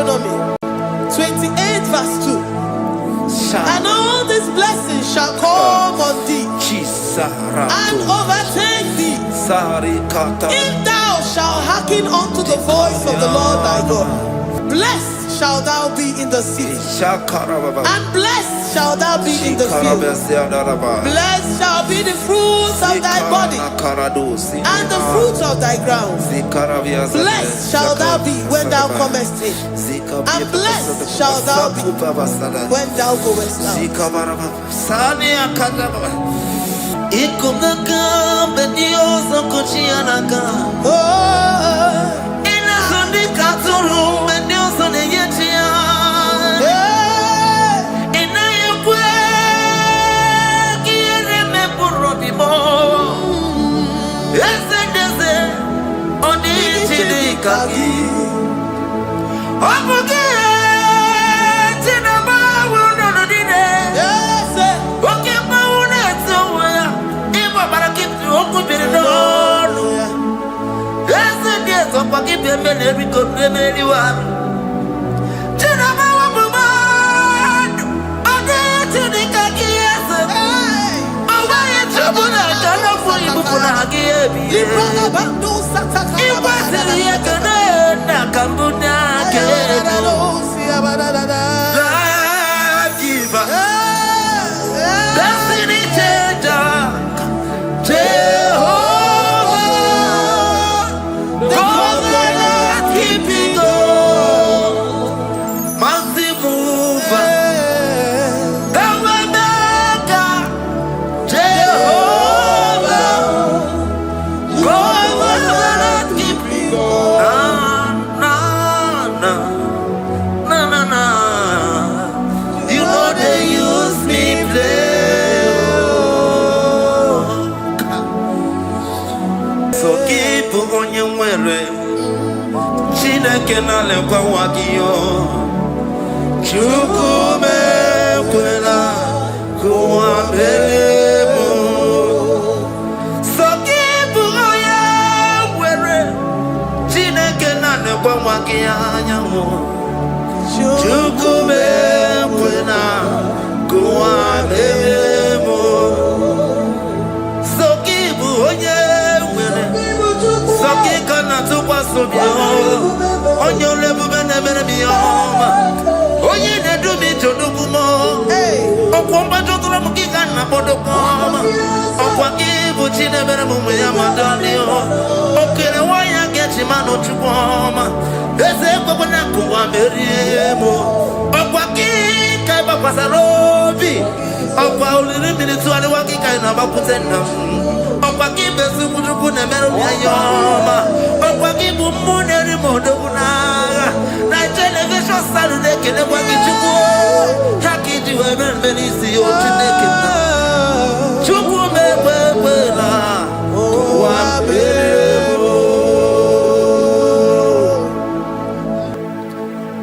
Deuteronomy 28 verse 2. And all these blessings shall come on thee and overtake thee if thou shalt hearken unto the voice of the Lord thy God. Blessed shalt thou be in the city, and blessed shalt thou be in the field. Blessed shall be the fruits of thy body, and the fruits of thy ground. Blessed shalt thou be when thou comest in, and blessed shalt thou be when thou goest out.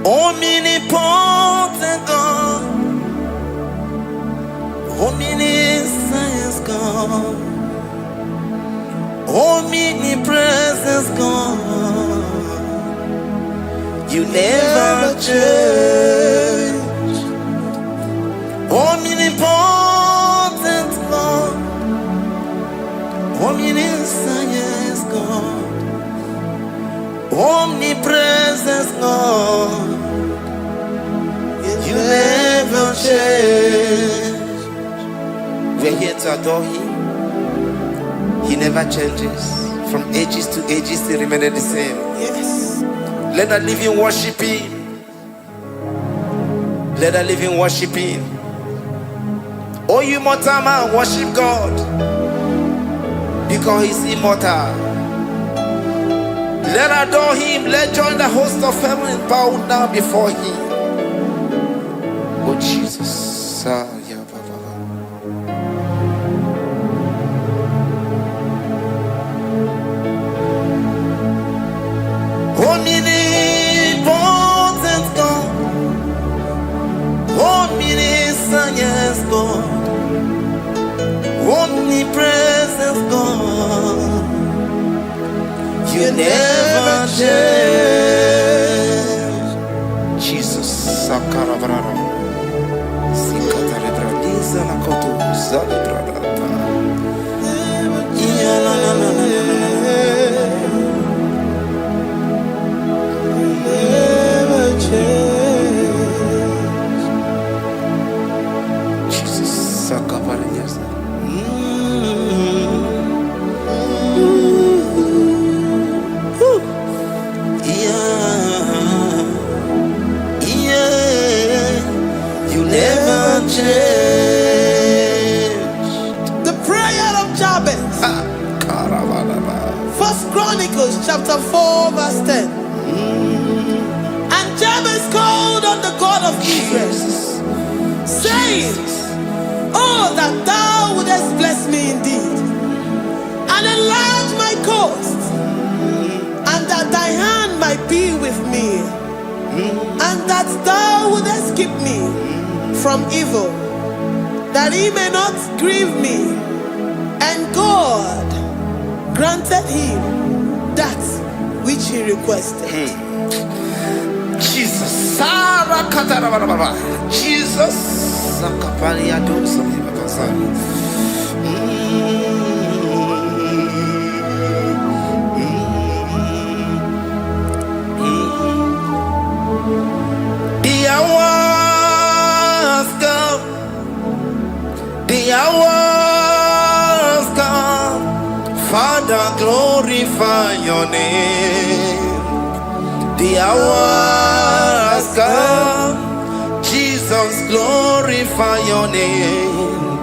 Omnipotent God, omniscience God, omnipresence God, you never change. Omnipotent God, omniscience God, omnipresence God, you never change. We're here to adore Him. He never changes. From ages to ages, He remains the same. Yes. Let that living worship Him. Let that living worship Him. Oh, you mortal man, worship God, because He's immortal. Let adore Him. Let join the host of heaven and bow down before Him. Oh Jesus. Omnipotent God, omniscience God, omnipresence God, you never change. Sakarabrara. Sikatarebradiza la kotu zalibrada. Never change. Jesus, Sakaparias. You never change. The prayer of Jabez. First Chronicles chapter 4 verse 10. And Jabez called on the God of Israel, saying, oh, that thou wouldest bless me indeed, and enlarge my coast, and that thy hand might be with me, and that thou wouldest keep me from evil, that he may not grieve me. And God granted him that which he requested. Jesus, Jesus, the hours come, the hours come, Father, glorify your name. The hours come, Jesus, glorify your name.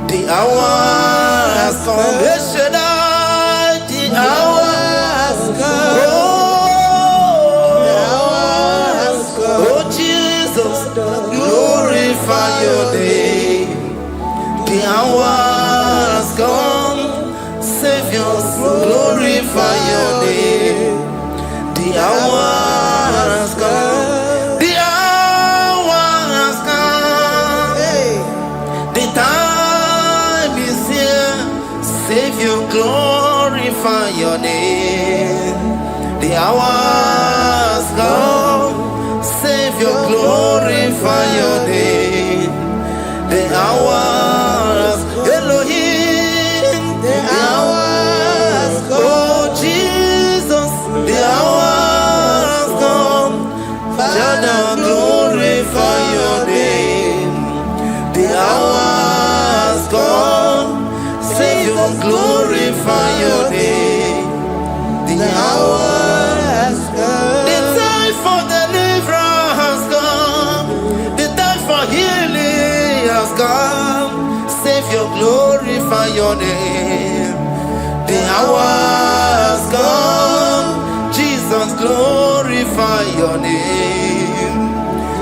The hours come, the hours come. Oh Jesus, glorify your name. The hours come, Savior, glorify your name. The hours come, the hours come. The time is here, Savior, glorify your name. The hours come, Savior, glorify your name. The hours, Elohim, the hours come. Oh Jesus, the hours come. Father, glorify your name. The hours come, Savior, glorify your name. The hours come. The time for deliverance has come. The time for healing has come. Savior, glorify your name. The hours come. Jesus, glorify your name.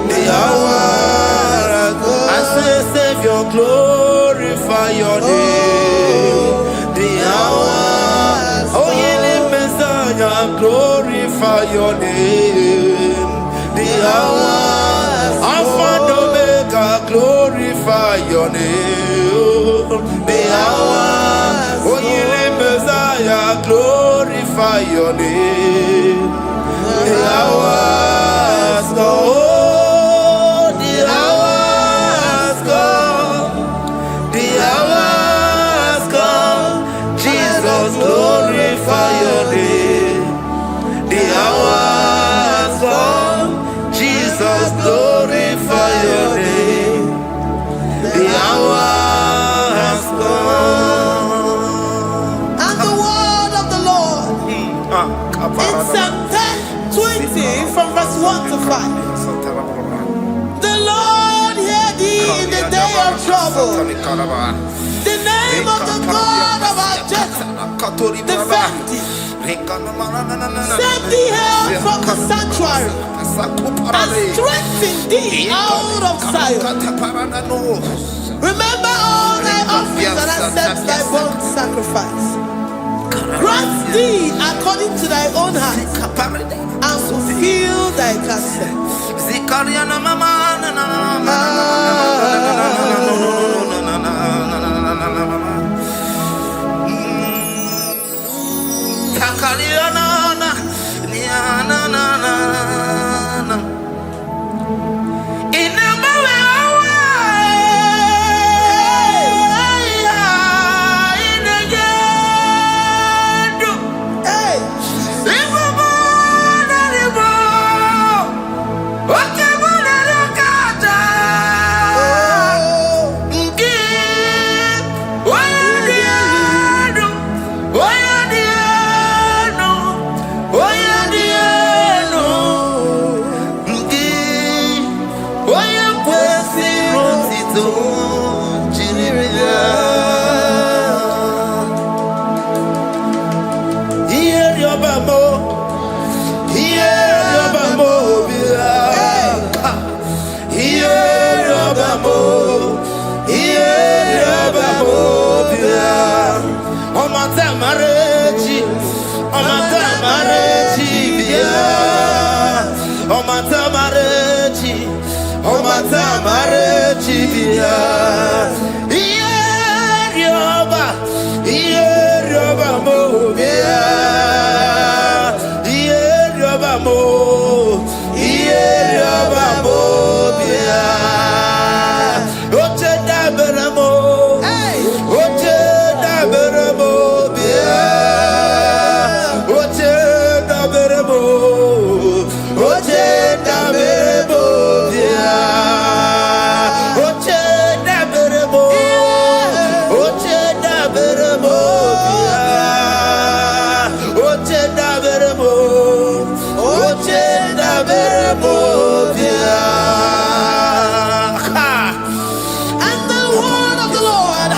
The hours come. I say, Savior, glorify your name. The hours. Oh, healing Messiah, glorify your name. The hours. Alpha and Omega, glorify your name. The hours. Oh, healing Messiah, glorify your name. The hours go. The hours come. The hours come. Jesus, glorify your name. The hours come. Jesus, glorify your name. The hours come. And the word of the Lord in Psalm 20 from verse 1 to 5. The Lord hear thee in the day of trouble. The name of the God of our Jacob defend thee. Set thee out from the sanctuary and strengthen thee out of Zion. Remember all thy offerings and accept thy burnt sacrifice. Grant thee according to thy own heart and fulfill thy counsel. marechi, omata marechi bia. Ierioba mo bia. Ierioba mo bia. Oche daberamo. Oche daberamo bia. Oche daberamo. Oche daberamo bia. Oche daberamo. Oche daberamo bia. Oche daberamo. Oche daberamo bia. And the word of the Lord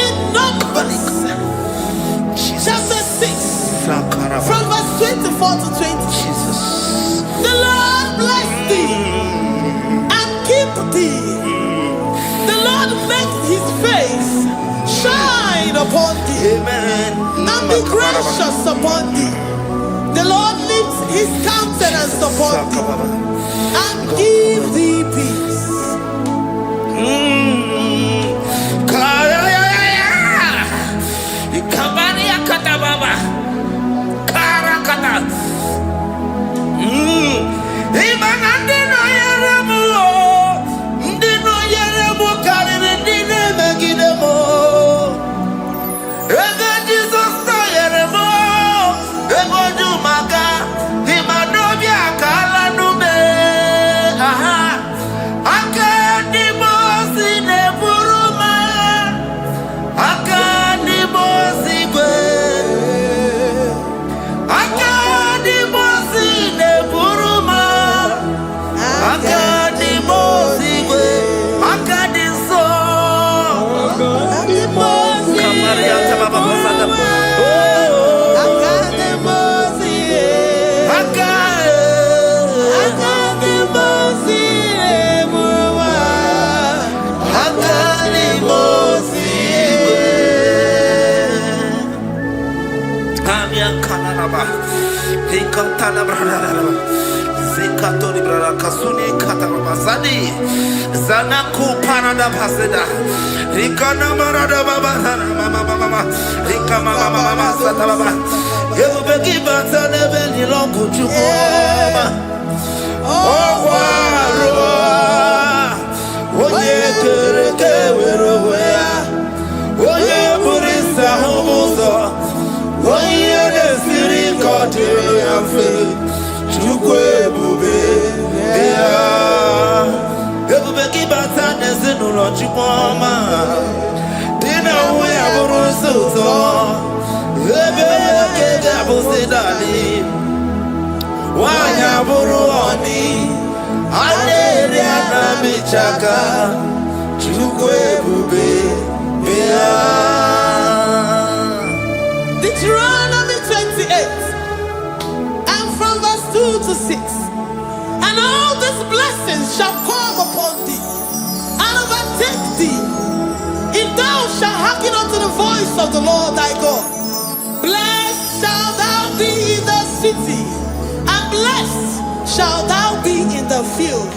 in Numbers chapter 6 from verse 24 to 20. Jesus. The Lord bless thee and keep thee. The Lord make his face shine upon thee. Amen. And be gracious upon thee. The Lord lifts his countenance upon thee and give thee peace. Zanaku parada paseda Rikana marada baba mama Rika mama sata baba Yebeki batane beni longu chukoma Owarua Oye kereke weroya Oye burisa humuzo Oye nesiri kote yafe Chukwe bube Ebubeki batane zinulo chukoma Dina uwe aburusuzo Ebeke gabusidani Wanya buruoni Aderi anamichaka Chukwe bube Deuteronomy 28 and from verse 2 to 6. And all these blessings shall come upon thee and overtake thee if thou shalt hearken unto the voice of the Lord thy God. Blessed shalt thou be in the city, and blessed shalt thou be in the field.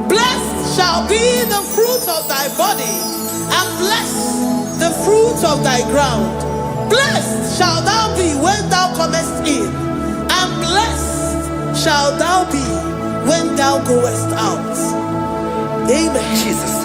Blessed shall be the fruit of thy body, and blessed the fruit of thy ground. Blessed shalt thou be when thou comest in, and blessed shalt thou be when thou goest out. Amen. Jesus.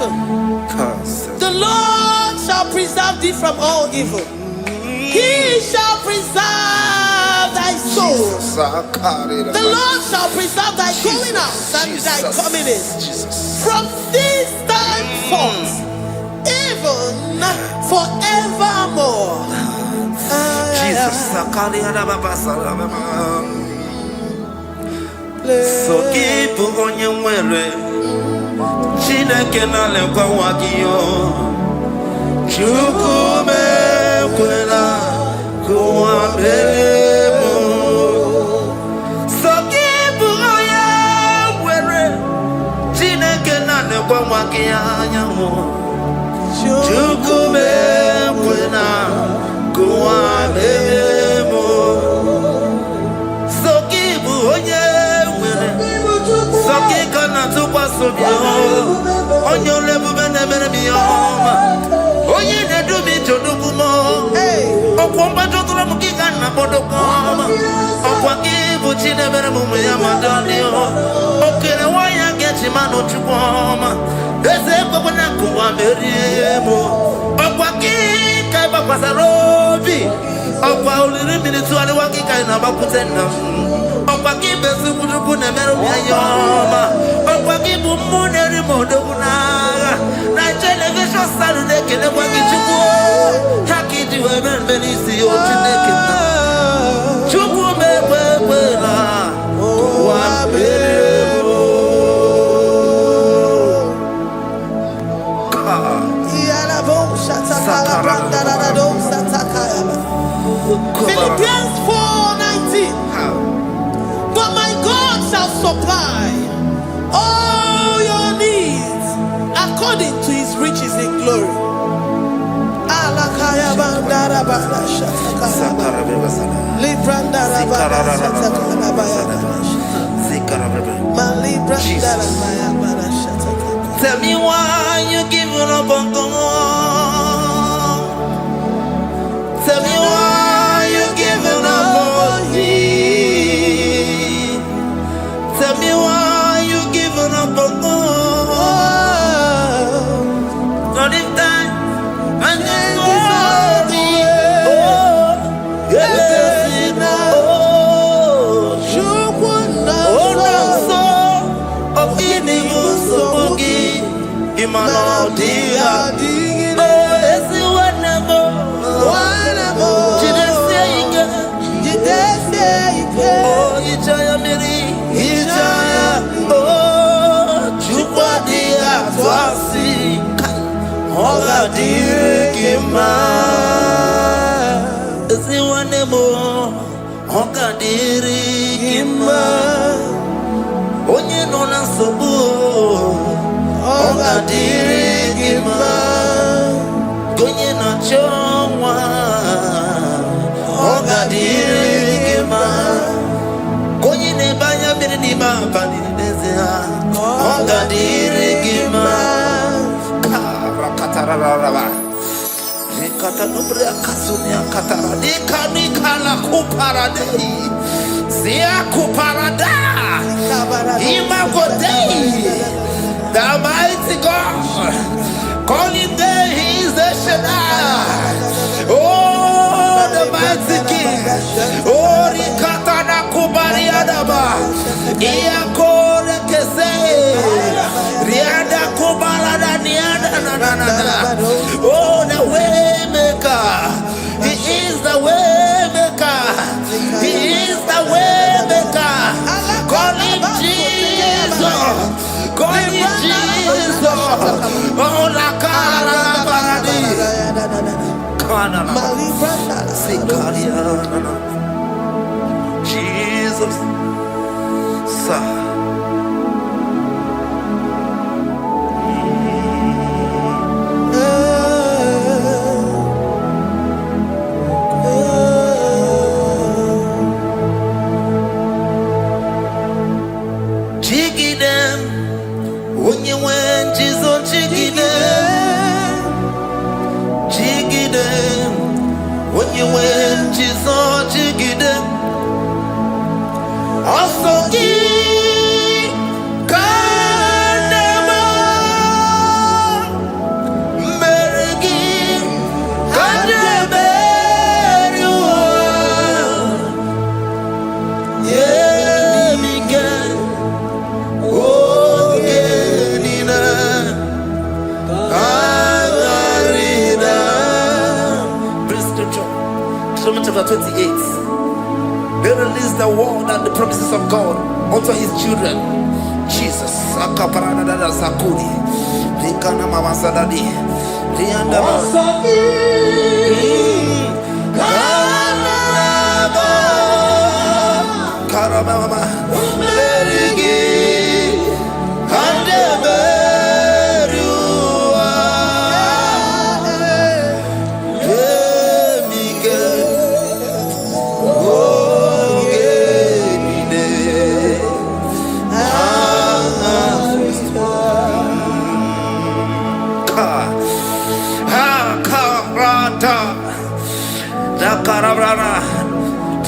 evil. The Lord shall preserve thee from all evil. He shall preserve thy soul. The Lord shall preserve thy going out and thy coming in. From this time forth, even forevermore. So keep on your way. Chineke na lekwa wagiyo. Chukume kwela kuwa bemo. So keep on your way. Chineke na lekwa wagiyo. Chukume kwela kuwa bemo. So keep on your Sakikana to Pasubio, on your level, Oye, they do me to do more. Oh, Compato Kikan, Apodocom, oh, Quaki, never Madonio. Okay, why I get him out to warm. There's a Papanakua, Meriemo, oh, Quaki, Kaiba Pasarobi, oh, while the minutes to the Waki kind of Aputena. Opaki besu kuduku na meru yoma. Opaki bumuneri moduna. Na television Saturday kene waki chuku. Haki diwe benisi ochineke na. Chuku mewe na. Wabebo. Philippians 4:19. But my God shall supply all your needs according to his riches in glory. Tell me why you giving up on God. Tell me why you giving up on me. Tell me why you giving up on God. Not in time and then glory. Oh, yeah, oh, no, so of any so Imano dia, oh, it's whatever. Oh, Ijaya Miri, Ijaya, oh, Chupadia, Twasi, Hola Dirikima, Ziwanemo, Hoka Dirikima, Onye Nona Sobu, Hoka Dirikima, Gonye Nachongwa, Hoka Dirikima. Konyi ne banya miri ni mapani nezea. Onga dirigima. Karakatara. Nikata nubria kasunia katara. Nikala kuparadei. Zia kuparada. Imagodei. The mighty God. Calling there, he is the Shaddai. Oh, the mighty King. Oh, Rikatana Kubariadaba. Iakore Kese. Riada Kubalada Niada. Oh, the way maker. He is the way maker. He is the way maker. Call him Jesus. Call him Jesus. Oh, la cara paradi. Jesus. Chigidem, when you went, Jesus, Chigidem, Chigidem, when you went, Jesus, Chigidem, also give. Read scripture. Psalm chapter 28. They release the word and the promises of God unto his children. Jesus.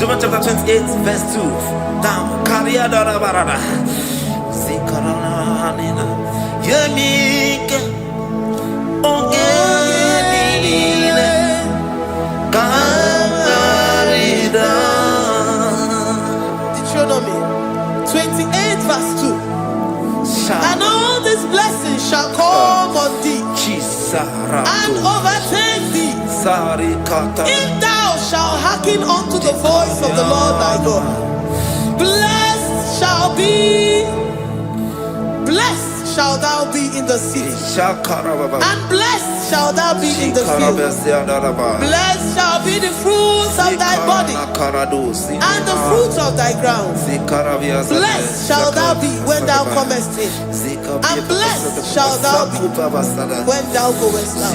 John chapter 28, verse 2. Down. Karia dara barada. Zikarana nina. Yemike. Ongenine. Karida. Deuteronomy 28, verse 2. And all these blessings shall come on thee and overtake thee if thou shalt hearken unto the voice of the Lord thy God. Blessed shall thou be in the city, and blessed shall thou be in the field. Blessed shall be the fruits of thy body and the fruits of thy ground. Blessed shall thou be when thou comest in, and blessed shall thou be when thou goest out.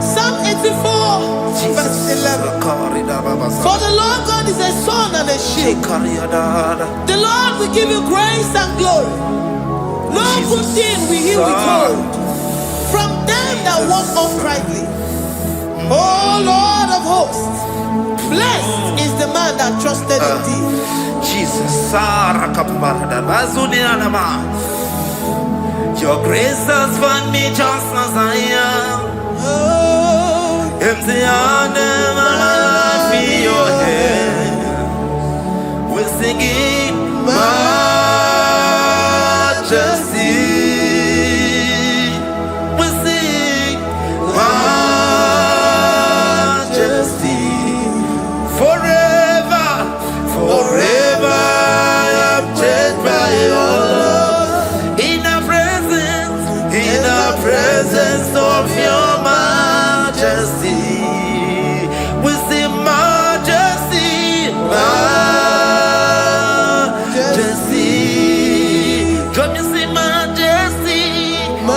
Psalm 84, verse 11. For the Lord God is a sun and a shield. The Lord will give you grace and glory. No good thing will he withhold from them that walk uprightly. O Lord of hosts, blessed is the man that trusted in thee. Jesus, your grace has found me just as I am. Empty handed, my life in your hand. We're singing majesty. We sing majesty. Forever, forever I'm changed by your love. In the presence of your majesty, we see majesty, majesty. Come you see majesty, majesty.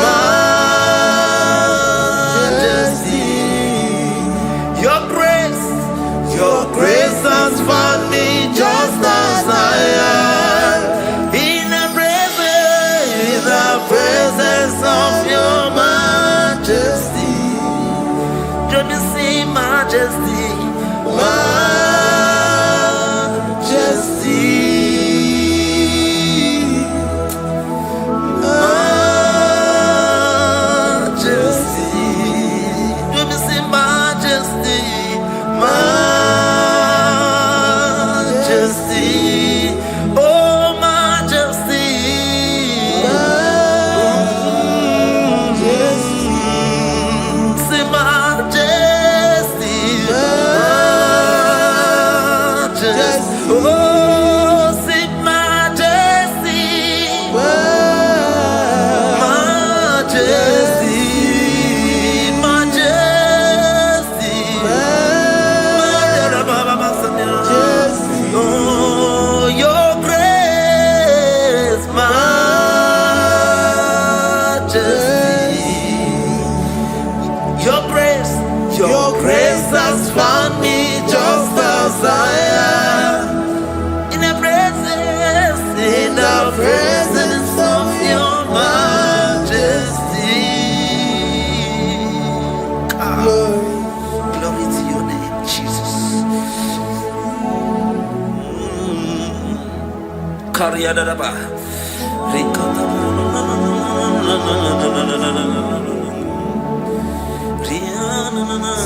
Your grace has found me just as I am. In the presence of your majesty. majesty. Your grace has found me just as I am. In the presence of your majesty. Glory to your name, Jesus.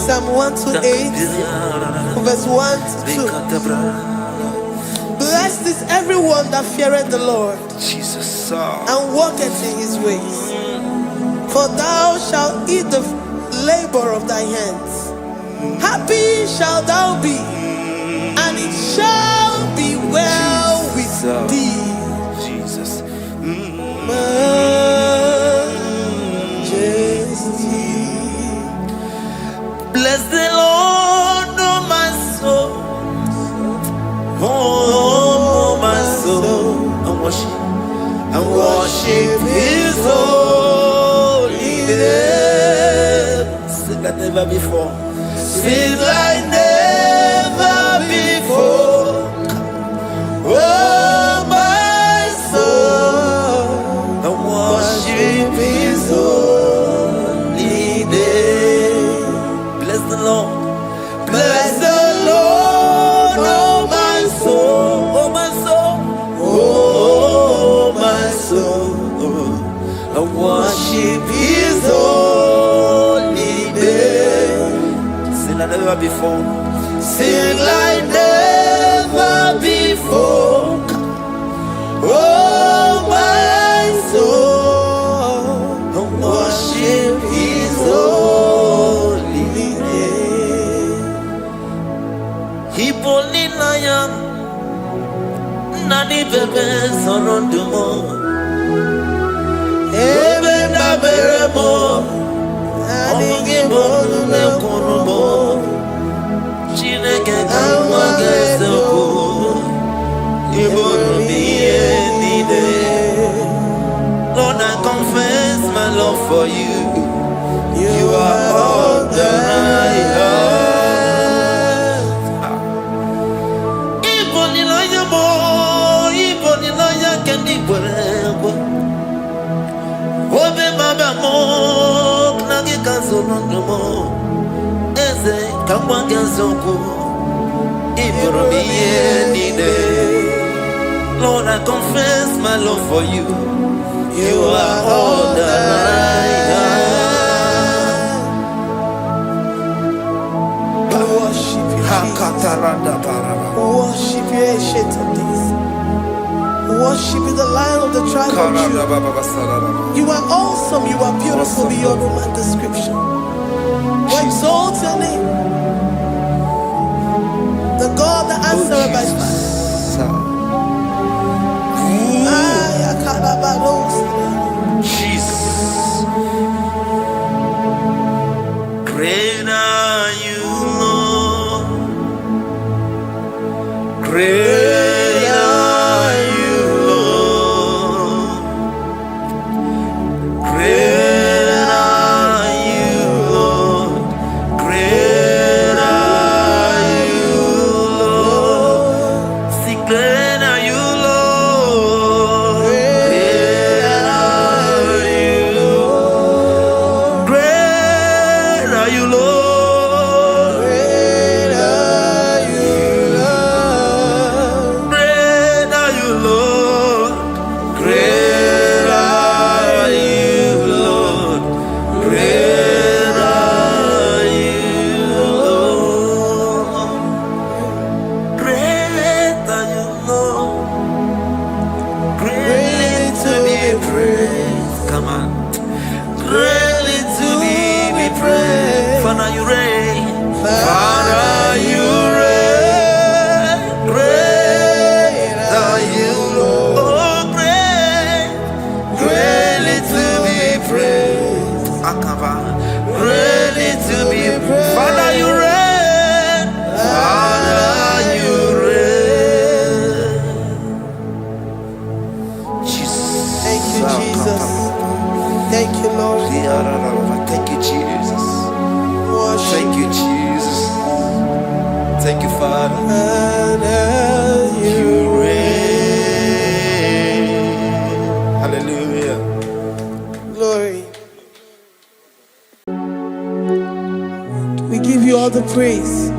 Psalm 128, verse 1 to 2. Blessed is everyone that feareth the Lord, Jesus, and walketh in his ways. For thou shalt eat the labor of thy hands. Happy shalt thou be, and it shall be well with thee. Jesus. Majesty. Bless the Lord, oh my soul. Oh, my soul. And worship his holy name. Sing like never before. Sing like never before. Oh, my soul. And worship his holy name. Bless the Lord. Bless the Lord, oh my soul, oh my soul, oh my soul. I worship his holy name. Sing like never before. Sing like never before. Oh my soul, I worship his holy name. Hipolilaya nani bebe sorondumo ebe na beremo omugi bonu ne kurumo Chineke kanwa gesoko ibonu miye nide. Lord, I confess my love for you. You are all that I have. Obe baba mo knagi kazonomo eze kamwanga zoko ibromiye nide. Lord, I confess my love for you. You are all that I have. Worship you, worship you, ancient of days. Worship you, the Lion of the tribe of Judah. You are awesome, you are beautiful beyond human description. We exalt your name, the God that answered by fire. Jesus, great are you, Lord. Great are you, Lord. Great are you, Lord. Great are you, Lord. See, great are you, Lord. Great are you, Lord. Great are you, Lord. Come on. Greatly to be praised. Father, you reign. Father, you reign. Great are you, Lord. Oh, great. Greatly to be praised. Akava. Greatly to be praised. Father, you reign. Father, you reign. Jesus. Thank you, Jesus. Thank you, Lord. Thank you, Jesus. Worship. Thank you, Jesus. Thank you, Father. And You reign. Hallelujah. Glory. We give you all the praise.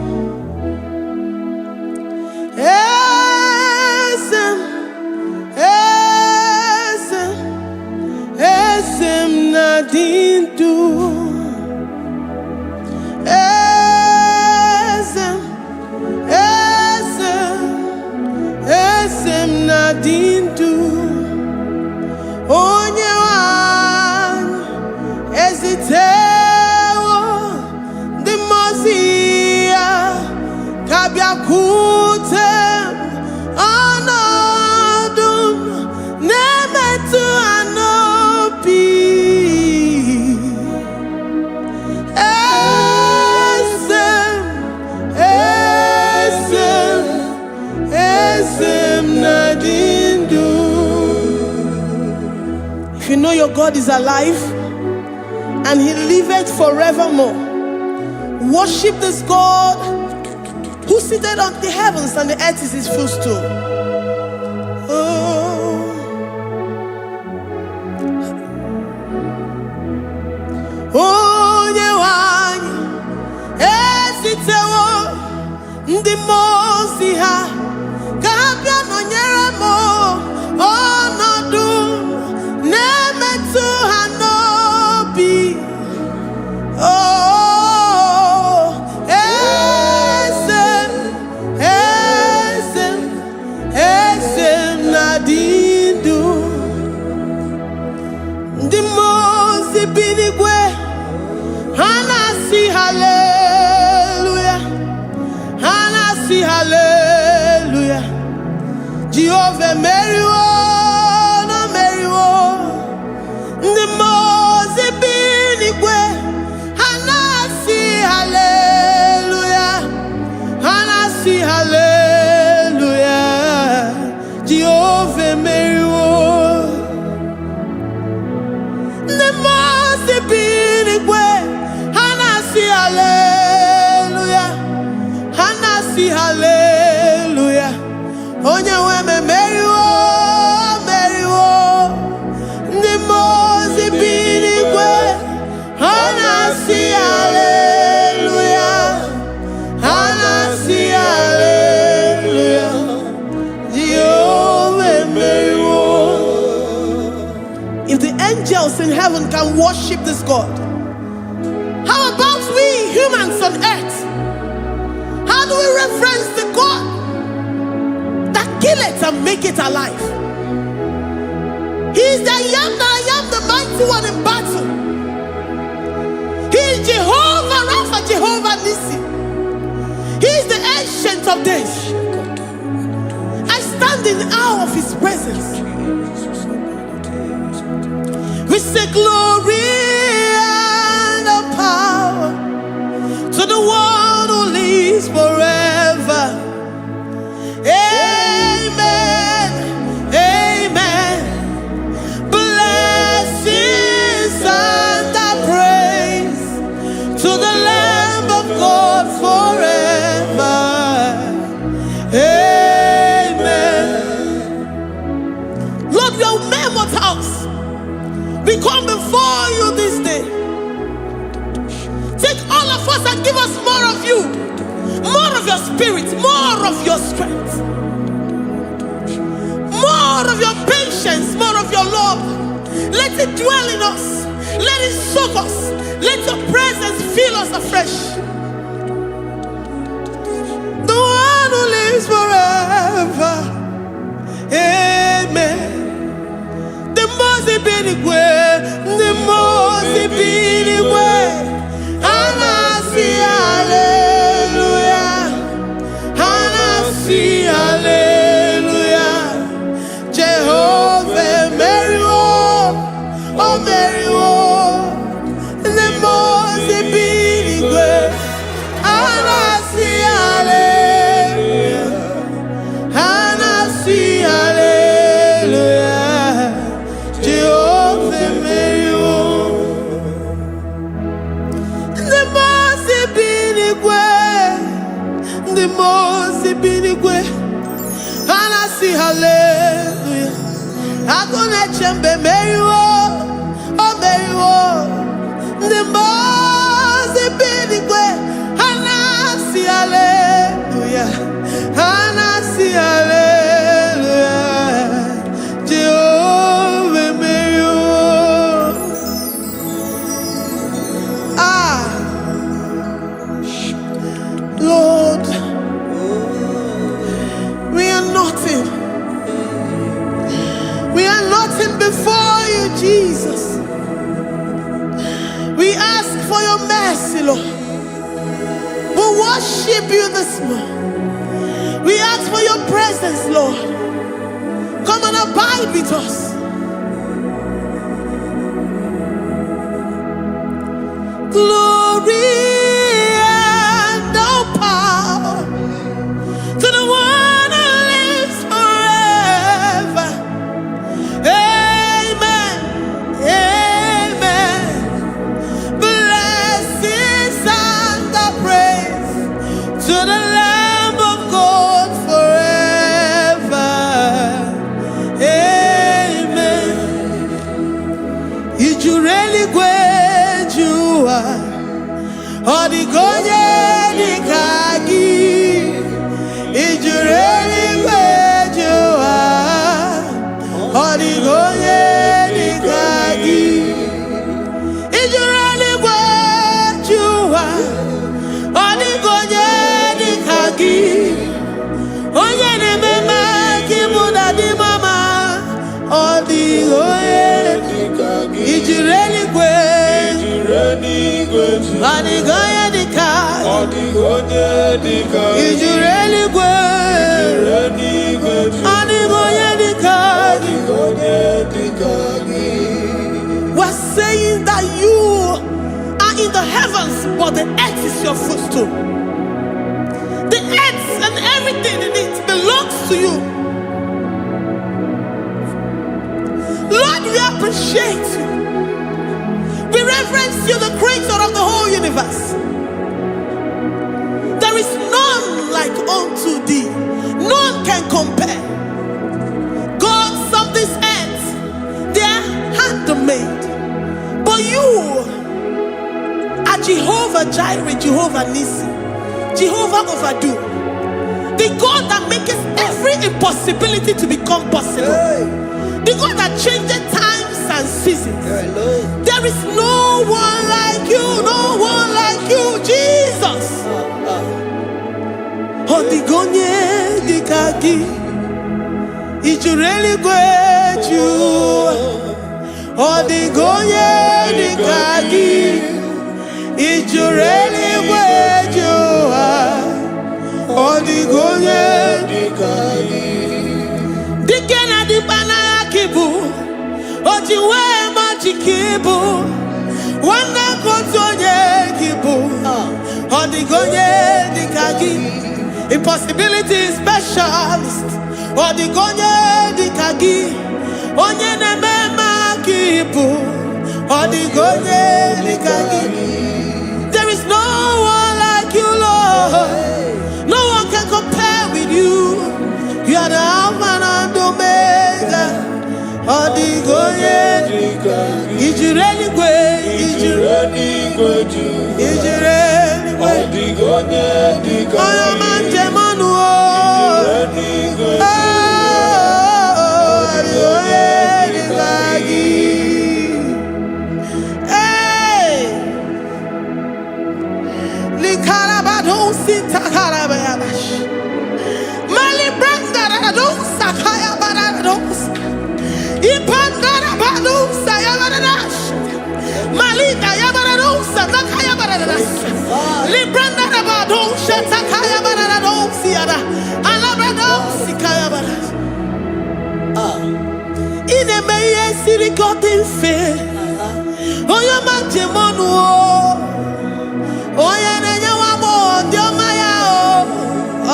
Esem nadindu. Esem nadindu. Onyewan ezitewo dimozia kabiakutem anodum nemetu anopi. Esem nadindu. If you know your God is alive and he liveth forevermore, worship this God who seated on the heavens and the earth is his footstool. Oh, Onyewanyi esitewo ndị mozi ha ka ha bịa nọnyere m ọnọdụ na-emetụ ha n'obi. Oh, esem nadindu. Ndị mozi bi n'igwe ha na-asị haleluya, ha na-asị haleluya. Jehovah meriwo na meriwo. Ndị mozi bi n'igwe ha na-asị haleluya, ha na-asị haleluya. Jehovah meriwo. Ndị mozi bi n'igwe ha na-asị haleluya, ha na-asị haleluya. Onye nwe m meriwo, meriwo. Ndị mozi bi n'igwe ha na-asị haleluya, ha na-asị haleluya. Jehovah meriwo. If the angels in heaven can worship this God, how about we humans on earth? How do we reverence the God that kill it and make it alive? He is the I am the mighty one in battle. He is Jehovah Rapha, Jehovah Nissi. He is the ancient of days. I stand in awe of his presence. We say glory and power to the one who lives forever. Amen, amen. Blessings and praise to the Lamb of God forever. Amen. Lord, we are mere mortals. We come before you this day. Take all of us and give us more of you, more of your spirit, more of your strength, more of your patience, more of your love. Let it dwell in us. Let it soak us. Let your presence fill us afresh. The one who lives forever. Amen. The mozi bi n'igwe, the mozi bi n'igwe, ha na-asị haleluya, ha na-asị haleluya. Jehovah meriwo, o meriwo. The mozi bi n'igwe, ha na-asị haleluya, ha na-asị haleluya. Jehovah meriwo. Agune chembe meriwo, o meriwo. Nimbazi binigwe, hanasi hallelujah, hanasi hallelujah. Jehovah meriwo. Lord, we are nothing. We are nothing before you, Jesus. We ask for your mercy, Lord. We worship you this morning. We ask for your presence, Lord. Come and abide with us. Glory and all power to the one who lives forever. Amen. Amen. Blessings and the praise to the Lamb of God forever. Amen. You really great you are. Odigonye dikagi. You really great you are. Odigonye dikagi. You really great you are. Odigonye dikagi. Onye ne mema kimuda di mama. Odigonye dikagi. You really great. Odigonye dikagi. Odigonye dikagi. You really great. Odigonye dikagi. We're saying that you are in the heavens, but the earth is your footstool. The earth and everything in it belongs to you. Lord, we appreciate you. We reverence you, the creator of the whole universe. There is none like unto thee. None can compare. Gods of this earth, they are handmade. But you are Jehovah Jireh, Jehovah Nissi, Jehovah Overdo. The God that makes every impossibility to become possible. The God that changes times and seasons. There is no one like you, no one like you, Jesus. Odigonye dikagi. You really great you. Odigonye dikagi. You really great you. Odigonye dikagi. Dikena dibana kibu. Ojiwe majikibu. Wana kontonye kibu. Odigonye dikagi. Impossibility specialist. Odigonye dikagi. Onye nemema kibu. Odigonye dikagi. There is no one like you, Lord. No one can compare with you. You are the Alpha and Omega. Odigonye dikagi. Is you really great? Is you really great? Is you really great? Odigonye dikagi. I am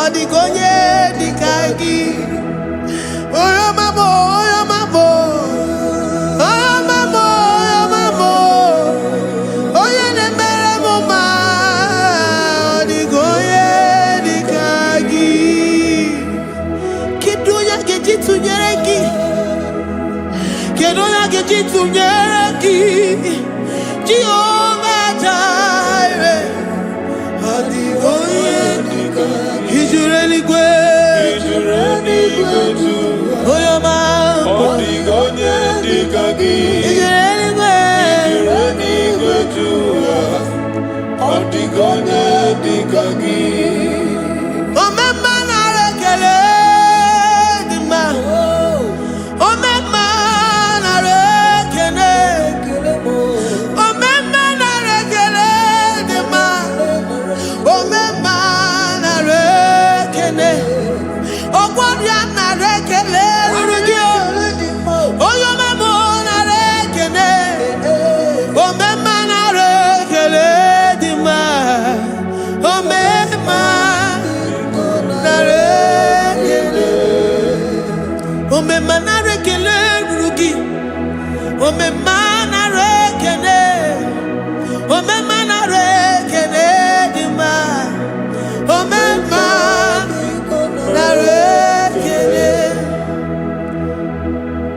Odigonye dikagi. Oyo mamo, oyo mamo. Oyo mamo, oyo mamo. Oyo nemere mama. Odigonye dikagi. Kidunya gejitu nyeregi.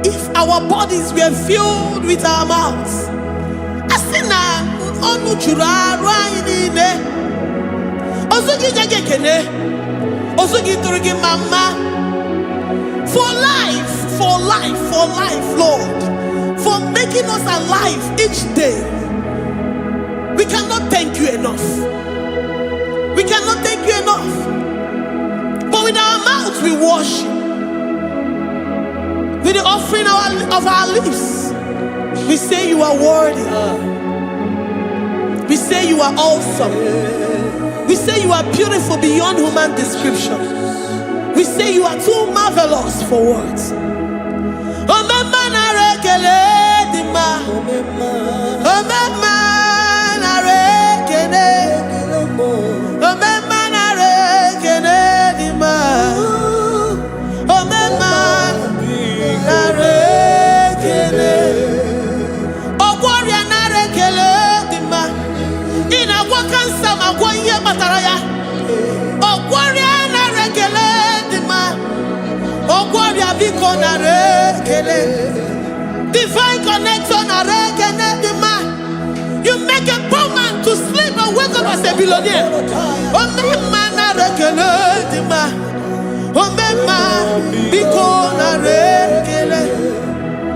If our bodies were filled with our mouths, for life, Lord, for making us alive each day. We cannot thank you enough. We cannot thank you enough. But with our mouths we worship. With the offering of our lips, we say you are worthy. We say you are awesome. We say you are beautiful beyond human description. We say you are too marvelous for words. Divine connection. You make a poor man to sleep and wake up as a billionaire.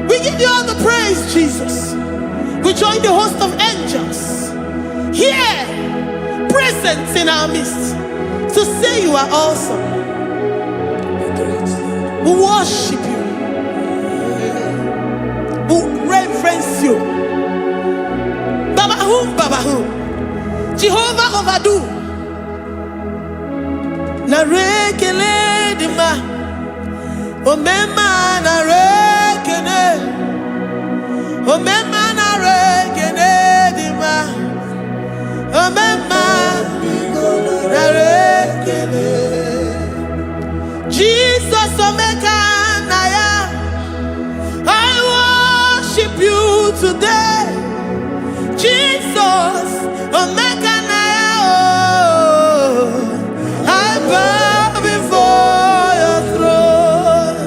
We give you all the praise, Jesus. We join the host of angels here, present in our midst, to say you are awesome. We worship you. We reverence you. Baba who? Jehovah overdo. Na rekele dima. Omema na rekene. Omema na rekene dima. Omema na rekene. Jesus omeka naya. I worship you today. Jesus, omeka naya. I bow before your throne.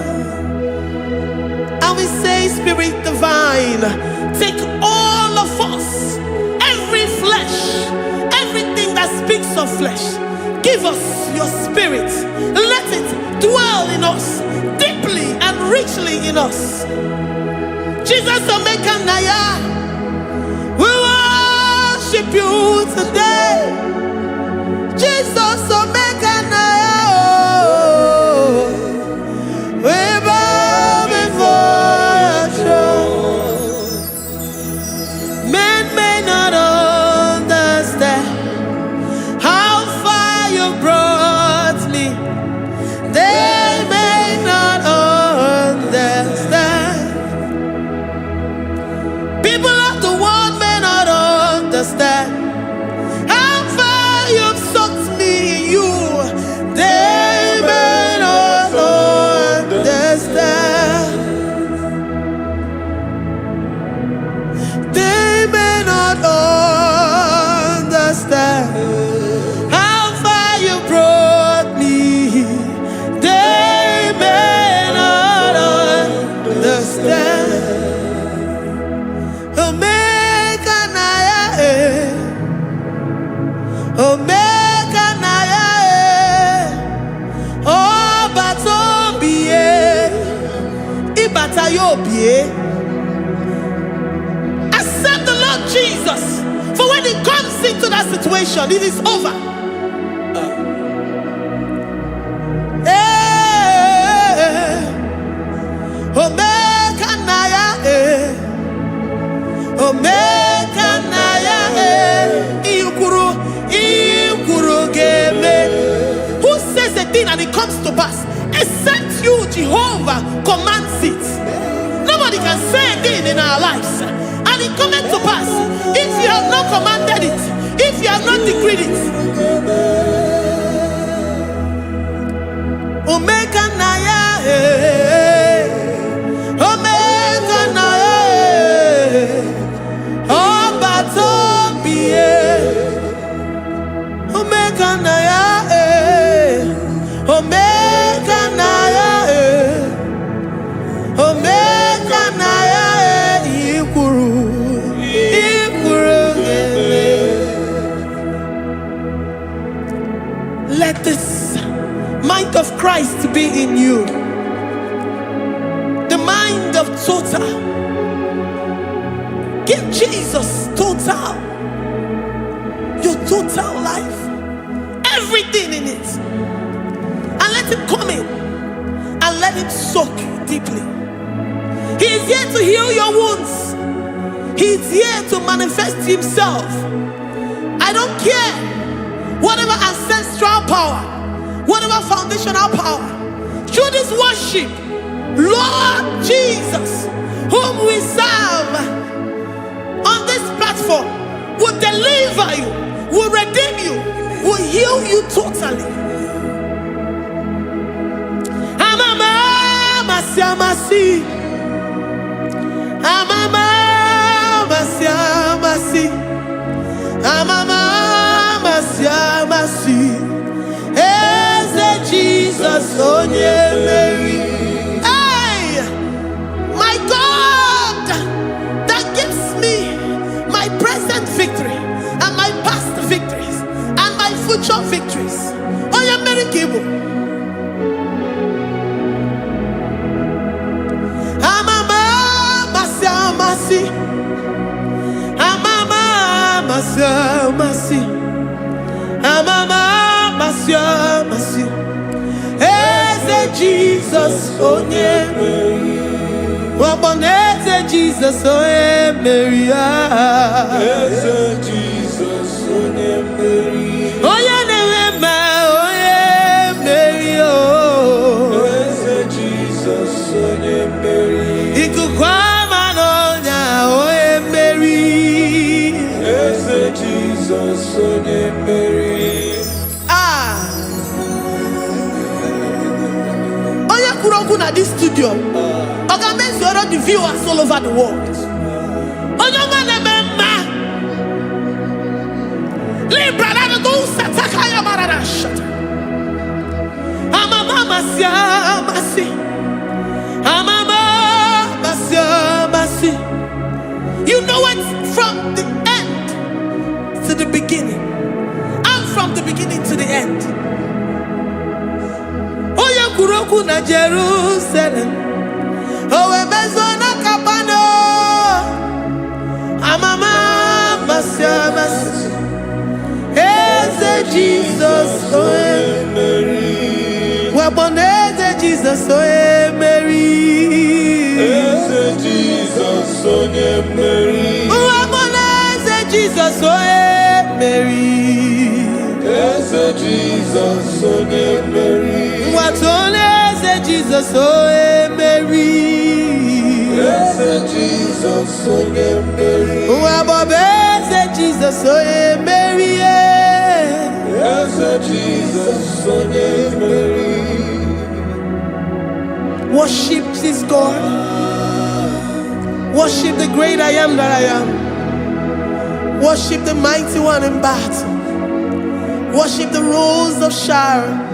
And we say, Spirit divine, take all of us, every flesh, everything that speaks of flesh. Give us your spirit. Let it dwell in us, deeply and richly in us. Jesus, omeka naya. We worship you today. Jesus, omeka naya. We bow before your throne. Men may not understand how far you brought me. They may not understand. People of the world may not understand how far you've sucked me in you. They may not understand. They may not understand how far you brought me. They may not understand. Omeka naya, omeka naya, obatobie, ibatayobie. Accept the Lord Jesus, for when He comes into that that situation. It is over. Omega Naya, Omega Naya, Ikuru Game. Who says a thing and it comes to pass? Except you, Jehovah, commands it. Nobody can say a thing in our lives and it comes to pass. If you have not commanded it, if you have not decreed it. Omega Naya, Omega Naya, Obatobie, Omega Naya, Omega Naya, Omega Naya, Ikuru. Let this mind of Christ be in you. The mind of total. Give Jesus total. Your total life. Everything in it. And let him come in. And let him soak deeply. He is here to heal your wounds. He is here to manifest himself. I don't care. Whatever ancestral power, whatever foundational power, through this worship, Lord Jesus, whom we serve on this platform, will deliver you, will redeem you, will heal you totally. Amama Masiamasi, Amama Masiamasi, Amama Masiamasi. Jesus, oh yeah, Mary. Hey, my God, that gives me my present victory and my past victories and my future victories. Oh yeah, Mary Kibo. Amama Masiamasi, Amama Masiamasi, Amama Masiamasi. Jesus, oh yeah, Mary. Jesus, oh yeah, Mary. Jesus, oh yeah, Mary. Oh yeah, Mary. Oh, Jesus, oh yeah, Mary. Ikukwamanonya, oh yeah, Mary. Jesus, oh yeah, Mary. At this studio, organize the viewers all over the world. You know it from the end to the beginning, and from the beginning to the end. Kuroku na Jerusalem, oh ebezona kapano, amama masiamas, eze Jesus, oh Mary, waboneze Jesus, oh Mary, eze Jesus, oh Mary, waboneze Jesus, oh Mary, eze Jesus, oh Mary. What on is Jesus, oh Mary? Yes, Jesus, oh Mary. What is Jesus, oh Mary? Yes, Jesus, oh Mary. Worship this God. Worship the great I am that I am. Worship the mighty one in battle. Worship the rose of Sharon.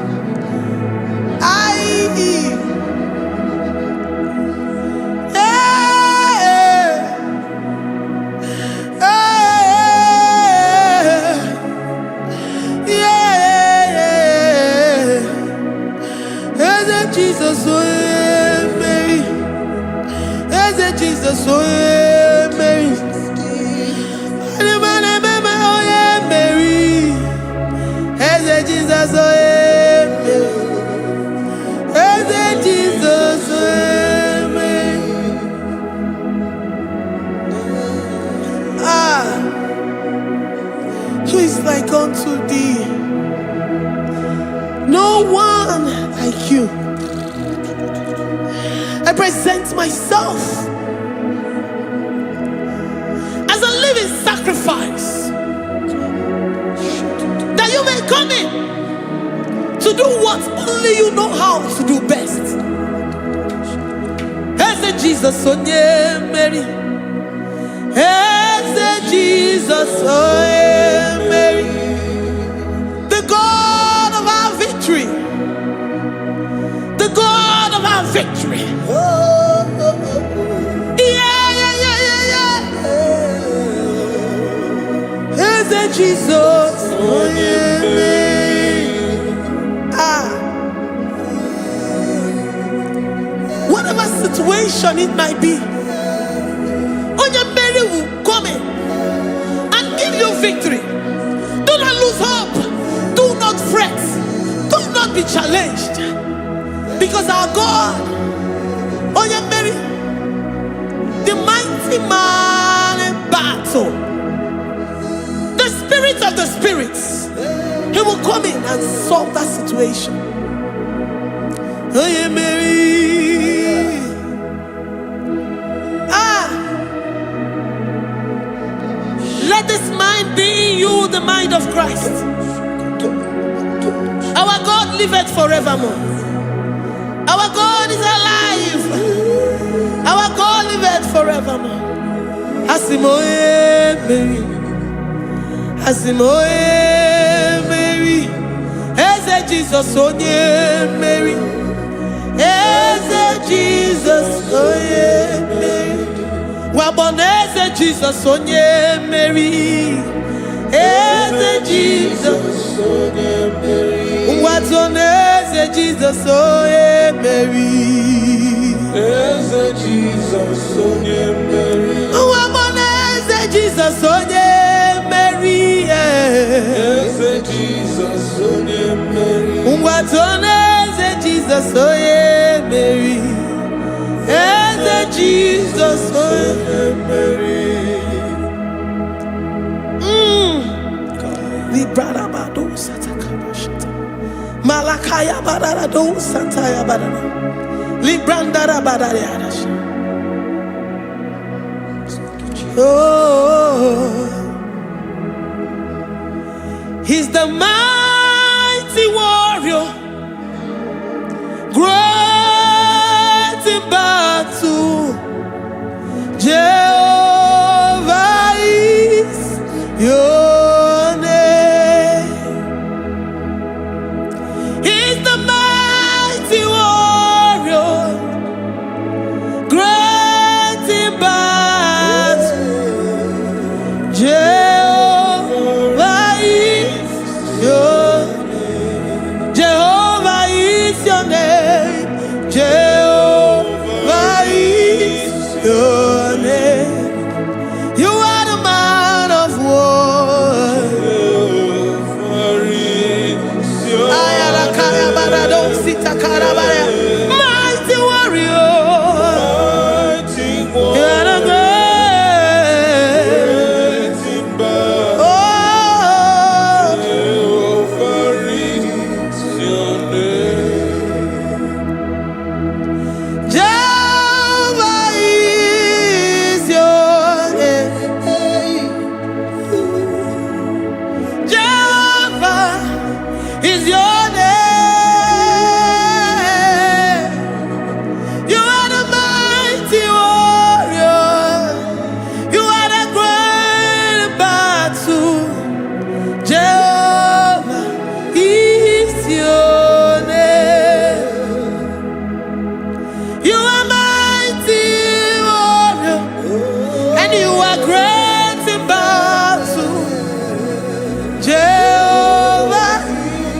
Jesus, oh Mary, Jesus, oh Mary, oh yeah, Mary. who is like unto thee? No one like you. I present myself as a living sacrifice, that you may come in to do what only you know how to do best. Eze Jesus, oh yeah, Mary. Eze Jesus, oh yeah, Mary. The God of our victory. The God of our victory. Eze Jesus, oh yeah, Mary. Whatever situation it might be, Onya Mary will come in and give you victory. Do not lose hope. Do not fret. Do not be challenged. Because our God, Onya Mary, the mighty man in battle, the spirit of the spirits, he will come in and solve that situation. Onya Mary. Let this mind be in you, the mind of Christ. Our God liveth forevermore. Our God is alive. Our God liveth forevermore. Asimoye Mary. Asimoye Mary. Eze Jesus, onye Mary. Eze Jesus, onye Mary. Waboneze Jesus, onye Mary. Eze Jesus, onye Mary. Watoneze Jesus, onye Mary. Eze Jesus, onye Mary. Waboneze Jesus, onye Mary. Eze Jesus, onye Mary. Watoneze Jesus, onye Mary. Eze Jesus, onye Mary. Librada bado satakaba shata. Malakaya badara do sataya badara. Librandara badara yadash. Oh, he's the mighty warrior, great in battle. Jehovah is your name. He's the mighty warrior, great in battle. Jehovah is your name. Jehovah is your name. Jehovah is your name. You are the man of war. Ayalakaya barado sitakarabaya. Mighty warrior. You are the great. Oh, Jehovah is your name. Jehovah is your name. Jehovah is your name. You are the mighty warrior. You are the great battle. Jehovah is your name. You are mighty warrior, and you are great in battle. Jehovah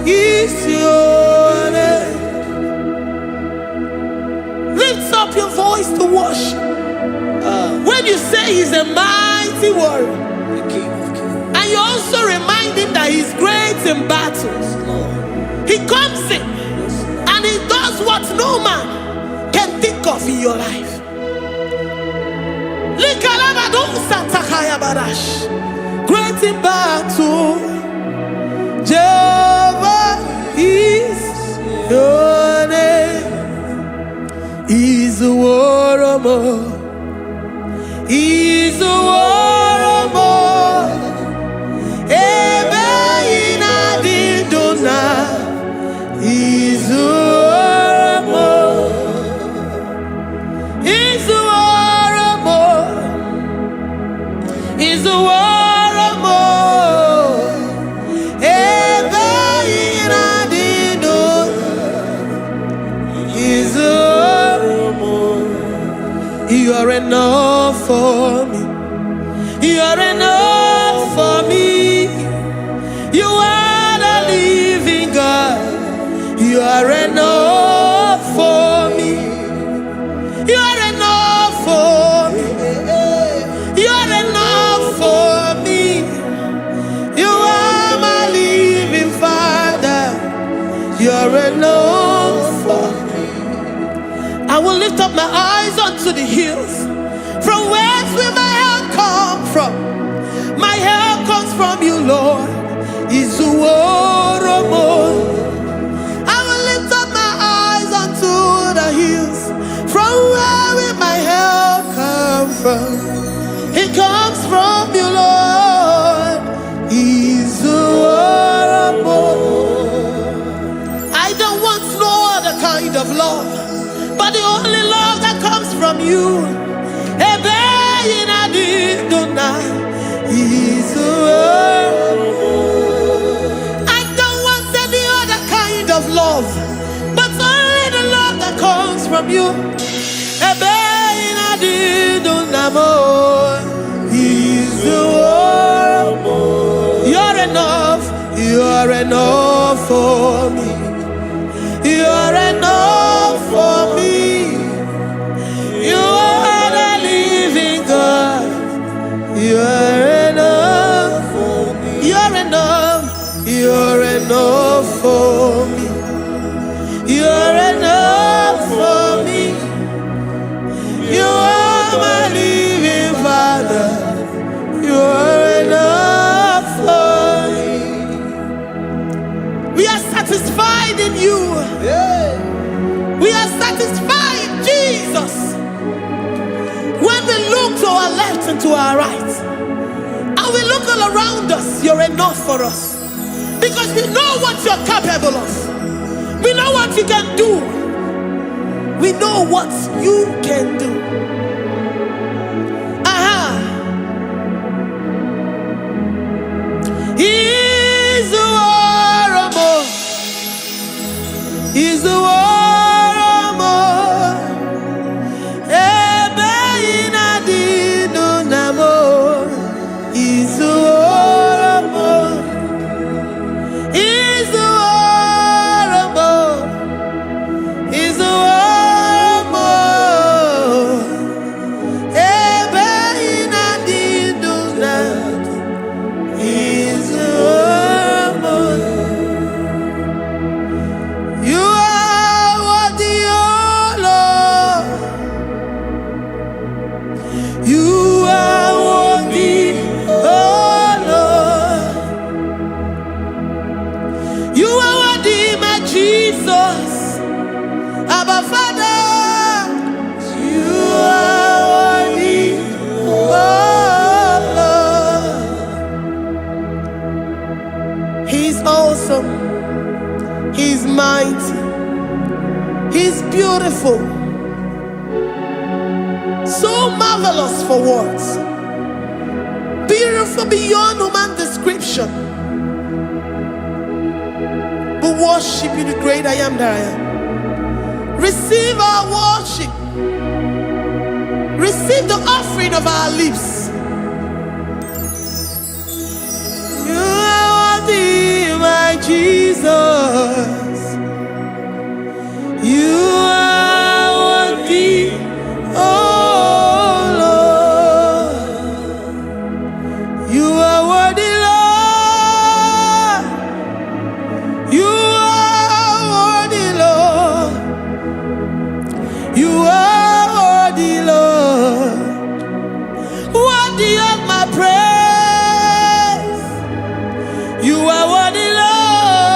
is your name. Lift up your voice to worship. When you say he's a mighty warrior, and you also remind him that he's great in battles, he comes in and he does what no man can think of in your life. Great in battle. Izuoromo, ebe inadidona. Izuoromo, Izuoromo, Izuoromo, ebe inadidona. Izuoromo. You are enough for me. You are enough for me. You are the living God. You are enough for me. You are enough for me. You are enough for me. You are my living Father. You are enough for me. I will lift up my eyes unto the hills. From whence will my help come from? My help comes from you, Lord. Izuoromo. I will lift up my eyes unto the hills. From where will my help come from? It comes from you, Lord. Izuoromo. I don't want no other kind of love, but the only love that comes from you. Ebe inadidona. Izuoromo. I don't want any other kind of love, but only the love that comes from you. Ebe inadidona mo. Izuoromo. You're enough. You're enough for me. You're enough for me. You are the living God. You are enough for me. You're enough. You're enough for me. You're enough for me. You are my living Father. You are enough for me. We are satisfied in you. We are satisfied, Jesus. When we look to our left and to our right, and we look all around us, you're enough for us. Because we know what you're capable of. We know what you can do. We know what you can do. Izuoromo. Izuoromo. Ebe inadidona mo. Izuoromo. Izuoromo. Izuoromo. Ebe inadidona. Izuoromo. You are worthy, oh Lord. You are worthy, oh Lord. You are worthy, my Jesus. Abba Father, you are worthy, oh Lord. He's awesome. He's mighty. He's beautiful. So marvelous for words. Beautiful beyond human description. We worship you, the great I am that I am. Receive our worship. Receive the offering of our lips. You are worthy, my Jesus. You are worthy, oh Lord. You are worthy, Lord. You are worthy, Lord. You are worthy, Lord. Worthy of my praise. You are worthy, Lord.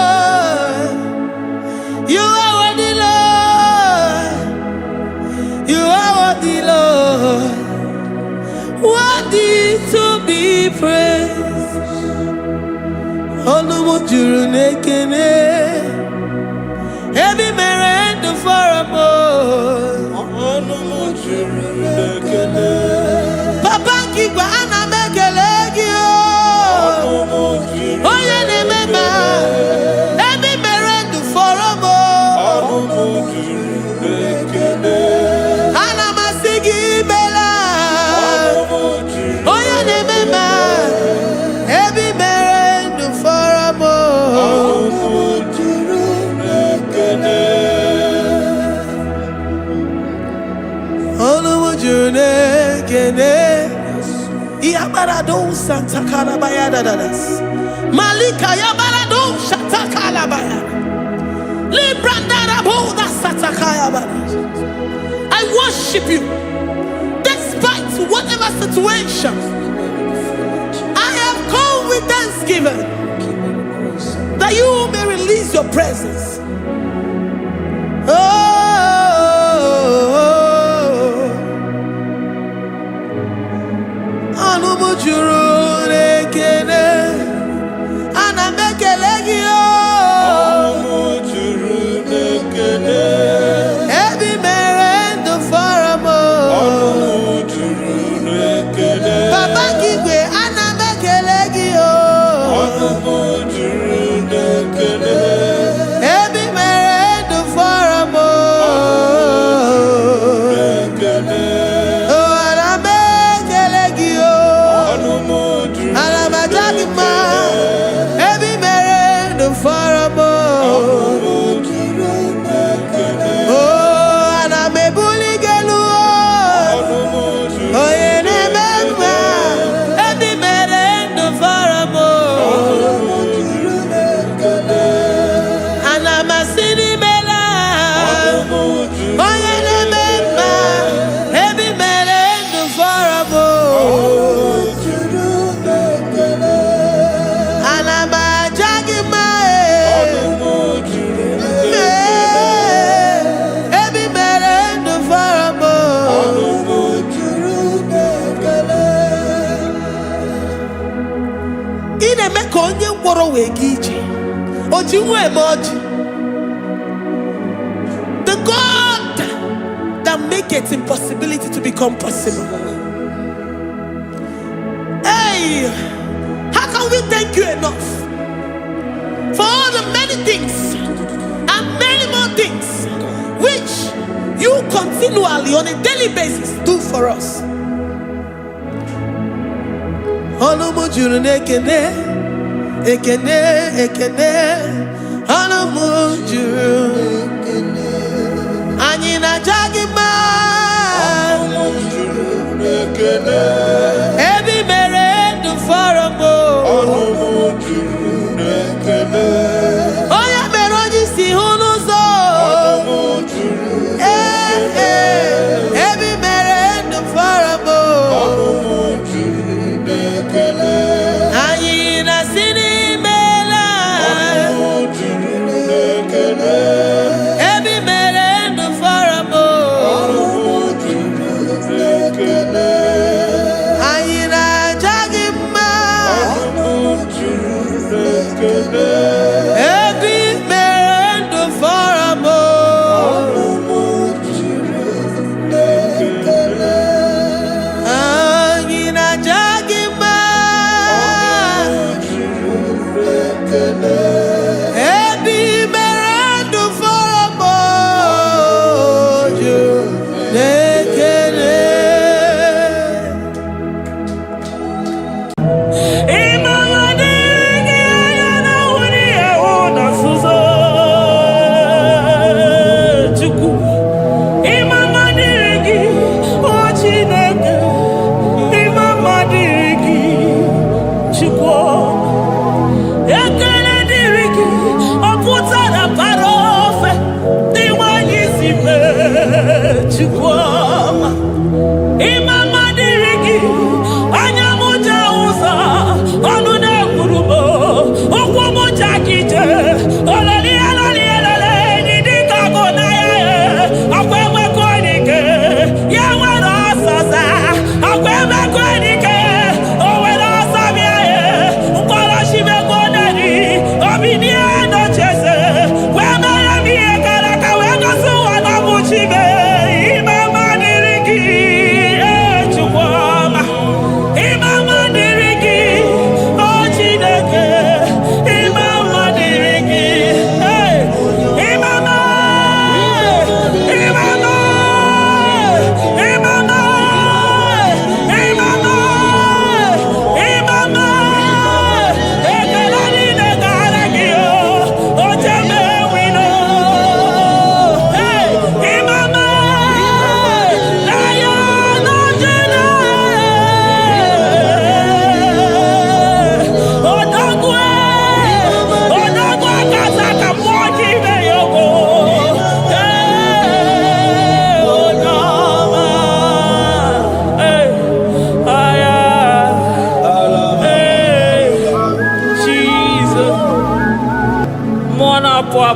praise. Olumu juru nekene. Every merend for a boy. Olumu juru nekene. Papa kigwa ana mekelegio. Olumu juru. Oye ne mema. Every merend for a boy. Olumu juru nekene. Ana masigi bela. Olumu juru. Oye ne mema. Every merend for a boy. Olumu juru nekene. Olumu juru nekene. Yabarado Santa Calabaya dadas. Malika Yabarado Santa Calabaya. Librandara Boda Santa Calabaya. I worship you despite whatever situation. I have come with thanksgiving that you may release your presence. Olumu juru nekene. Ana mekelegio. Olumu juru nekene. Every merend for a mo. Olumu juru nekene. Papa kigwe ana mekelegio. Olumu juru nekene. Every merend for a mo. Olumu nekene. The God that makes impossibility to become possible. Hey, how can we thank you enough for all the many things and many more things which you continually on a daily basis do for us? Olumu juru nekene. Ekene, ekene, olumu juru. Anyina jagima. Olumu juru nekene. Every merend for a mo. Olumu juru nekene. Oya meroji si hunuzo. Olumu juru nekene. Every merend for a mo. Olumu juru nekene. Anyina sini. Every merend for a mo. Ayina jagima. Every merend for a mo. Ayina jagima. Imagine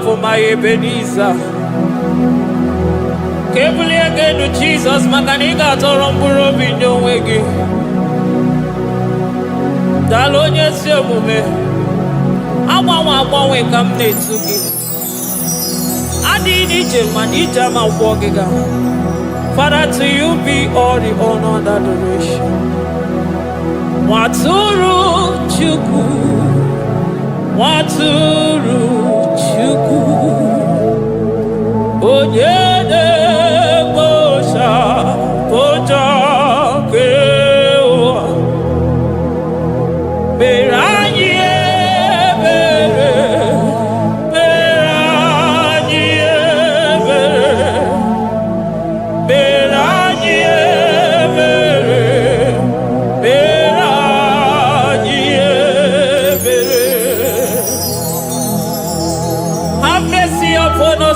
for my Ebenezer. Carefully again to Jesus, Makaniga Toromburo Bindo Wegi. Dalonya Semume. I wake up to give. I did it, man, each time I walk again. Father, to you be all the honor and adoration. Waturu Chuku, Waturu Chuku, Onyede Bosha, Boja Kewa, Beranye Bere, Beranye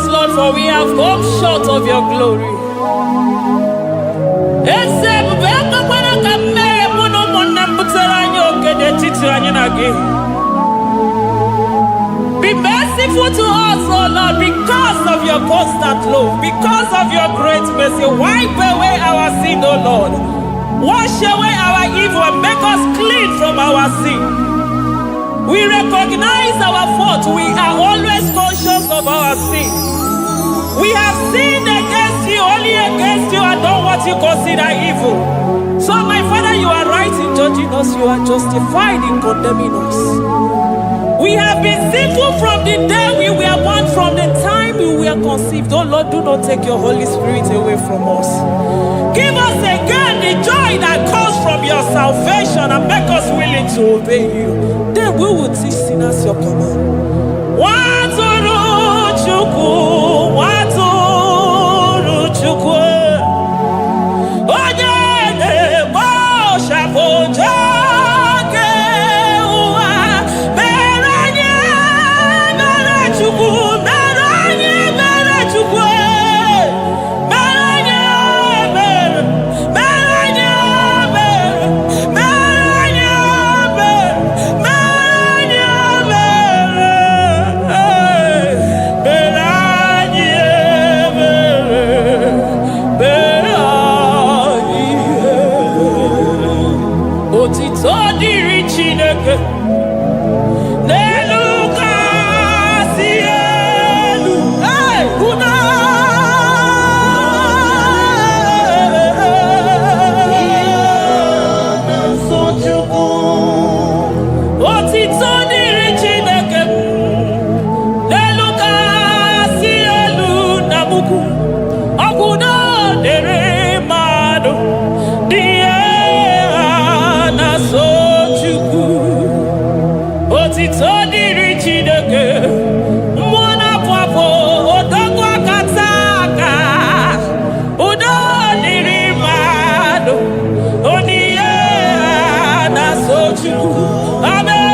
Lord, for we have come short of your glory. Be merciful to us, O Lord, because of your constant love, because of your great mercy. Wipe away our sin, O Lord. Wash away our evil and make us clean from our sin. We recognize our fault. We are always conscious of our sin. We have sinned against you, only against you, and done what you consider evil. So, my Father, you are right in judging us. You are justified in condemning us. We have been sinful from the day we were born, from the time we were conceived. Oh Lord, do not take your Holy Spirit away from us. Give us again the joy that comes from your salvation and make us willing to obey you. Then we will teach sinners your command. Waturu Chuku, Waturu Chuku, Onyede Bosha Boja. Amen.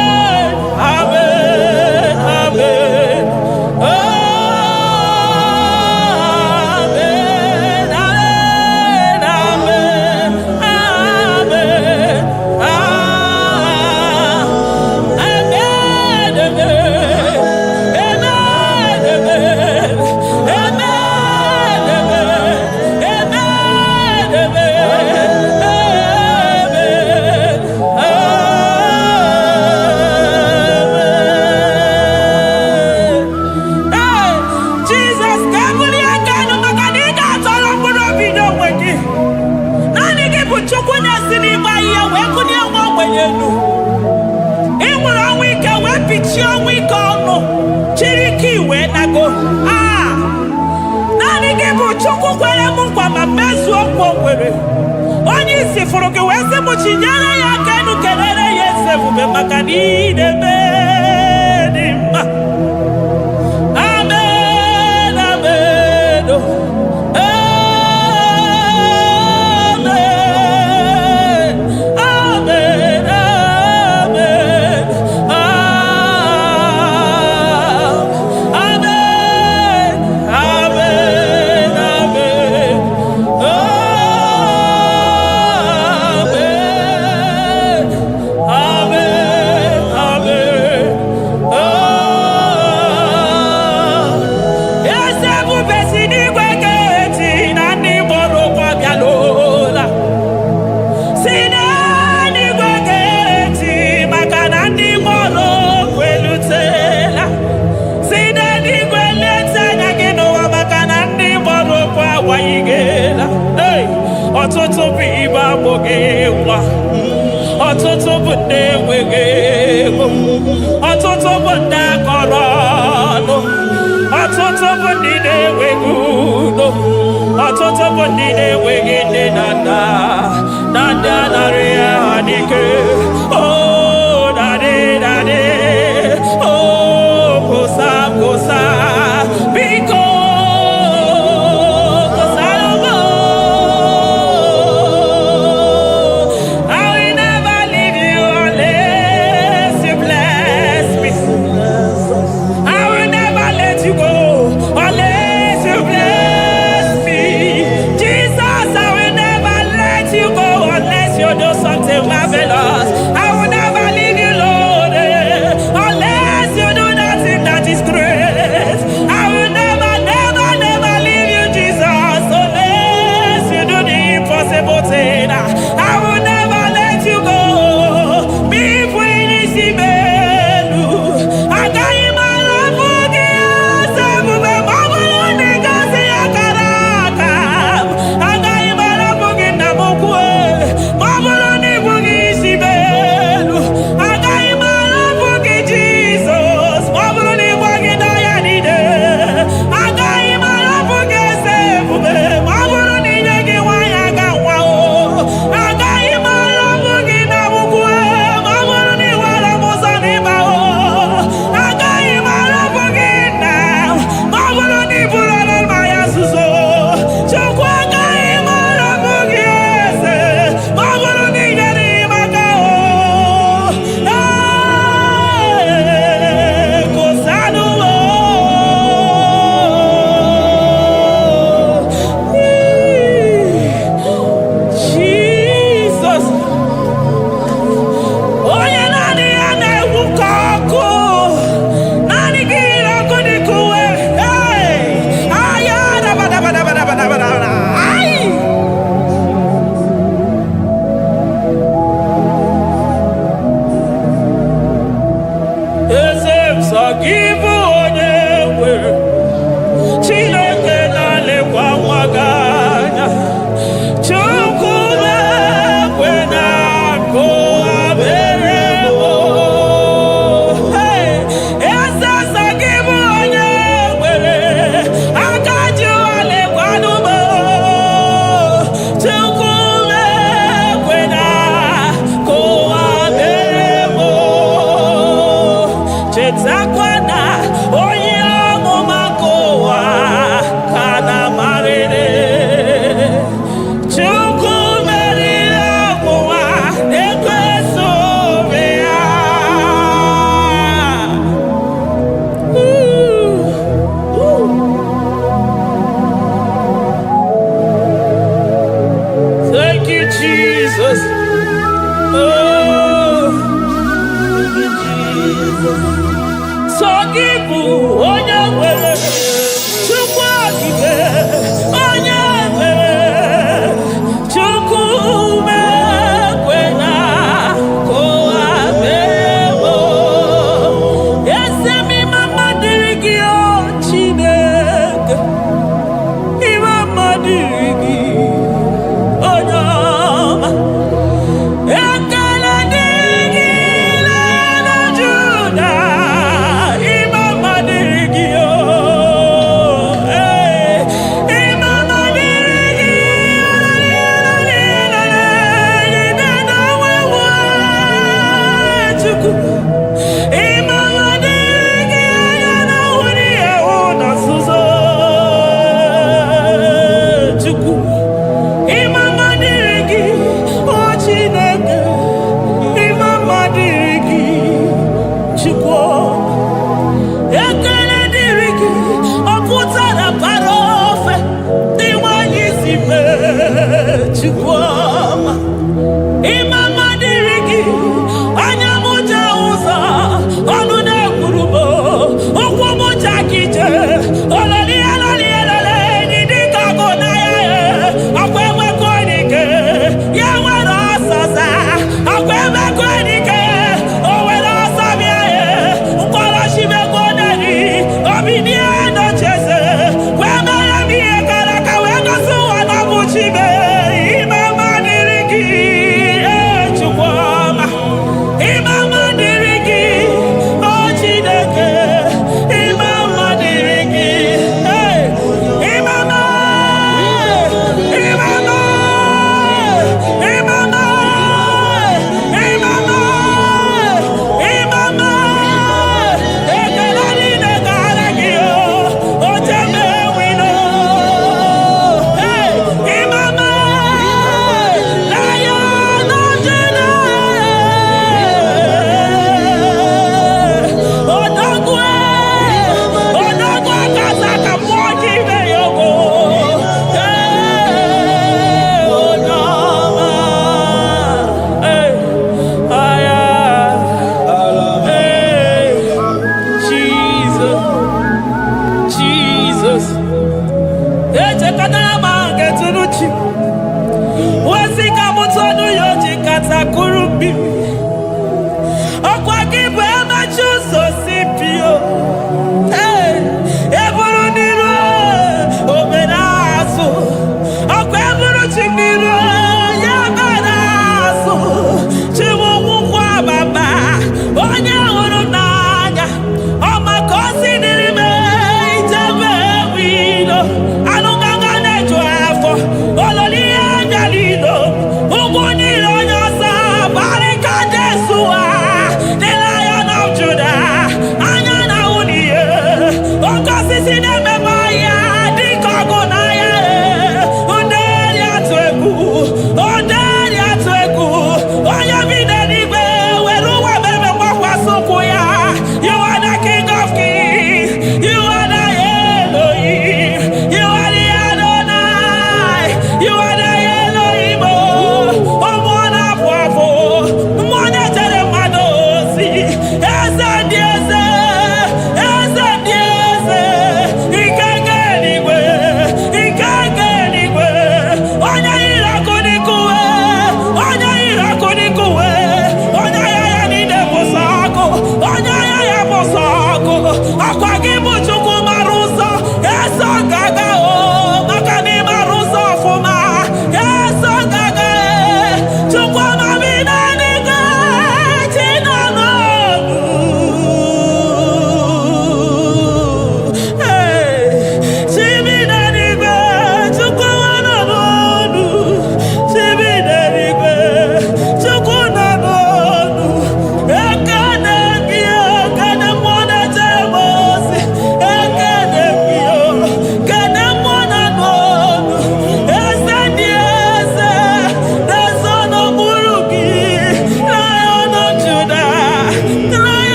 ọtụtụ bụ ndị enweghị ego, ọtụtụ bụ ndị akọrọ ọnụ, ọtụtụ bụ ndị na-enweghị udo, ọtụtụ bụ ndị na-enweghị nne na nna, na ndị anarị ya n'ike. Oh, daddy, daddy, oh, kosa, kosa, biko. So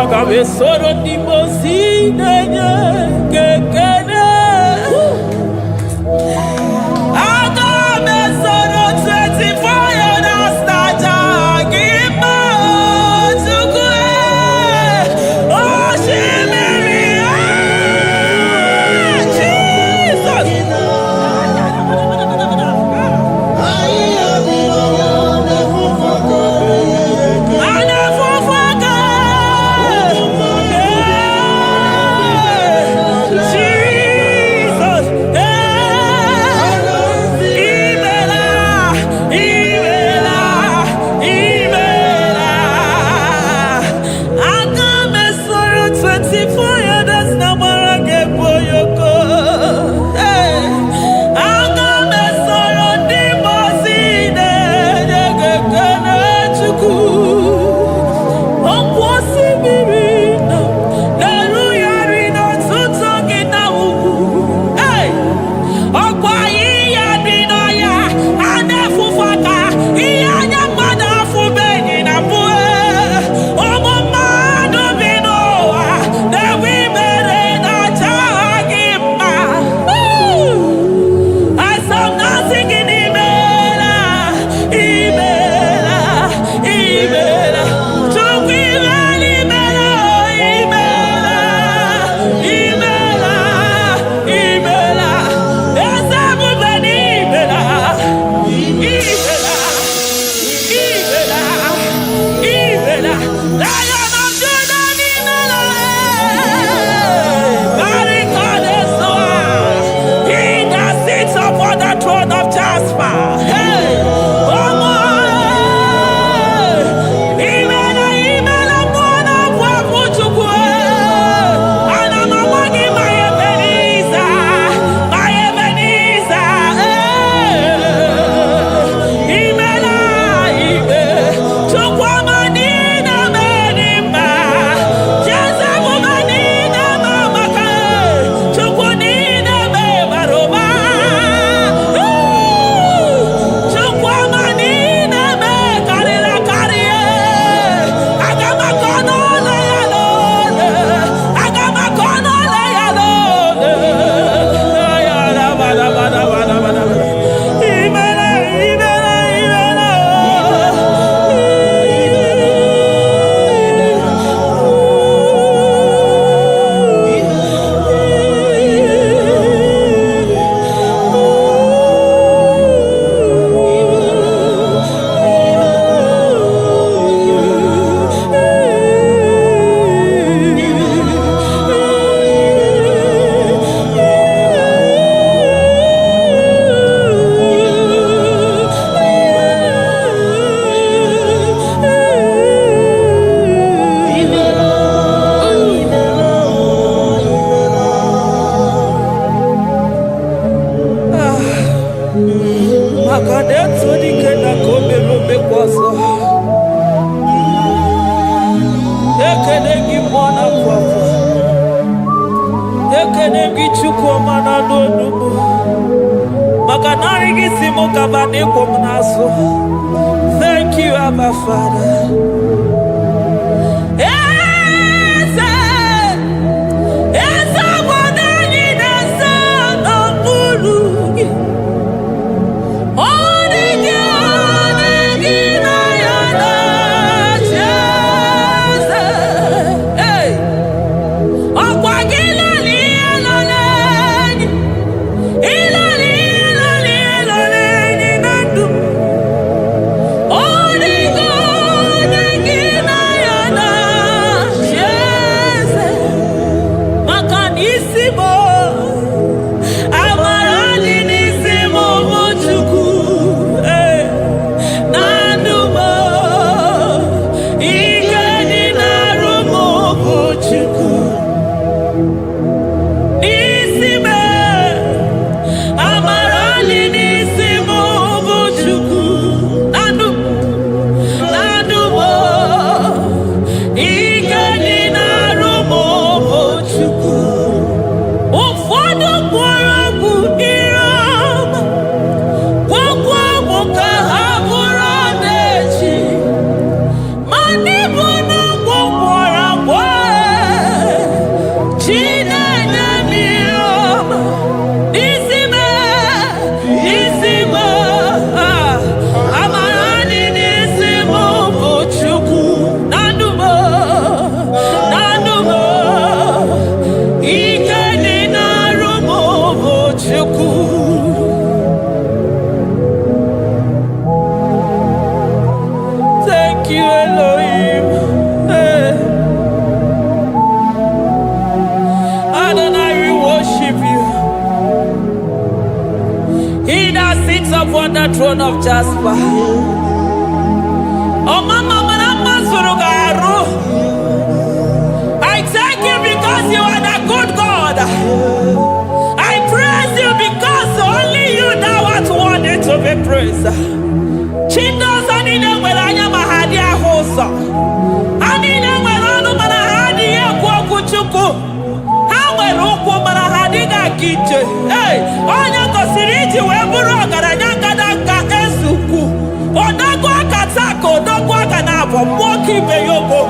aga me soro di mosi nenye kekene. Aga me soro 24 years staja gima tukwe. Oh shimiri Jesus. Thank you, Abba Father. upon the throne of Jasper. Oh, Mama, I thank you because you are the good God. I praise you because only you now are worthy to be praised. Chindos anine welanya mahadi ahosa. Anine welanu manahadi ekwo kuchuku. Hawe rokwo manahadi ga kije. Hey, onya kosiriji weburu ogaranya kadanga esuku. Odago akatako, odago akanabo, moki beyogo.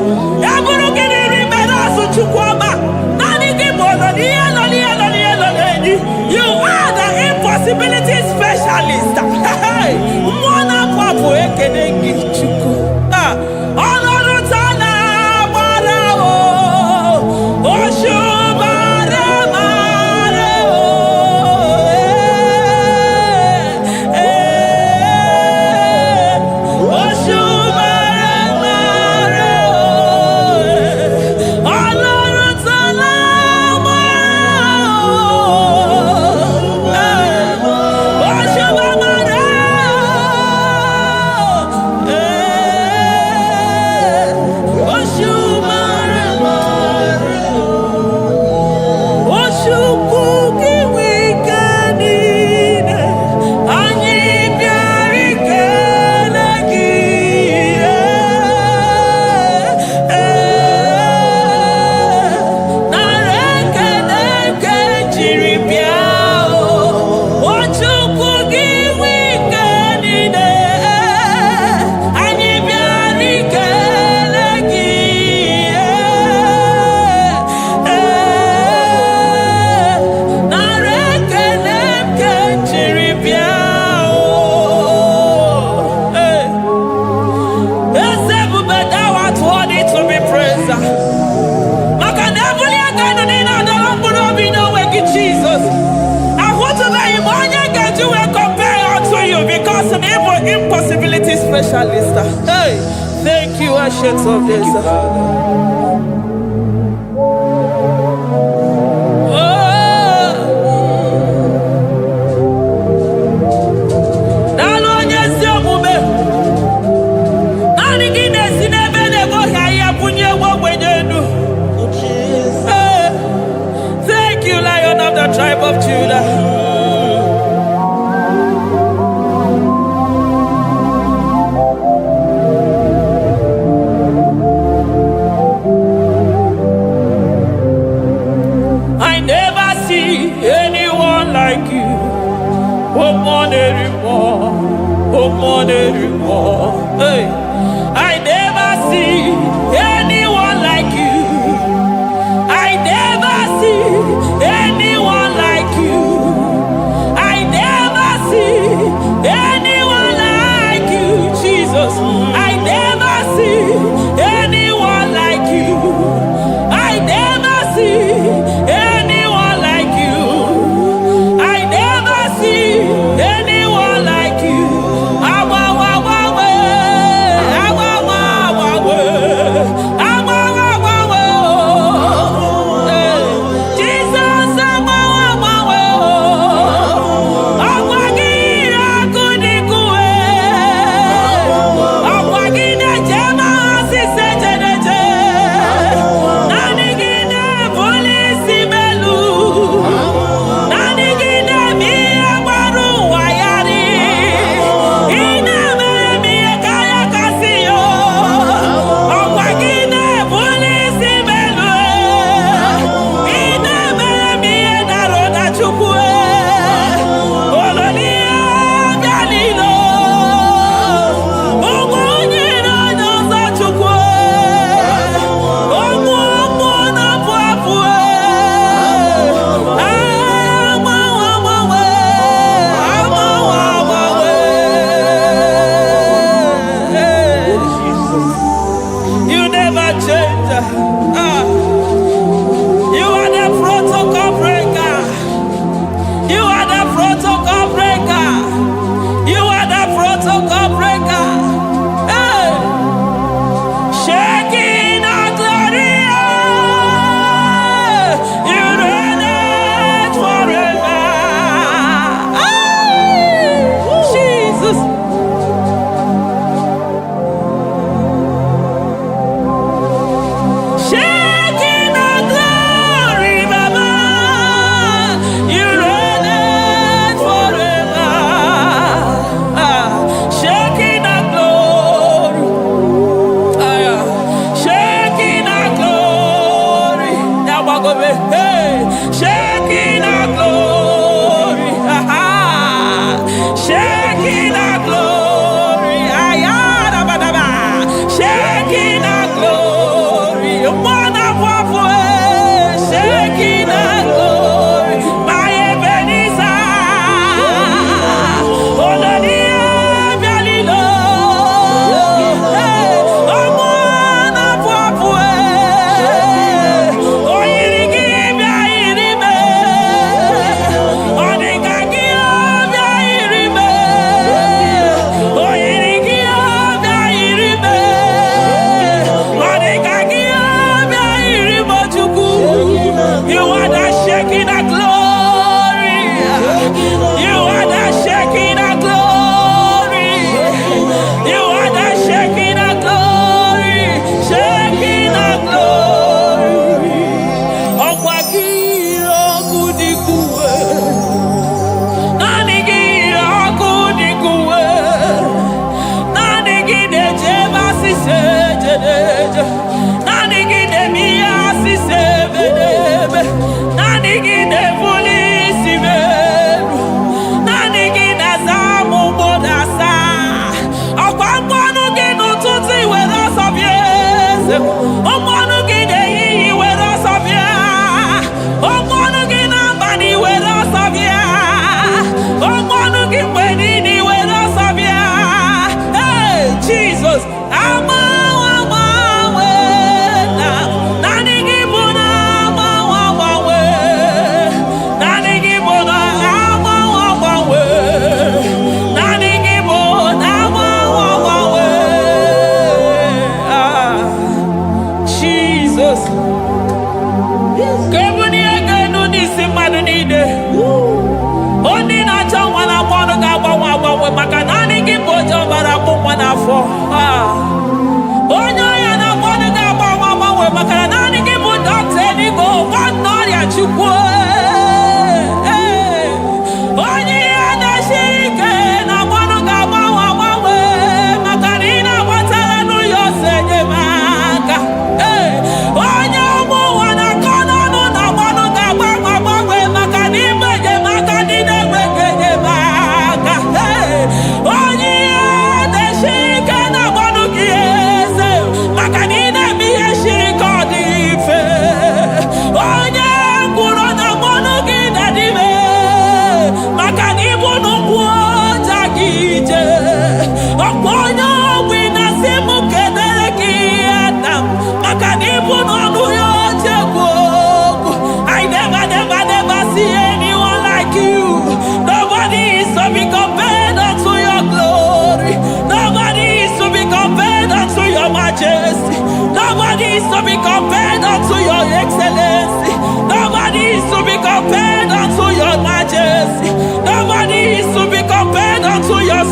Yaburu gini rimera suchukwama. Nani gibono you are the impossibility specialist. Hey, mwana papu ekenengi chuku. Oloro tana barao, oshubare mareo. Impossibility specialist. Hey, thank you, Ancient of Days. Thank you, Lion of the tribe of Judah. Hey, I never see anyone like you. I never see anyone like you. I never see anyone like you, Jesus. I never see anyone like you. I never see anyone like you. I never see anyone like you. shaking our glory, shaking our glory, shaking our glory, shaking our glory, my Ebenezer,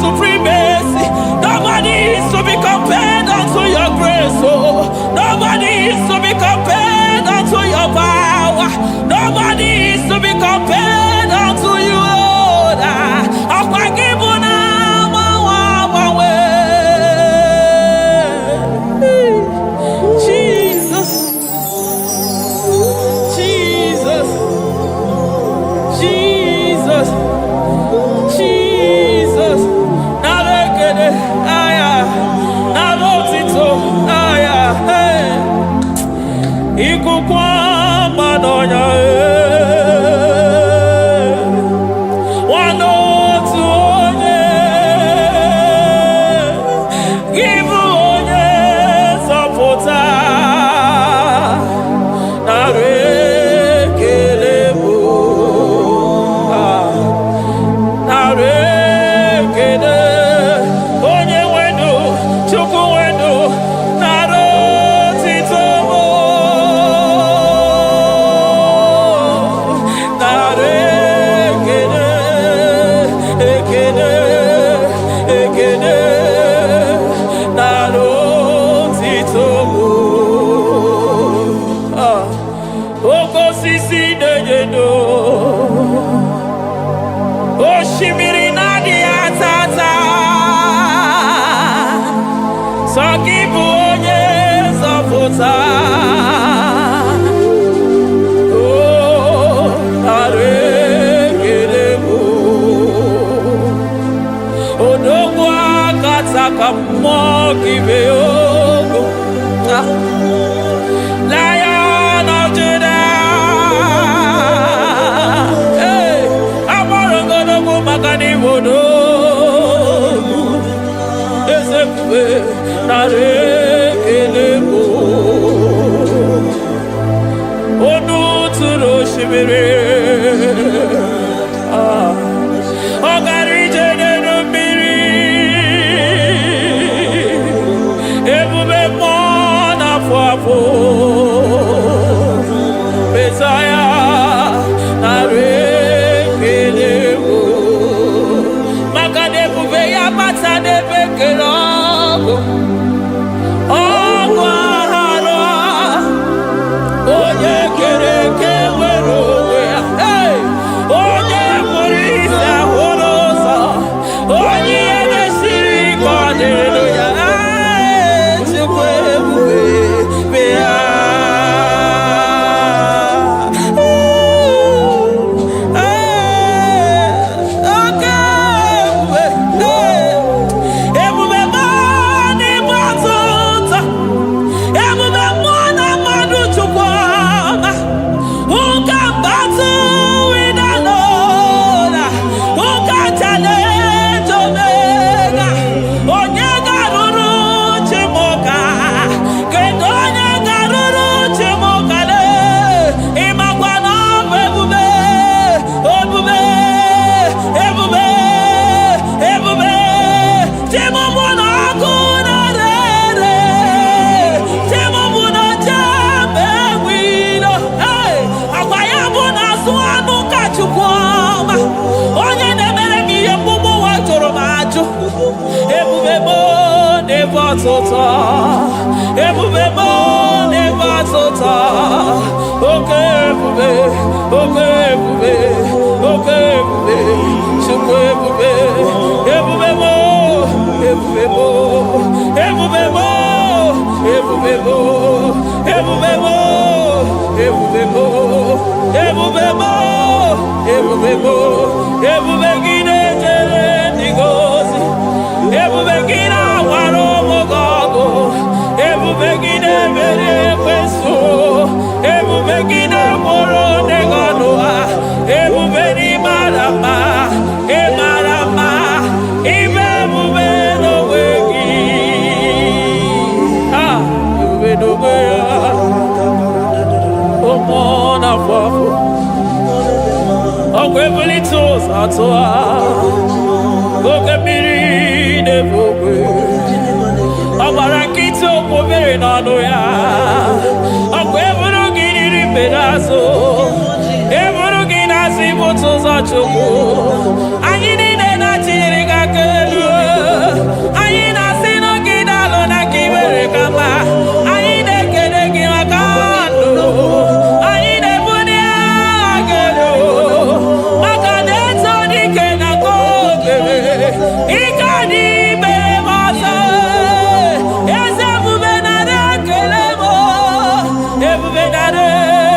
supremacy. Nobody is to be compared unto your grace. Oh, nobody is to be compared unto your power. Nobody is to be compared unto you, Lord. Jesus, Jesus, Jesus, Jesus. onu tụrụ osimiri ọ gara ije n'elu mmiri ebube mmụọ na-afụ afụ Mesaya narị ekele maka na ebube ya bata n'ebe kere ọgụ aghara onye kere eke nwere onwe ya onye pụrụ isi ahụ n'ụzọ onye ihe mesiri ike ọ dịrị ya chukwu ebube be ya ebube mo n'ebe atụta oke ebube oke ebube oke ebube chukwu ebube ebube mo ebube mo ebube mo ebube mo ebube mo ebube mo ebube mo ebube mo ebube gị na-ejere ndị gozi ebube gị na-awara ụmụgọgụ ebube gị na-emere ekwensu ebube gị na-akpọrọ ndegọnụ ha ebube n'ịmara mma ịmara mma ime ebube n'onwe gị ebube n'onwe ya ụmụ na-afọ afọ ọgwụ ebulite ụzọ atụ ha oke mmiri na-ebu ogwe ọ gbara nkịtị okwu obere n'ọnụ ya ọkwa eburu gị riri mbere azụ eburu gị na-asị ibụtụ ụzọ chukwu anyị niile na-achịnyere gị aka elu anyị na-asị n'oge na-alụ na ka iwere ka mma anyị na-ekele gị maka ndụ anyị na-ebuli agha elu maka na eto dike na ka obere ike anyị mere m ọzọ eze ebube nara ekele m ebube nara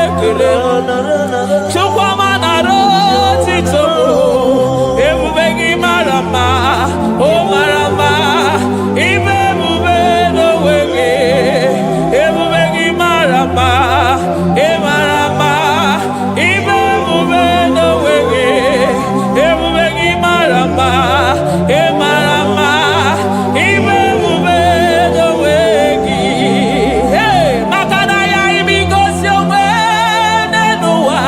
ekele m chukwuma nara otito m ebube gị mara mma o mara mma ime ebube n'onwe gị ebube gị mara mma ị mara mma ime ebube n'onwe gị ebube gị mara mma ị mara mma ime ebube n'onwe gị maka na ya ime igosi onwe n'ụwa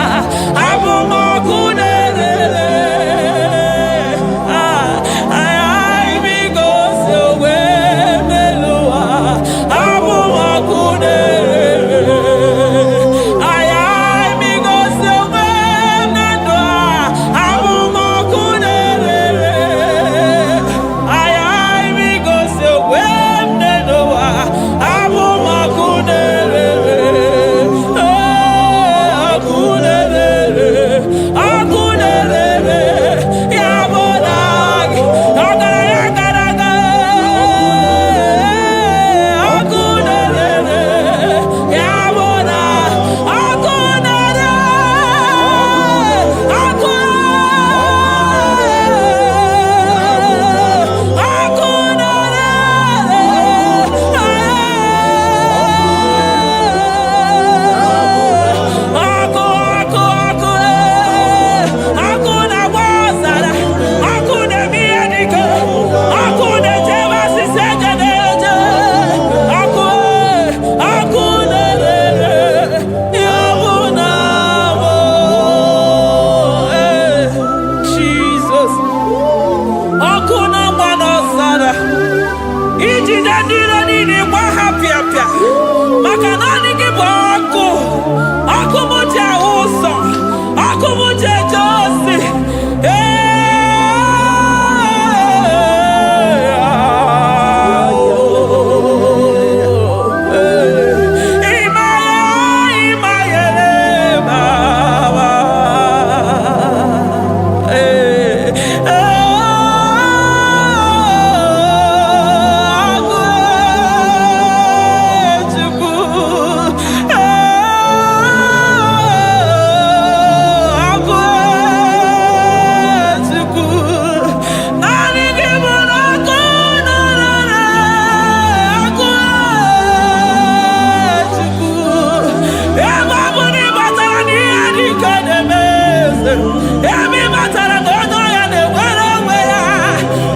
Every matter of God, I am the one.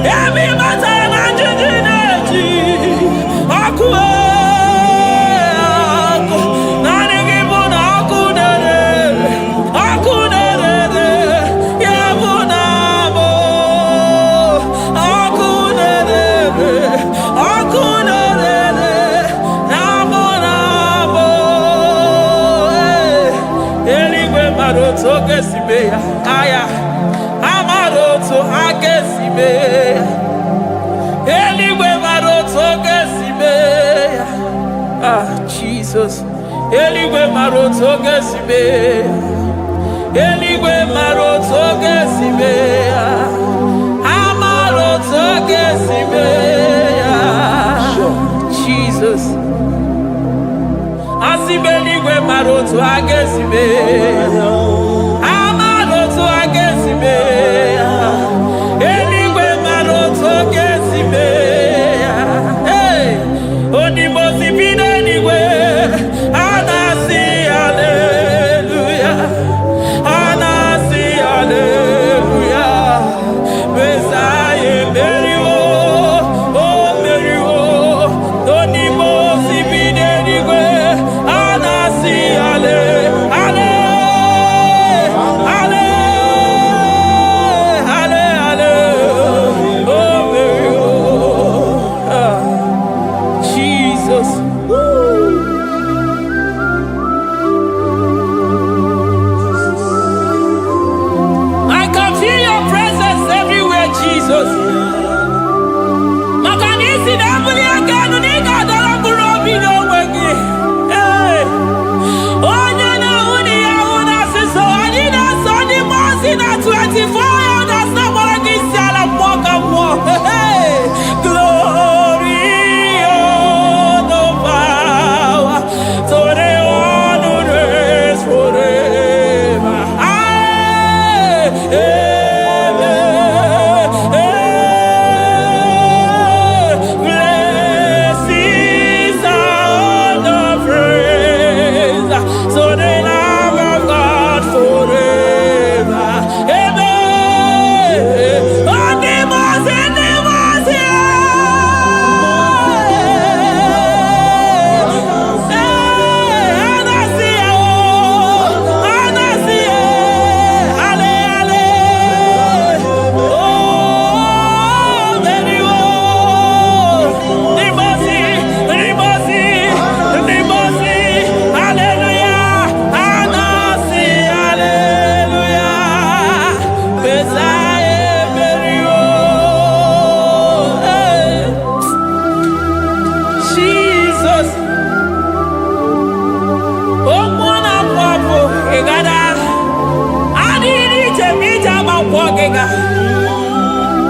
Every matter of Aya, Amaroto, Agesibe, Eliwe Maroto, Gesibe, Jesus, Eliwe Maroto, Gesibe, Eliwe Maroto, Gesibe, Amaroto, Gesibe, Jesus, Asibeliwe Maroto, Agesibe.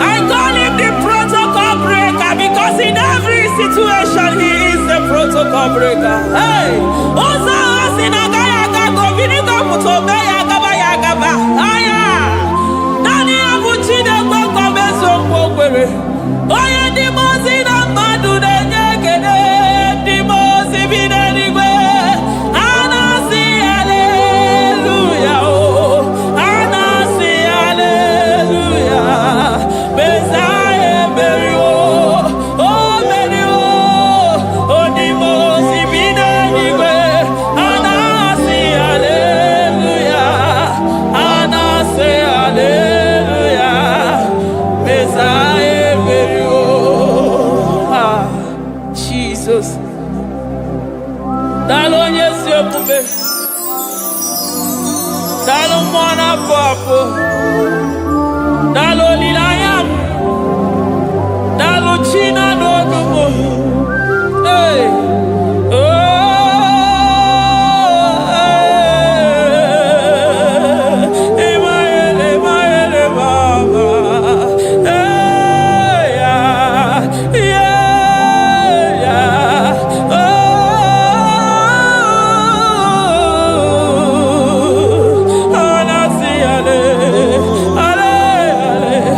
I call him the protocol breaker because in every situation he is the protocol breaker. Hey, also in a gaya go vinegar to beya gaba ya gaba. Aya, nani abuchi de go come so kwere. Oya di mozi na madu de nyegede, di mozi bi de rigwe. Anasi hallelujah. Dalo mwana papo, dalo lilayam, dalo china dogumo. Hey, emaele baba. Hey, yeah. Ale, ale.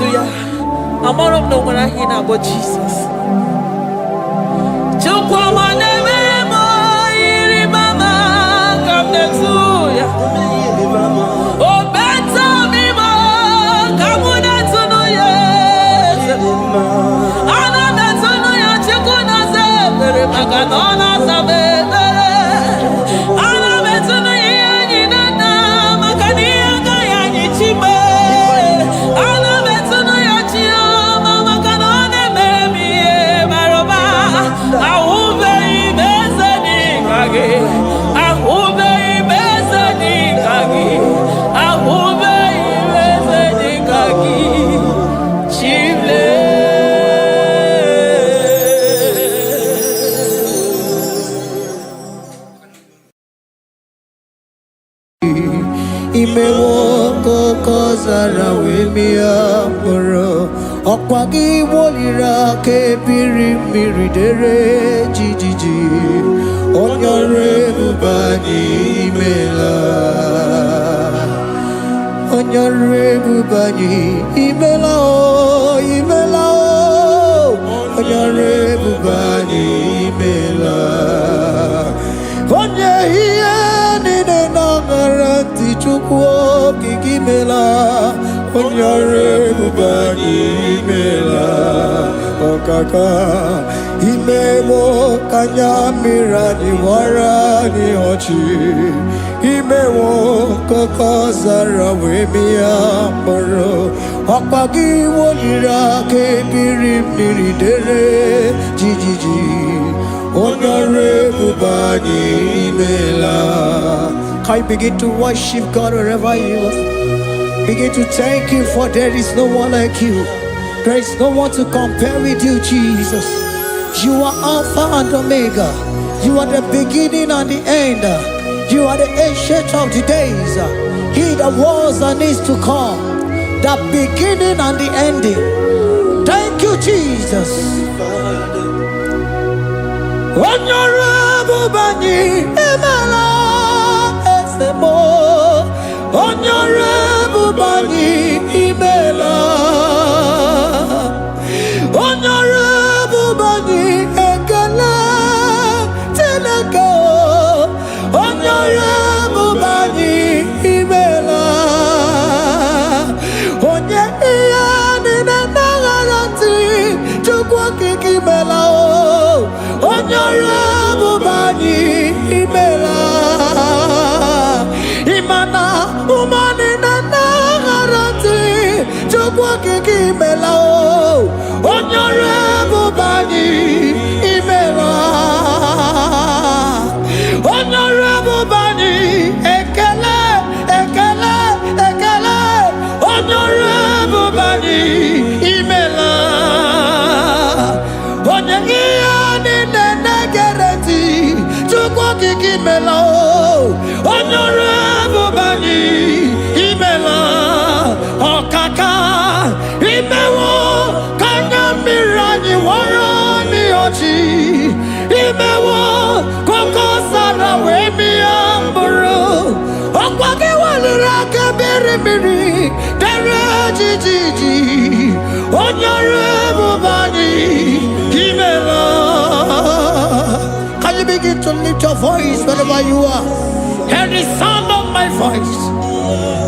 Hallelujah. Amarom no when I hear about Jesus. Imewoko kozara wemia moro Okwagi wolira ke biri miridere jijiji Onyore bubani imela Onyore bubani imela o imela o Onyore bubani imela Onye hiye nine nangaranti chukwo kikimela Onyare bubani imela Okaka Imewo kanyamira ni wara ni ochi Imewo koko zara wemia moro Okpagi wolira ke biri miridere jijiji Onyare bubani imela. Can you begin to worship God wherever you are? Begin to thank Him, for there is no one like you. There is no one to compare with you, Jesus. You are Alpha and Omega. You are the beginning and the end. You are the ancient of the days. He that was and is to come. The beginning and the ending. Thank you, Jesus. Onyore bani emela esemo. Onyore bani imela. Onyore bani ekele teleko. Onyore bani imela. Onye iyani na nagarati chukwa kikimela o. Onyore bani imela. Imana umani na nagarati chukwa kikimela o. Onyore bani imela. Onyore bani ekele ekele ekele. Onyore bani imela. Onyenge ni negereti chukwa kikimela o. Onyore bani imela. Okaka imewo kanyamira ni wara ni ochi. Imewo koko sara wemi amboro. Okwagi walira kebiri miri dere jijiji. Onyore bani imela. Can you begin to lift your voice wherever you are? Hear the sound of my voice.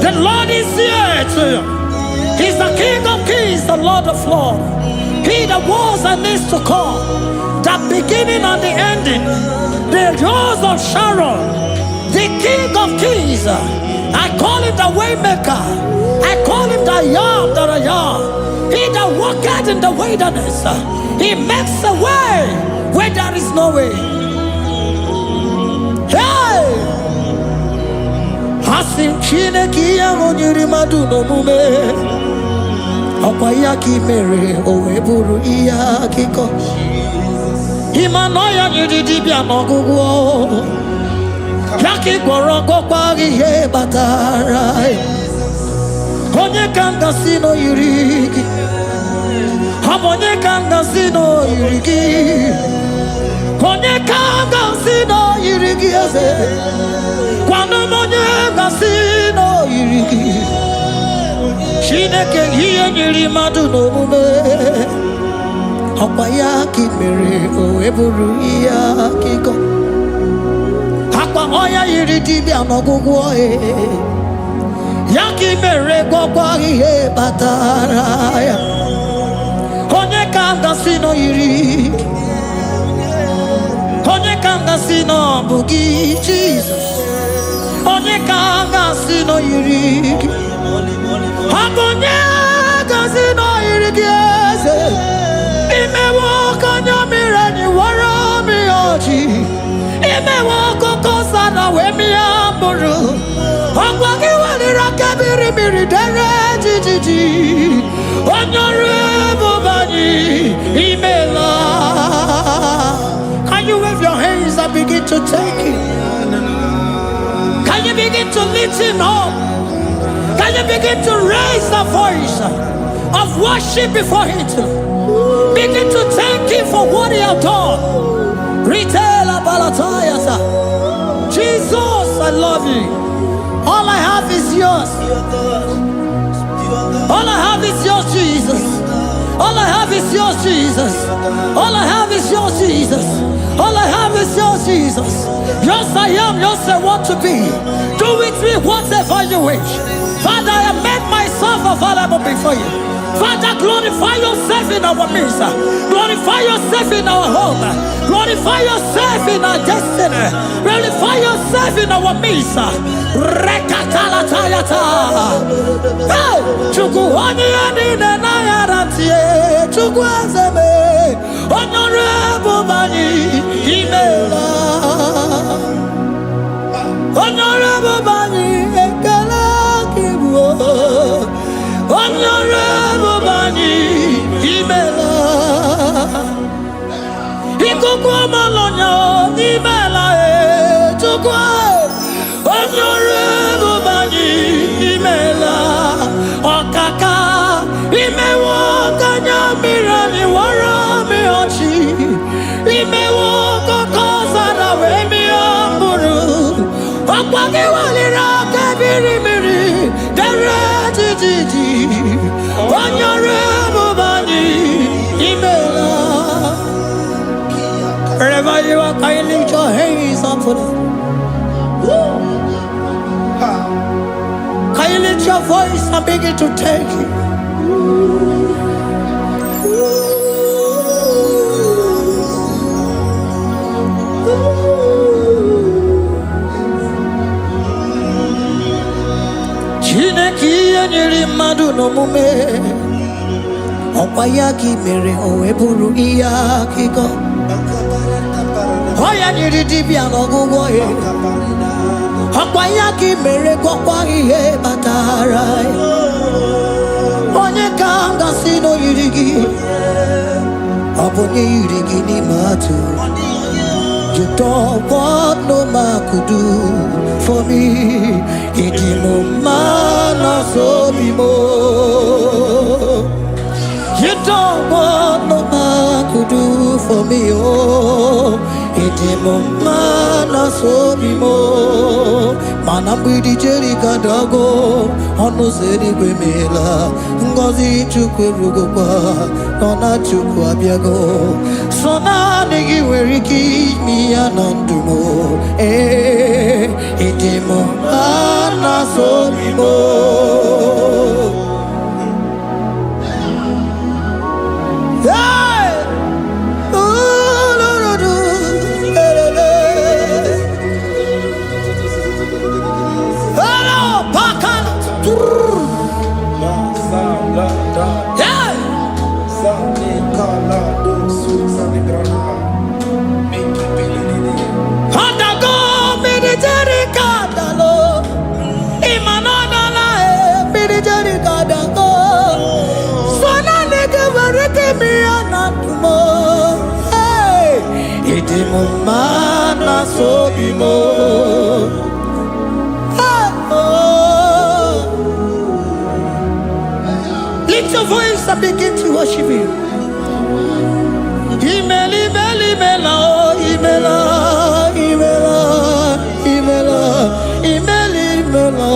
The Lord is here to you. He's the King of Kings, the Lord of Lords. He that was and is to come, the beginning and the ending, the Rose of Sharon, the King of Kings. I call him the Waymaker. I call him the Yam that I am. He that walketh in the wilderness, he makes a way where there is no way. Hey! Hasim Chineki Yamonyiri Maduno Mume. Okwaya ki mere oweburu iya kiko. Imanoya nyidi bia nogugo. Yaki goroko kwagi he batara. Onye kanga sino yirigi. Onye kanga sino yirigi. Onye kanga sino yirigi eze. Kwano monye kanga sino yirigi. Chineke ihe nyiri mmadụ n'omume ọkwa ya ka mere o eburu ihe akịkọ akwa ọya yiri dibịa n'ọgwụgwọ ya ka mere gwọkwa ihe batara ya onye ka m gasị nọ yiri onye ka m gasị nọ bụ gị Jizọs onye ka m gasị nọ yiri gị onye gasị nọ yiri gị eze imewe ọkanya mmiri anyị wara mi ọjị imewe ọkụkọ sana wee mịa mkpụrụ ọgwa gị weliri aka mmiri dere jijiji onye ọrụ ebube anyị imela. Can you wave your hands and begin to take it? Can you begin to lift him up? Can you begin to raise the voice of worship before him? Begin to thank him for what he has done. Retail Balatayasa. Jesus, I love you. All I have is yours. All I have is yours, Jesus. All I have is yours, Jesus. All I have is yours, Jesus. All I have is yours, Jesus. Yours I am, yours I want to be. Do with me whatever you wish. Father, I made myself available before you. Father, glorify yourself in our midst. Glorify yourself in our home. Glorify yourself in our destiny. Glorify yourself in our midst. Rekatalatayata. Hey! Chukwuani anine na yarantie. Chukwuazeme. Honorable Bani Imela. Honorable Bani Ekala Kibu. Honorable Bani Imela. Ikukwa malonya Imela Chukwa. Honorable Bani Imela. Okaka Imewa Kanya Mirani Warami Ochi. Imewa Kokosa na Wemi Amburu. Okwake walira kabiri miri. Dere jiji. Honorable Bani Imela. Wherever you are, can you lift your hands up for them? Can you lift your voice and begin to take it? Chineke nyere mmadụ n'omume ọkwa ya ka mere o eburu ihe akịkọ ọya nyere dibịa n'ọgwụgwọ ya ọkwa ya ka mere gwọkwa ihe batara ya onye ka m gasị n'oyiri gị ọ bụ onye yiri gị n'ime atụ. You don't want no man could do for me. Idimo mana so bimo. You don't want no man could do for me. Oh, idimo mana so bimo. Manambidi jeri kadago ono zeri gwemela. Ngozi chukwe rugokwa nona chukwa biago. Sona negi weriki mi anandumo. Idimo mana so bimo. Mana so bimo. Lift your voice and begin to worship him. Imeli beli mela, imela, imela, imela, imeli mela.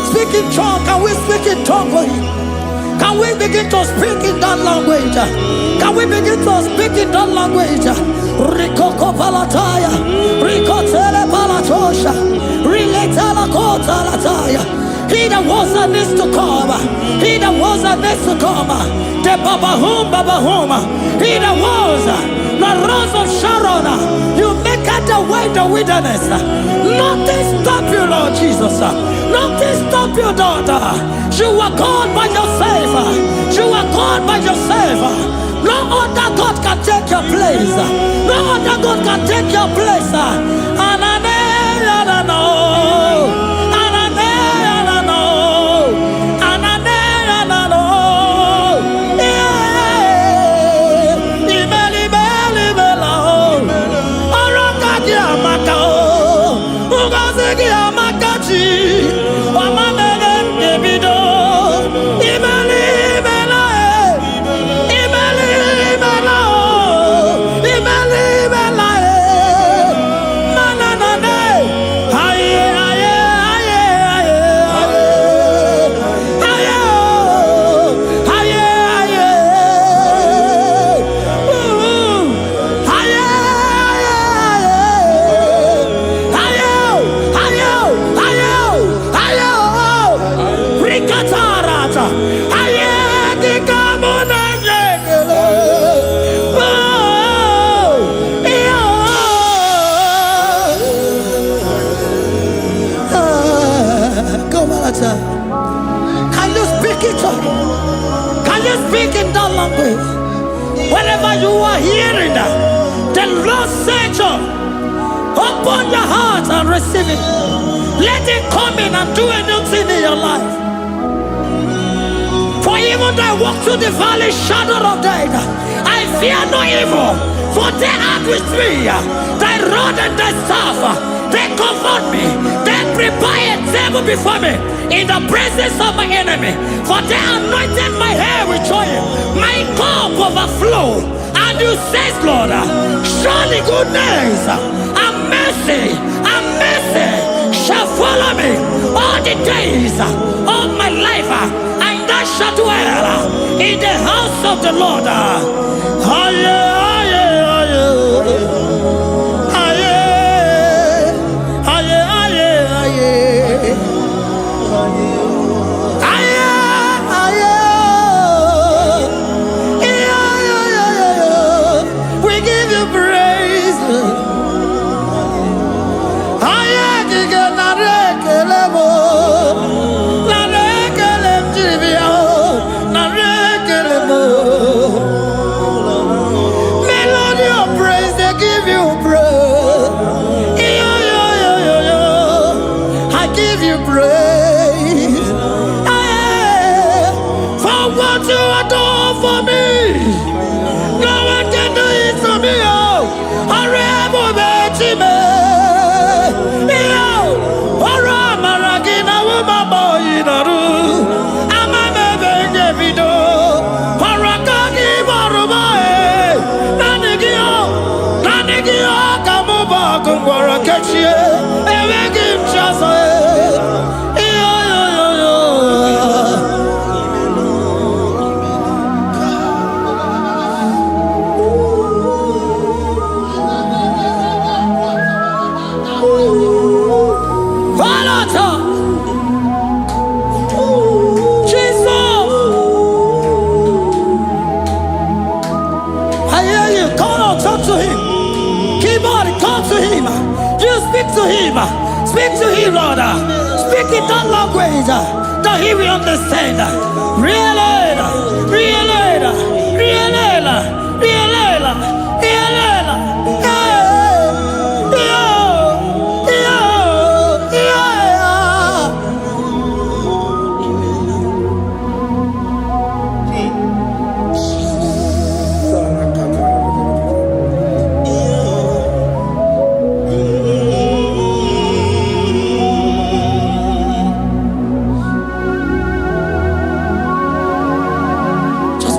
Speak in tongue. Can we speak in tongue for him? Can we begin to speak in that language? Can we begin to speak in that language? Rikoko palataya, rikotele palatosha, riletala kotalataya. He that was and is to come. He that was and is to come. The babahum. He that was the rose of Sharon. You make out the way in the wilderness. Nothing stop you, Lord Jesus. Nothing stop you, daughter. You are God by yourself. You are God by yourself. No other God can take your place. No other God can take your place. And I know. Can you speak it? Can you speak in that language? Whenever you are hearing that, the Lord said, open your heart and receive it. Let it come in and do a new thing in your life. For even though I walk through the valley shadow of death, I fear no evil. For they are with me. Thy rod and thy staff, they comfort me. They prepare a table before me in the presence of my enemy. For they anointed my hair with oil. My cup overflow. And you say, Lord, surely goodness and mercy shall follow me all the days of my life. And I shall dwell in the house of the Lord. We give you praise. Melody of praise, they give you praise. I give you praise. For what you have done for me, no one can do it for me. To him. Speak to him, Lord. Speak in that language that he will understand.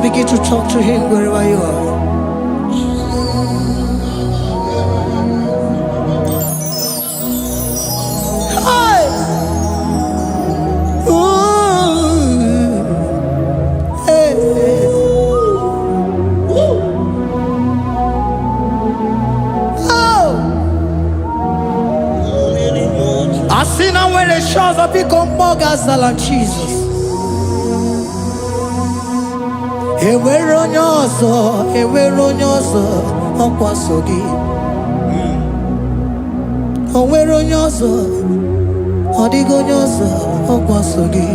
Begin to talk to him wherever you are. Hey! Ooh! Hey! Oh! I see now when the shores have become more than Jesus. Enwere onye ọzọ ọkwa so gị. O nwere onye ọzọ, ọ dịghị onye ọzọ ọkwa so gị.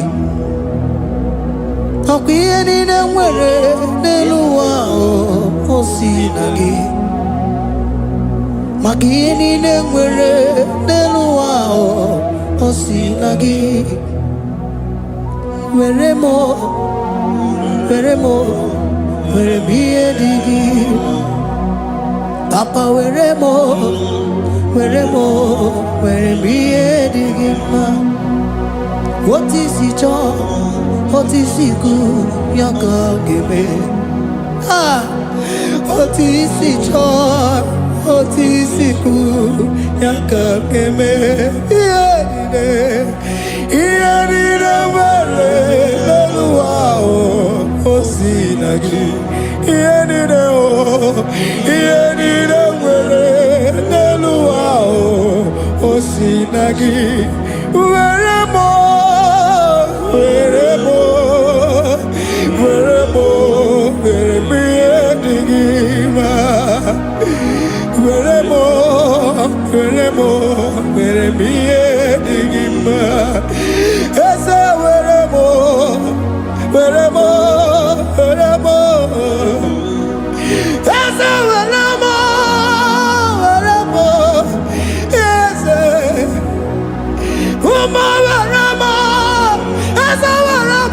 Ọkwa ihe niile nwere n'elu ụwa o si na gị. Maka ihe niile nwere n'elu ụwa o si na gị. Were m ihe dị gị. Papa were m ihe dị gị mma. Otu isi chọọ, otu isi kwu ya ka ga-eme. Otu isi chọọ, otu isi kwu ya ka ga-eme. Ihe niile nwere n'elu ụwa o si na gị. Ihe niile nwere n'elu ụwa o si na gị. Were m ihe dị gị mma. Were m ihe dị gị mma. Eze were m Eze were m Eze ụmụ were m Eze were m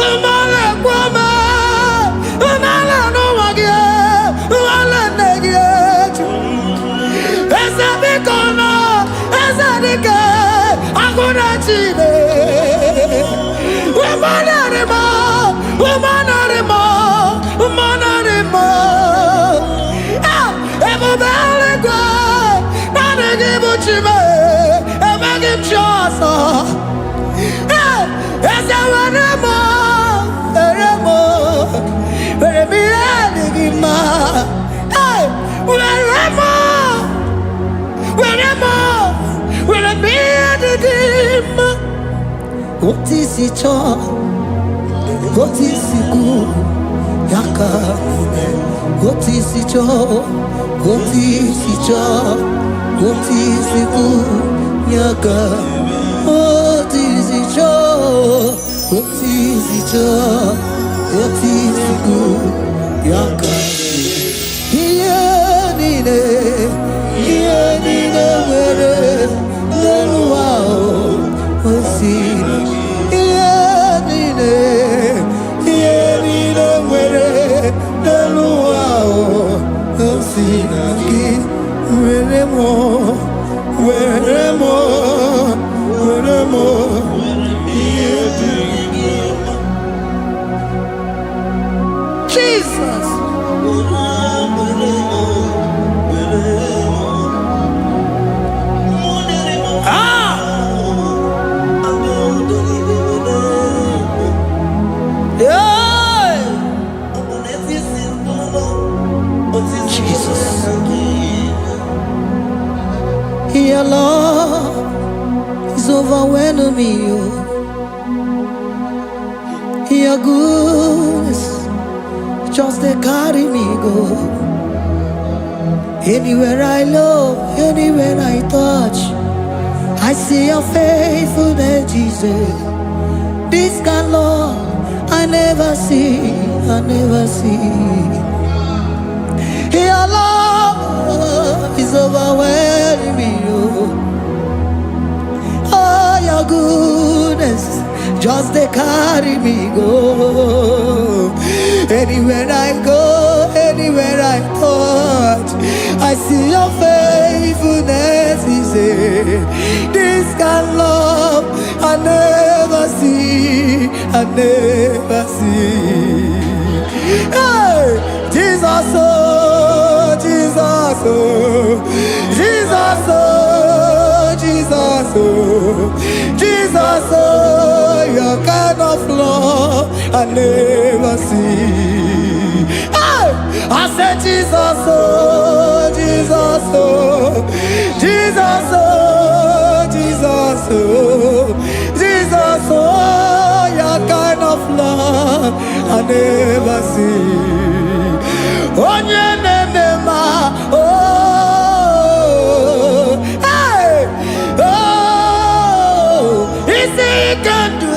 ụmụ na-ekwu m ụmụala n'ụwa gị ụmụala nne gị eju. Eze biko nọ Eze dike agụna Chine. Ebube eluigwe naanị gị bụ Chime, emeghị m chi ọzọ. Eze were m ihe dị gị mma. Were m ihe dị gị mma. Otu isi chọọ, otu isi kwu ya ka ga-eme. Otu isi chọọ, otu isi chọọ, otu isi kwu ya ka. Otu isi chọọ, otu isi chọọ, otu isi kwu ya ka. Ihe niile nwere n'elu ụwa o si na gị. Ihe niile nwere n'elu ụwa o si na gị. Were m ihe dị gị mma. Jesus. Your love is overwhelming me. Your goodness just they carry me go. Anywhere I look, anywhere I touch, I see your faithfulness, Jesus. This kind of love I never see, I never see. Your love is overwhelming me, oh, your goodness just they carry me go. Anywhere I go, anywhere I touch, I see your faithfulness, this kind of love I never see, I never see. Hey, Jesus, oh, Jesus, oh, Jesus, oh, Jesus, oh, Jesus, oh, your kind of love I never see. Hey, I said Jesus, oh, Jesus, oh, Jesus, oh, Jesus, oh, Jesus, oh, your kind of love I never see. Oh, oh, hey, oh, easy you can do,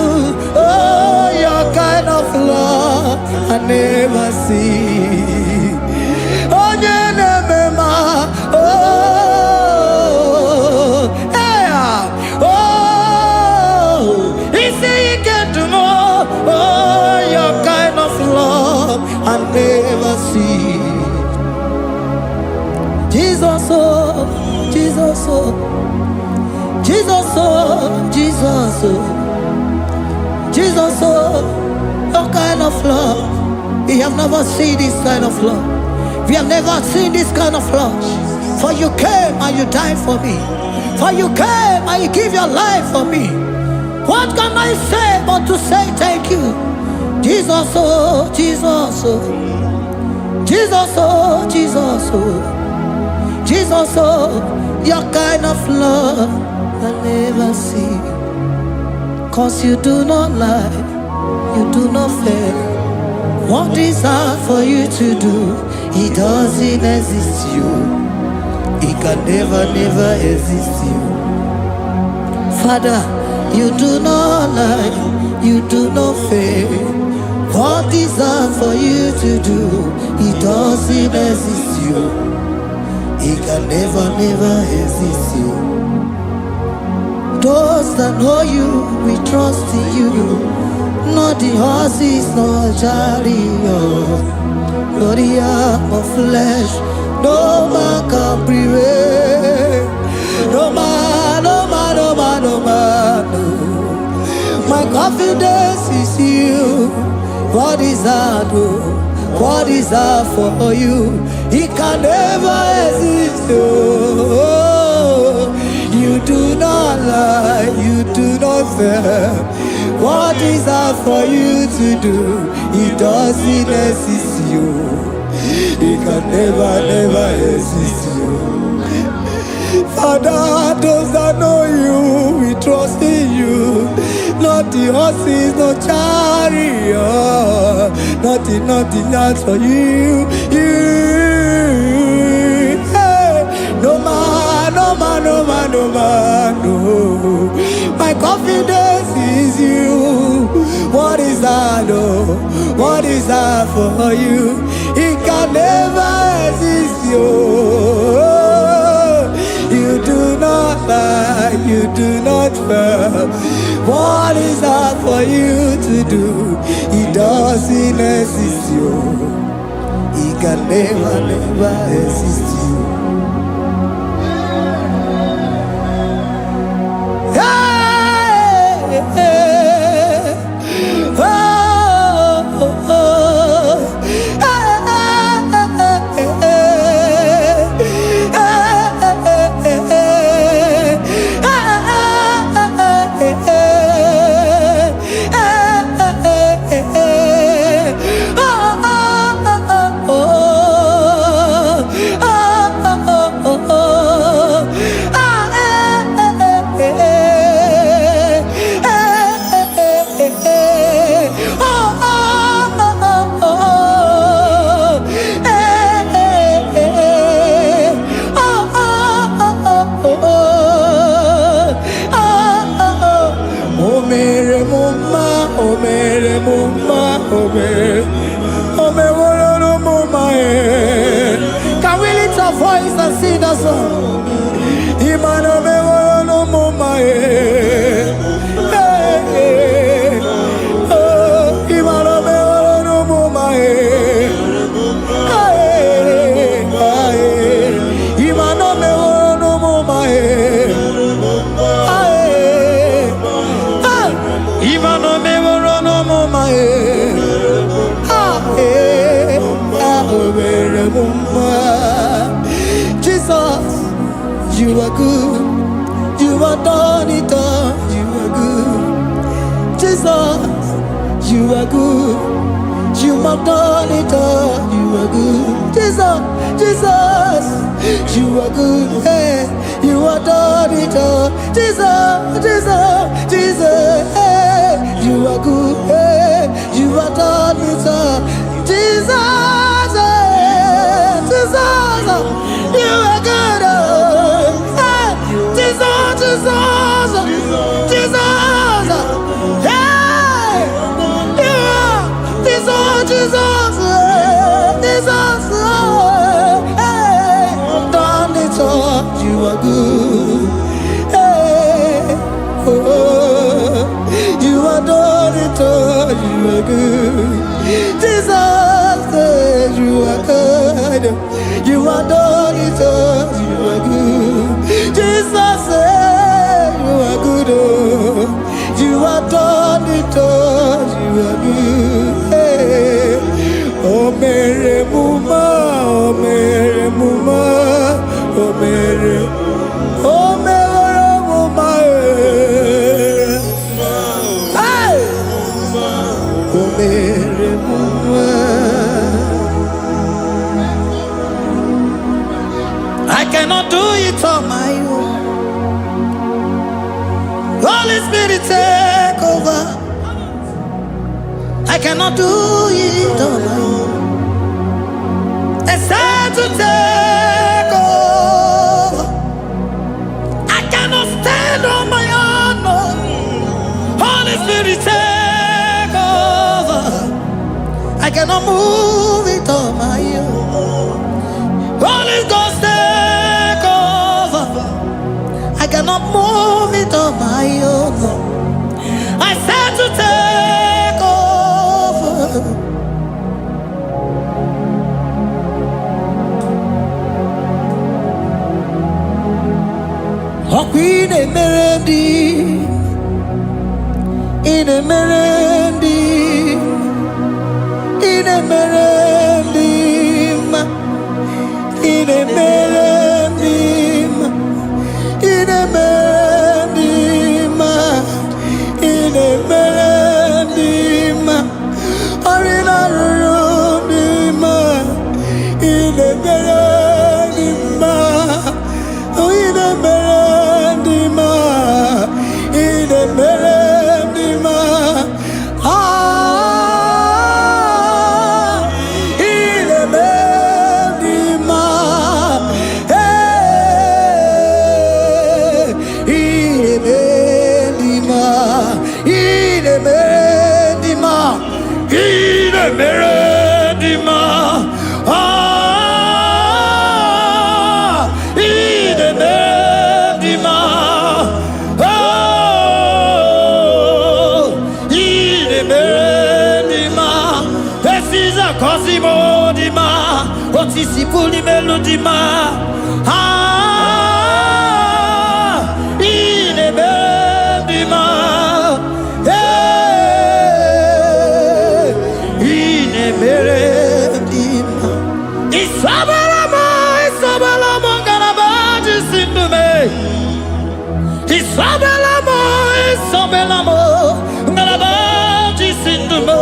oh, your kind of love I never see. Oh, oh, hey, oh, easy you can do more, oh, your kind of love I never see. Jesus, oh, Jesus, oh, Jesus, oh, Jesus, oh, Jesus, oh, your kind of love. We have never seen this kind of love. We have never seen this kind of love. For you came and you died for me. For you came and you give your life for me. What can I say but to say thank you? Jesus, oh, Jesus, oh, Jesus, oh, Jesus, oh, Jesus, oh, your kind of love I never see. 'Cause you do not lie, you do not fail. What is hard for you to do, it doesn't exist you. It can never, never exist you. Father, you do not lie, you do not fail. What is hard for you to do, it doesn't exist you. It can never, never exist you. Those that know you, we trust in you. Not the horses, nor chariot, nor the arm of flesh. No man can prevail. No man, no man, no man, no man, no. My confidence is you. What is that, oh? What is that for you? It can never exist, oh. You do not lie, you do not fail. What is that for you to do? It doesn't exist you. It can never, never exist you. Father, those that know you, we trust in you. Not the horses, no chariot. Nothing, nothing else for you. Hey, no man, no man, no man, no man, no. My confidence is you. What is that, oh? What is that for you? It can never exist, you. You do not lie, you do not fail. What is that for you to do? It doesn't exist, you. It can never, never exist, you. Hey, hey, oh, oh, oh. sing that song. Imano me no mama Imano me no mama Imano me no mama Imano me no mama Jesus, you are good. You are done it all. You are good. Jesus, you are good. You have done it all. You are good. Jesus, Jesus, you are good. Hey, you are done it all. Jesus, Jesus, Jesus, hey, you are good. Hey, you are done it all. Jesus, hey, Jesus, you are good. Hey, Jesus, Jesus, Jesus, hey, you are Jesus, Jesus, Jesus, hey, done it all. You are good. Hey, oh, you are done it all. You are good. Jesus, you are good. You are done it all. You are good. Jesus, you are good. Oh, you are done it all. You are good. Hey, oh, Mary Muma, oh, Mary Muma, oh, Mary, oh, Mary Muma, hey, oh, Mary Muma. I cannot do it on my own. Holy Spirit, take over. I cannot do it on my own. It's time to take over. I cannot stand on my own. No. Holy Spirit, take over. I cannot move it on my own. Holy Ghost, take over. I cannot move it on my own. I said to take over. Oh, Queen Emerendi, in Emerendi, in Emerendi, in Emerendi, in Emerendi, in Emerendi, Arina Rudima, in Emerendi, in Emerendi, in Emerendi, Cosimo di ma, otisipuli melodima, ine bendima, ine bendima. Isabalamo, garabaji sindume. Isabelamo, garabaji sindume.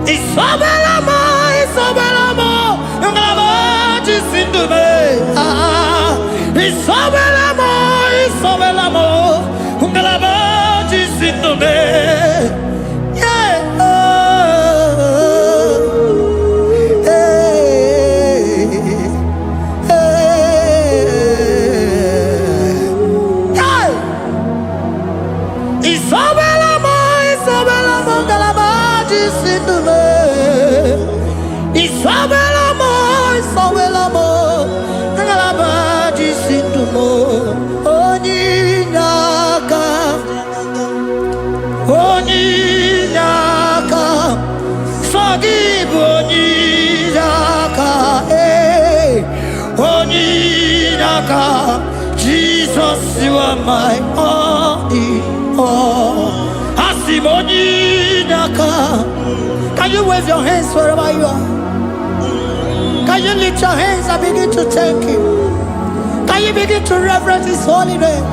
Isabelamo, Jesus, you are my all in all. Can you wave your hands wherever you are? Can you lift your hands and begin to thank Him? Can you begin to reverence His holy name?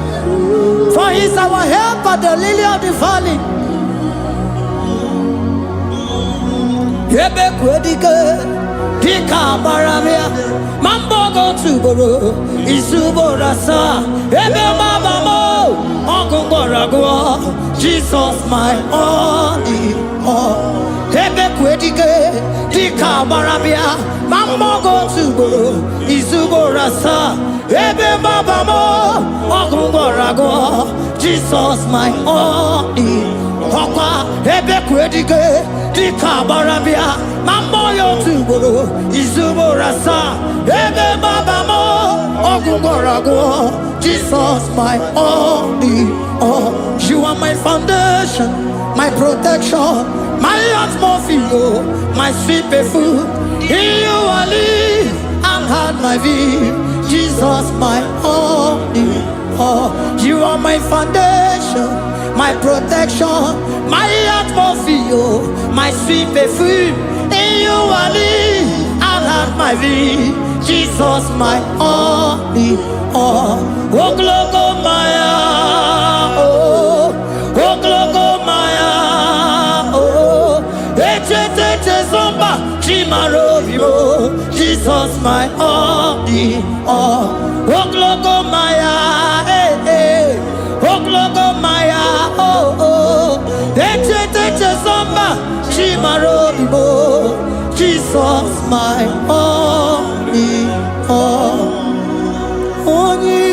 For He is our help at the lily of the valley. Dika baramia, mambo go tuboro, isuborasa, ebe mabamo, ongungorago, Jesus my only all. Ebe kwedike, dika baramia, mambo go tuboro, isuborasa, ebe mabamo, ongungorago, Jesus my only. Papa, ebe kwedike, dika baramia. Mambo yo tuboro, izuborasa, ebe babamo, ogungorago, Jesus my only all. You are my foundation, my protection, my atmosphere, my sweet perfume. In you I live and had my vie, Jesus my only all. You are my foundation, my protection, my atmosphere, my sweet perfume. In you I live and have my vie, Jesus my only all. Oh glogo maya, oh glogo maya, oh eche zomba chimaro vivo, Jesus my only all. Oh glogo maya, oh glogo maya, oh eche zomba chimaro vivo, Jesus my only all. Only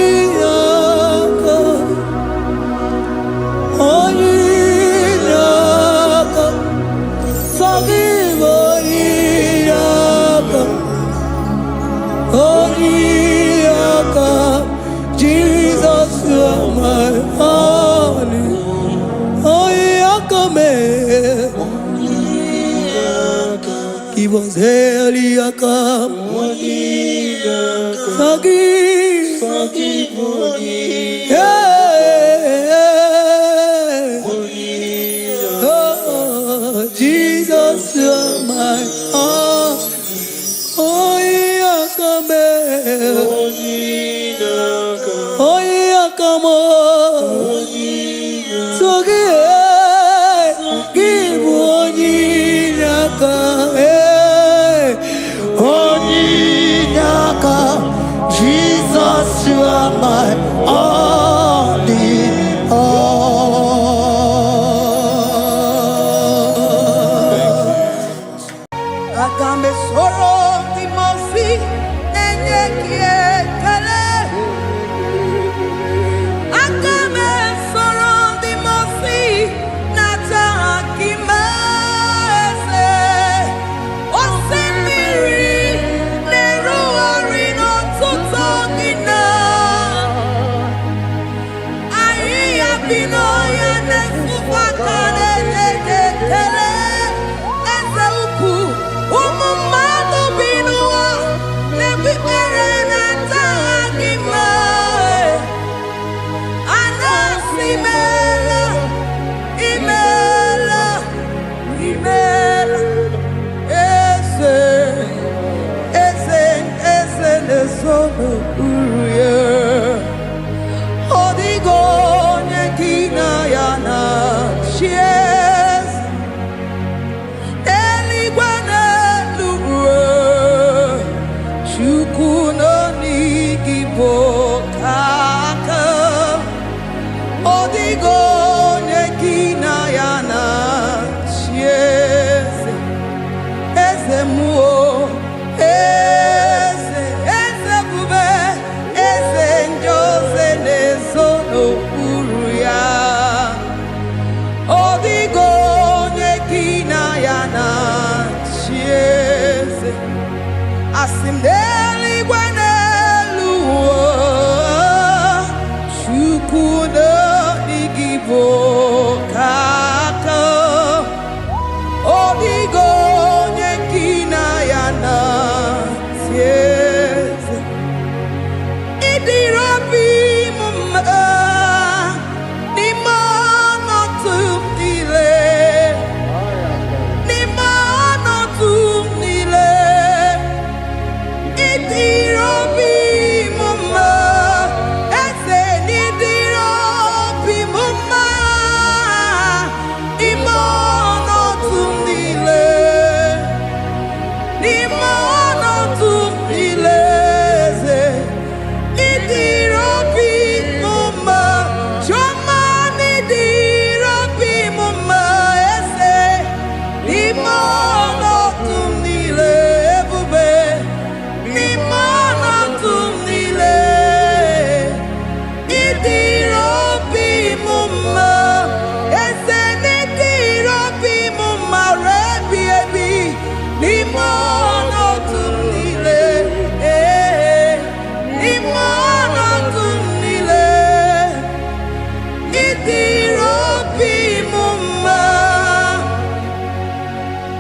forgive Jesus, you are my only. He was Eliakam. Forgive me. Oh, Jesus, you are my all. Oh, Yakam. Oh, Yakam. Give Jesus, you are my only all. Agambe soro timofi enye kiekele. Agambe soro timofi nata akimese. Osemiri neruari no tutogina. Aia binoya nesufakane nekele. Ezeuku umumado binoa nebipere nata akima. Anasimela imela ese nesono uruye odigo nekina yana chies eligwana lugwe chukuno nigibo kaka odigo nekina yana chies eze muo eze bube eze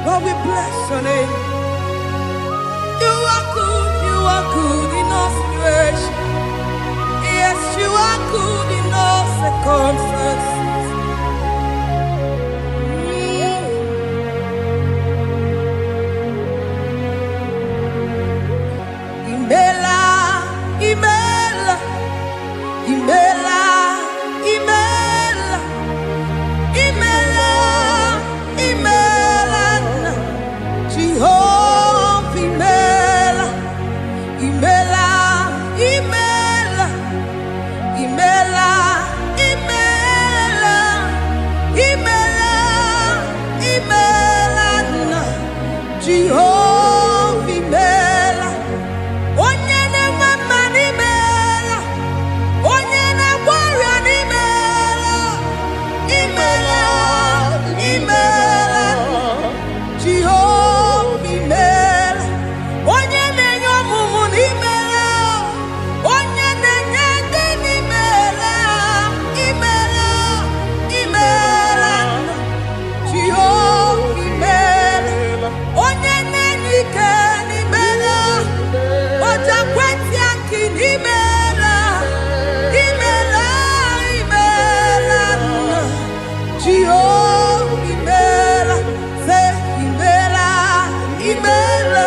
Lord, we bless your name. You are good in all situations. Yes, you are good in all circumstances. Imela, Imela, Imela, Imela, Imela, Imela, Jehovah, Imela, Imela, Imela, Imela, Imela, Imela, Imela, Jehovah, Imela. Onye na-enwe n'imela, onye na-agwọrịa n'imela, imela, imela, Jehova imela. Onye na-enye ọmụmụ n'imela, onye na-enye ndị n'imela, imela, imela, Jehova imela. Onye na-enye ike n'imela, Oja kweti aki imela, imela, imela, Jehovah imela, say imela, imela,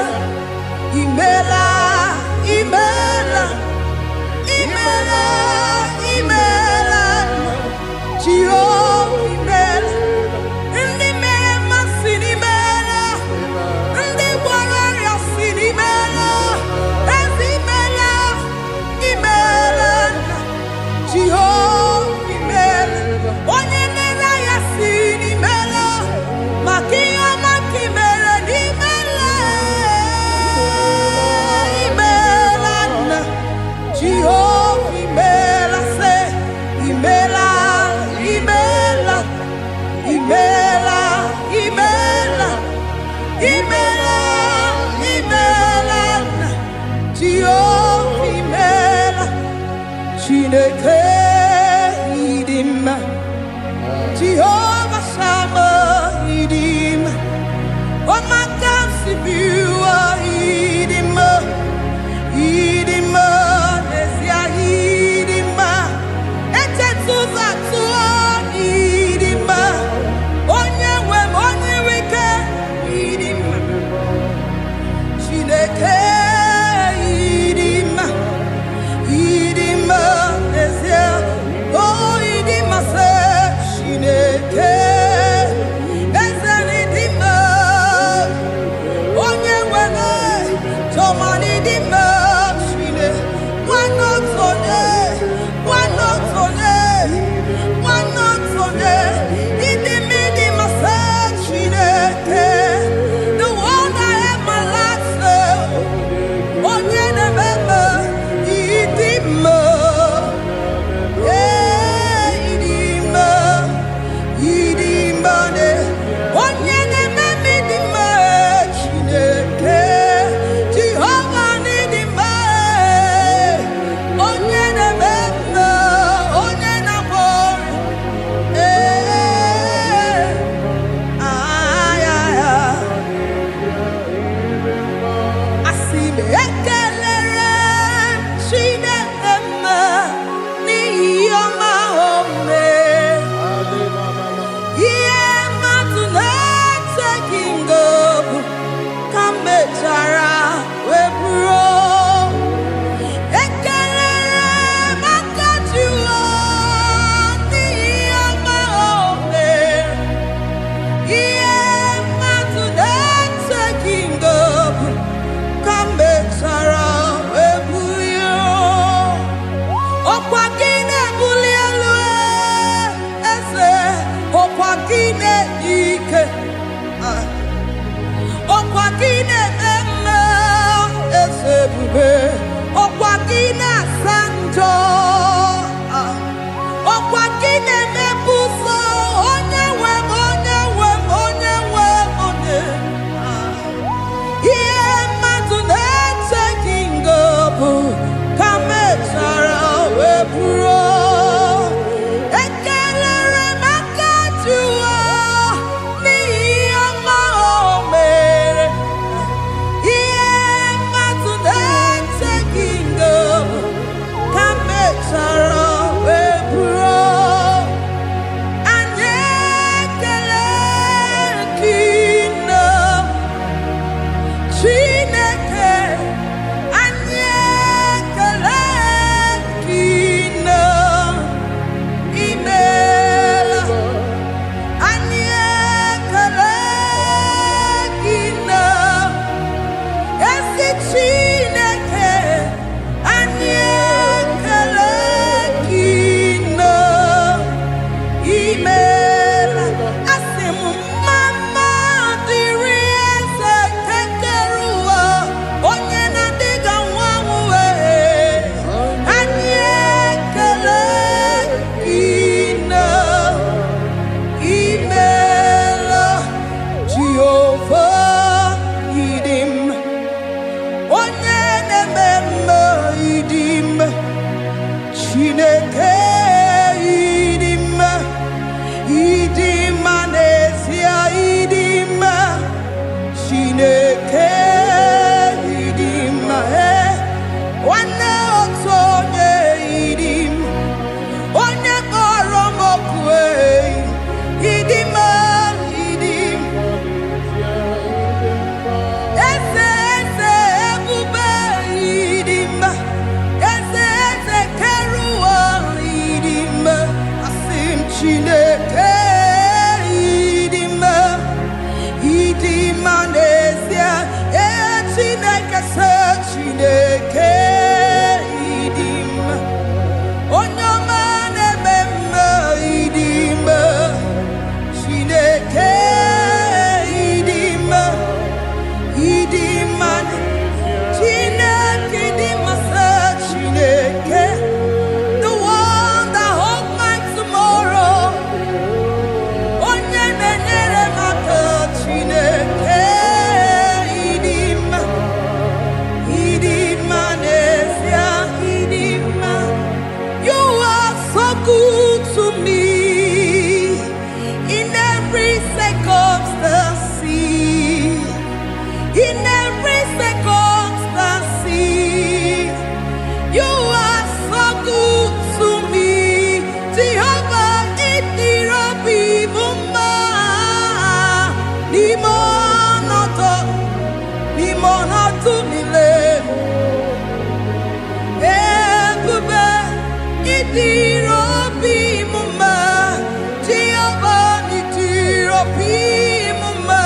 imela, imela, imela, imela, Jehovah imela. Ndi mema sinimela, ndi warrior sinimela. Jehovah imela, onye nena ya si n'imela, makia makimela n'imela, imela, Jehovah imela, say imela, imela, imela, imela, imela, imela, Jehovah imela. Chineke idima, Jehovah Shammah idima, Omakansi biwa idima, idima, Nesia idima, Etetuza tuwa idima, Onyewe onyweke idima, Chineke idima. Idima, oh idima se Chineke, eze idima, onye Chineke idima, idima nesia idima, Chineke idima, wana otonye idim, onye koromokwe idima idim, ese ebube idima, ese keruwa idima, asim Chineke idima, idima nesia, Chineke se Chineke idima, onyama nebema idima, Chineke idima, idima, Chineke idima se Chineke, the one that holds my tomorrow, onye nenyere maka Chineke idima, idima nesia idima. You are so good to me in every circumstance, in every circumstance. You are so good to me, Jehovah. Itirobi buma, limonoto mile, ebube. Itirobi muma, Jehovah. Itirobi muma,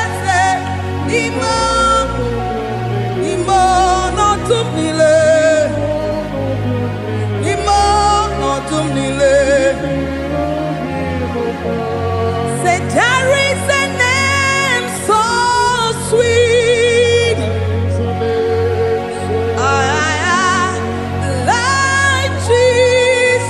ese limonoto mile, limonoto mile. Say there is a name so sweet, like Jesus.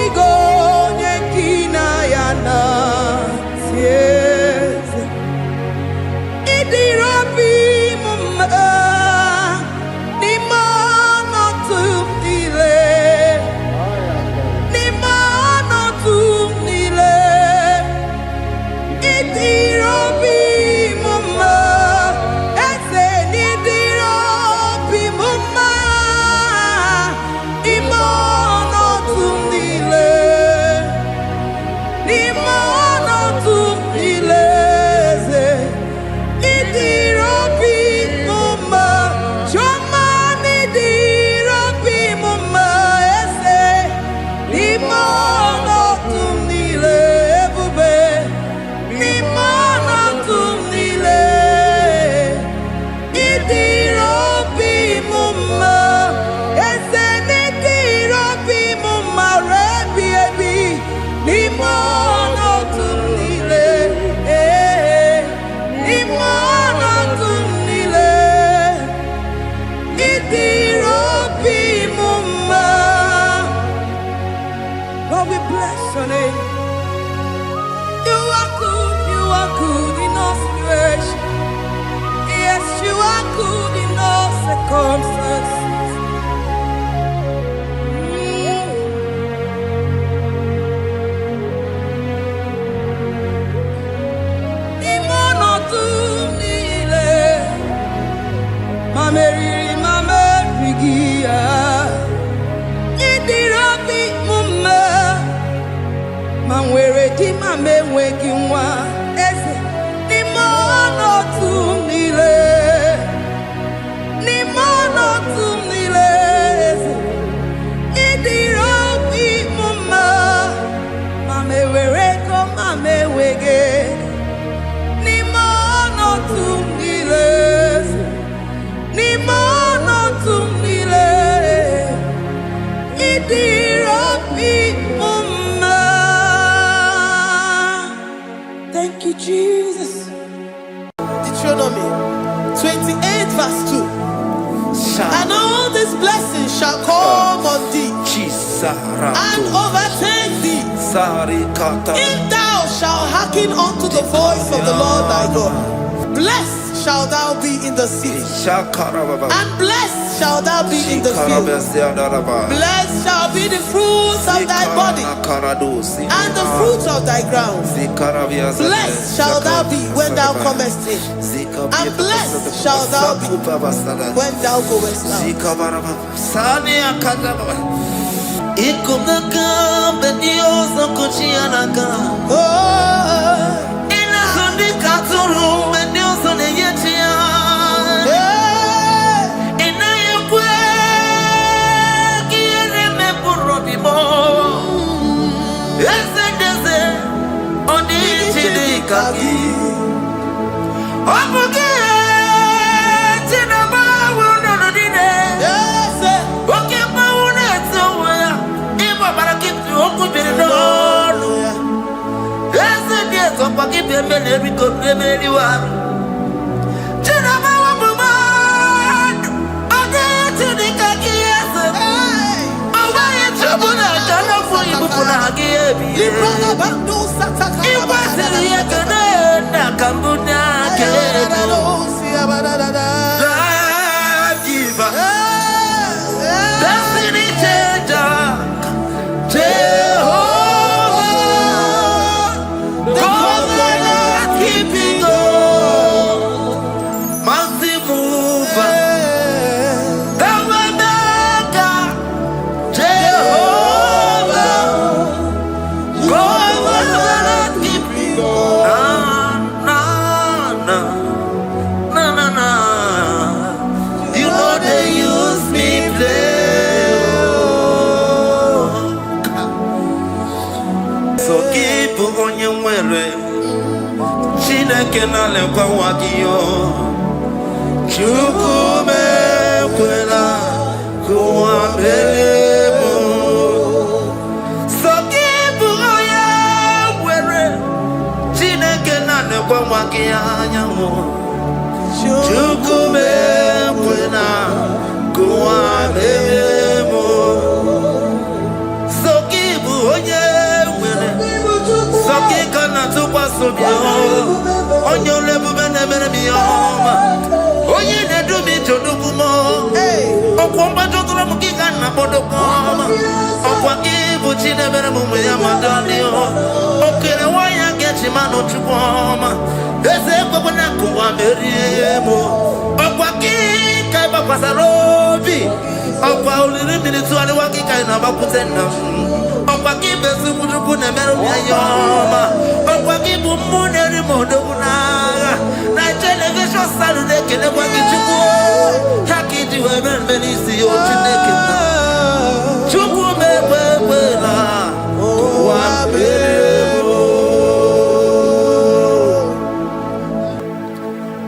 Igbo bless your name. You are good in all situations. Yes, you are good in all circumstances. Thank you, Jesus. Deuteronomy 28 verse 2. And all these blessings shall come on thee and overtake thee if thou shalt hearken unto the voice of the Lord thy God. Blessed shalt thou be in the city, and blessed shalt thou be in the field. Blessed shall be the fruit of thy body, and the fruit of thy ground. Blessed shall thou be when thou comest in, and blessed shall thou be when thou goest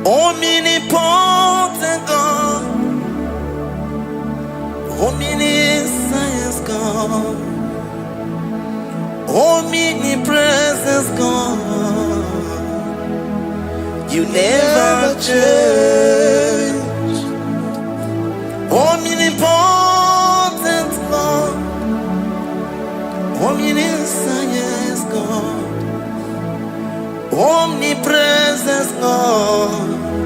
Omnipotent God, omniscience God, omnipresence God, you never change. Omnipotent God, omniscience Omniscience God, omnipresence God,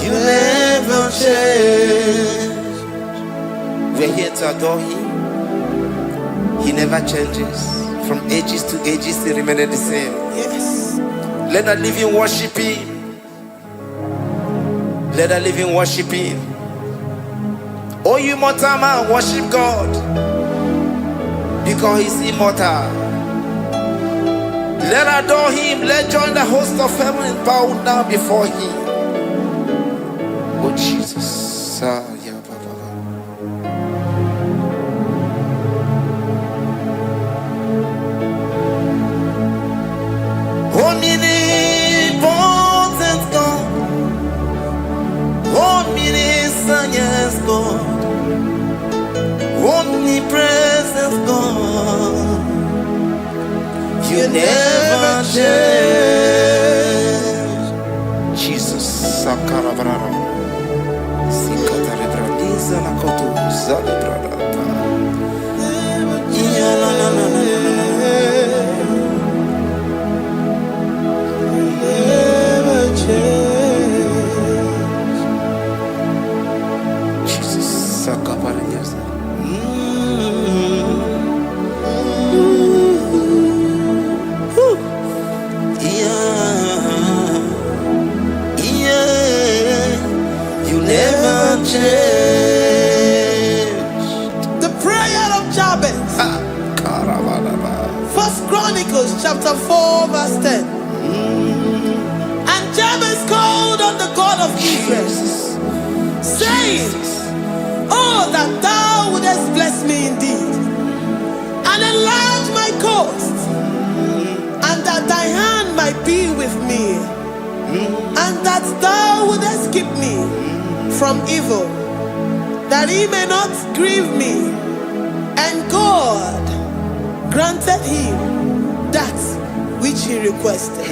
you never change. We're here to adore Him. He never changes. From ages to ages, He remains the same. Yes. Let the living worship Him. Let the living worship Him. Oh, you mortal man, worship God, because He's immortal. Let adore Him. Let join the host of heaven and bow down before Him. Oh Jesus. Omnipotent God, omniscience God, omnipresence God, you never change. Jesus. Sakarabrara. Sikatarebradiza la kotu zalibrada. Jesus. Sakaparadiza. You never change. The prayer of Jabez. First Chronicles chapter 4 verse 10. And Jabez called on the God of Israel, saying, Oh, that thou wouldest bless me indeed, and enlarge my coast, and that thy hand might be with me, and that thou wouldest keep me from evil, that he may not grieve me. And God granted him that which he requested.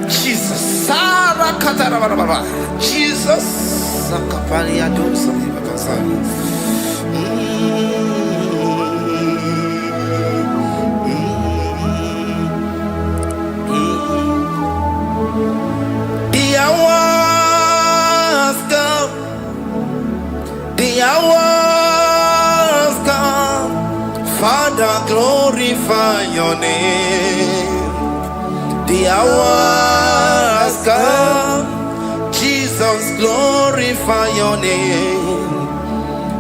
Jesus. Jesus. The hours come. The hours come. Father, glorify your name. The hours come. Jesus, glorify your name.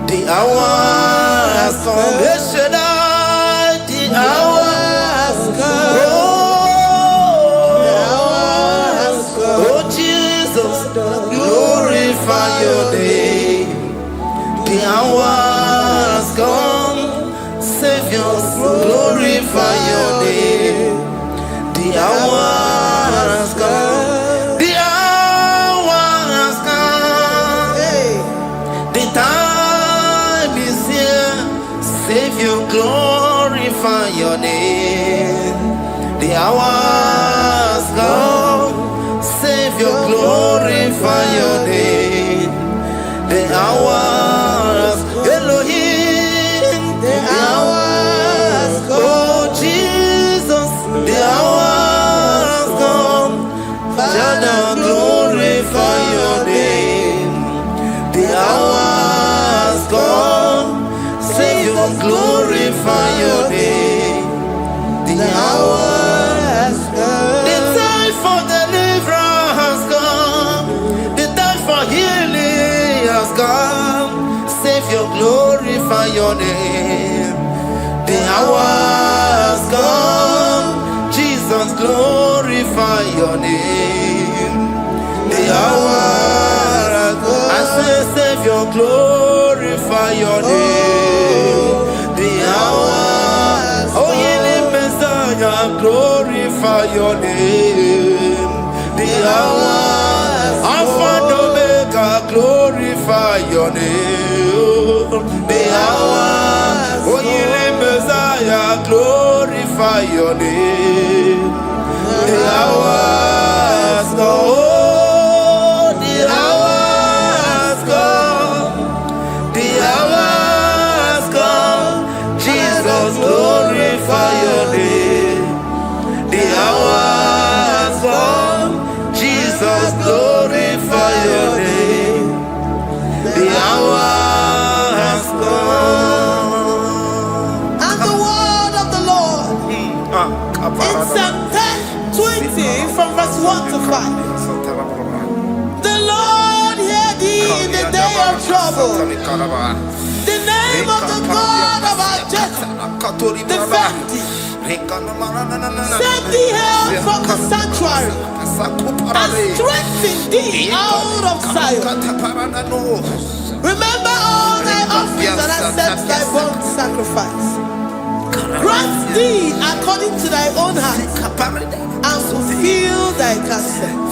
The hours come. The hours come. Oh, Jesus, glorify your name. The hours come. Savior, glorify your name. The hours come. The hours come. The time is here. Savior, glorify your name. The hours come. Savior, glorify your name. The hours, Elohim. The hours come. Oh Jesus, the hours come. Father, glorify your name. The hours come. Savior, glorify your name. The hours come. The time for deliverance has come. The time for healing has come. Savior, glorify your name. The hours come. Jesus, glorify your name. The hours come. I say, Savior, glorify your name. The hours. Oh, healing Messiah, glorify your name. The hours. Alpha and Omega, glorify your name. The hours. Oh, healing Messiah, glorify your name. The hours go. Oh, the hours go. The hours come. Jesus, glorify In Psalm 20 from verse 1 to 5. The Lord hear thee in the day of trouble. The name of the God of our Jacob defend thee. Send thee help from the sanctuary and strengthen thee out of Zion. Remember all thy offerings and accept thy burnt sacrifice. Grant thee according to thy own heart and fulfill thy counsel.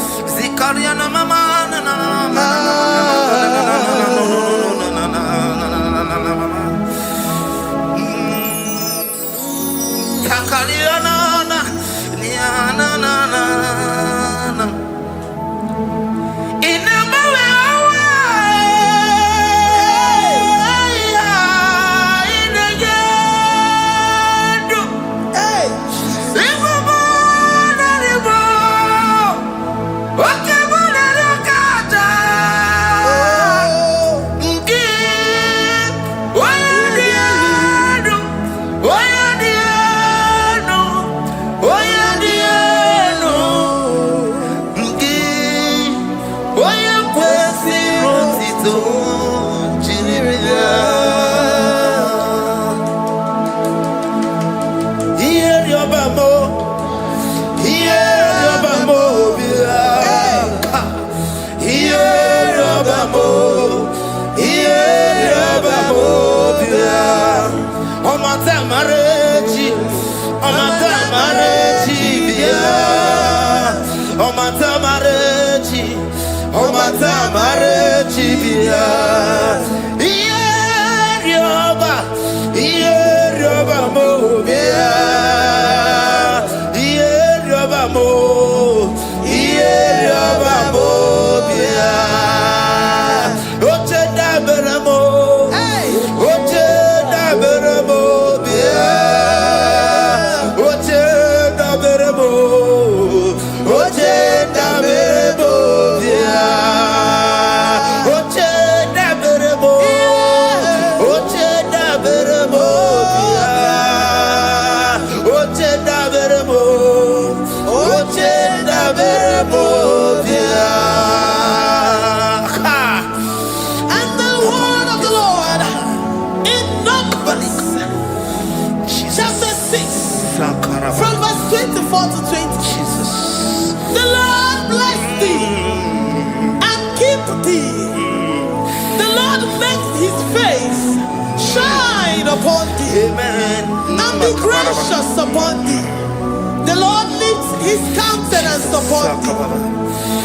Upon thee, amen, and be gracious upon thee. The Lord lifts his countenance upon thee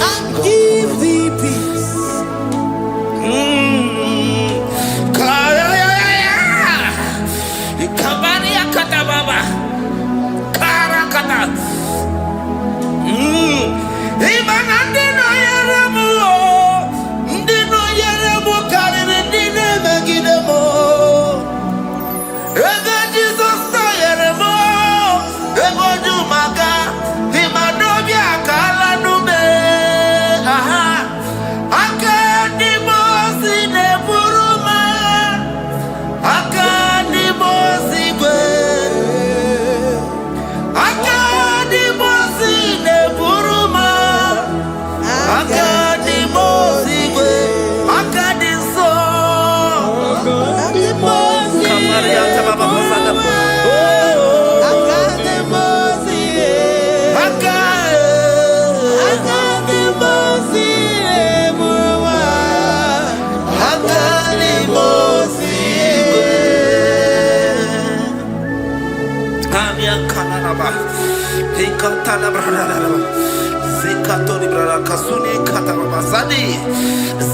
and give thee peace.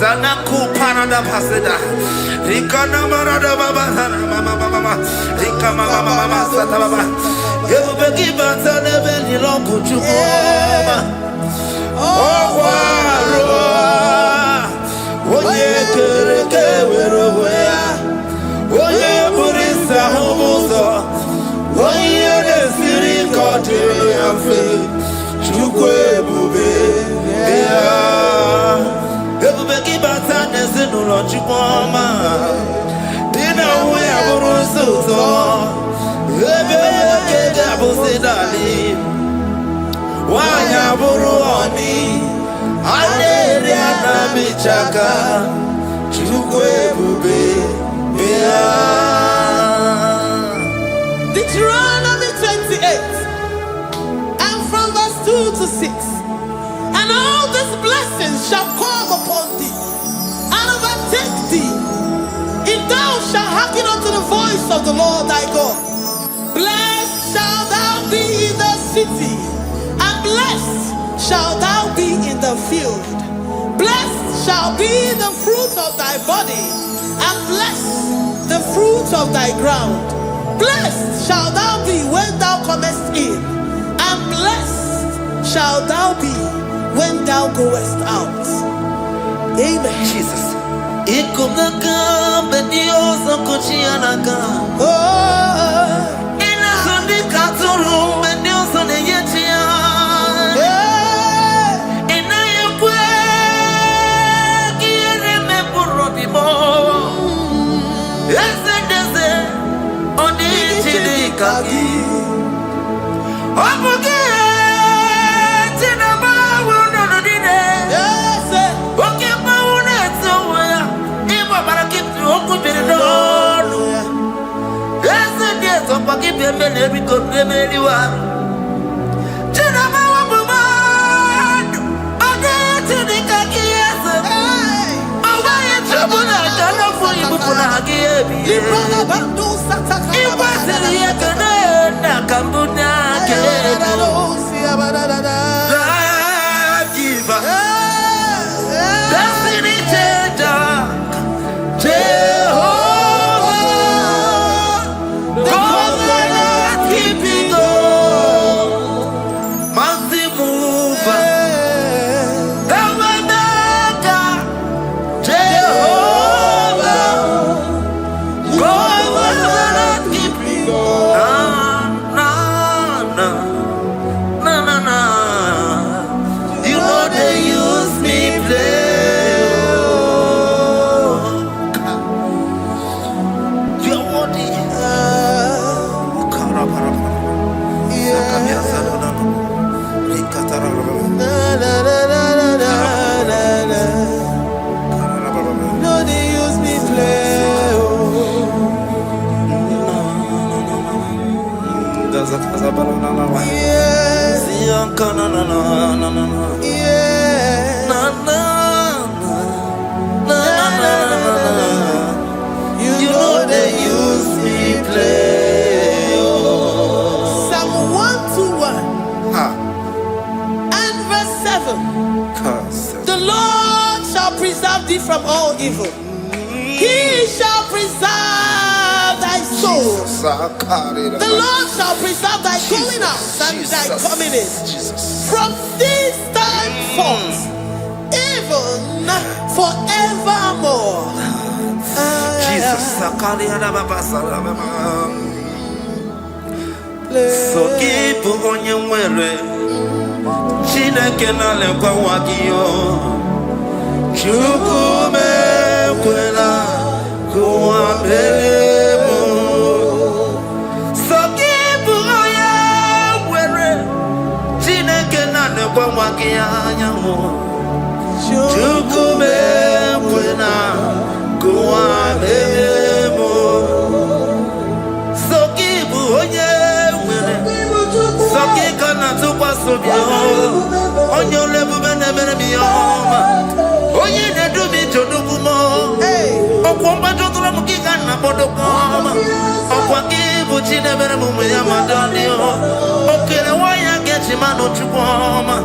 Zanaku parada paseda Rikana marada baba mama Rika mama sata baba Yebeki batane beni longu chukoma Owaro Oye kereke weroya Oye burisa humuzo Oye nesiri kote yafe Chukwe bube Ebubeki batane zinulo chukoma Dina uya burusuzo Ebeke Busidali, Wanya Buruani, Aleria Bichaka, Chukwe Deuteronomy 28, and from verse 2 to 6. And all these blessings shall come upon thee, and overtake thee, if thou shalt hearken unto the voice of the Lord thy God. Blessed shalt thou be in the city, and blessed shalt thou be in the field. Blessed shall be the fruit of thy body, and blessed the fruit of thy ground. Blessed shalt thou be when thou comest in, and blessed shalt thou be when thou goest out. Amen. Jesus. You know they use me play. Psalm 121 and verse 7. The Lord shall preserve thee from all evil. He shall preserve thy soul. The Lord shall preserve thy going out and thy coming in from this time forth, even forevermore. Jesus. So keep on your way. Chineke na lekwa wagio. Chukume kwela kuambemo. So keep on your way. Chineke na lekwa wagia nyawo. Chukume kwela kuambemo. So keep on your way. So keep on on your level, Oye, they do me to do more. O combato to the Mukigan, Napodocoma. O Quakibu China, Madonio. Okay, why I get him out of Chupoma.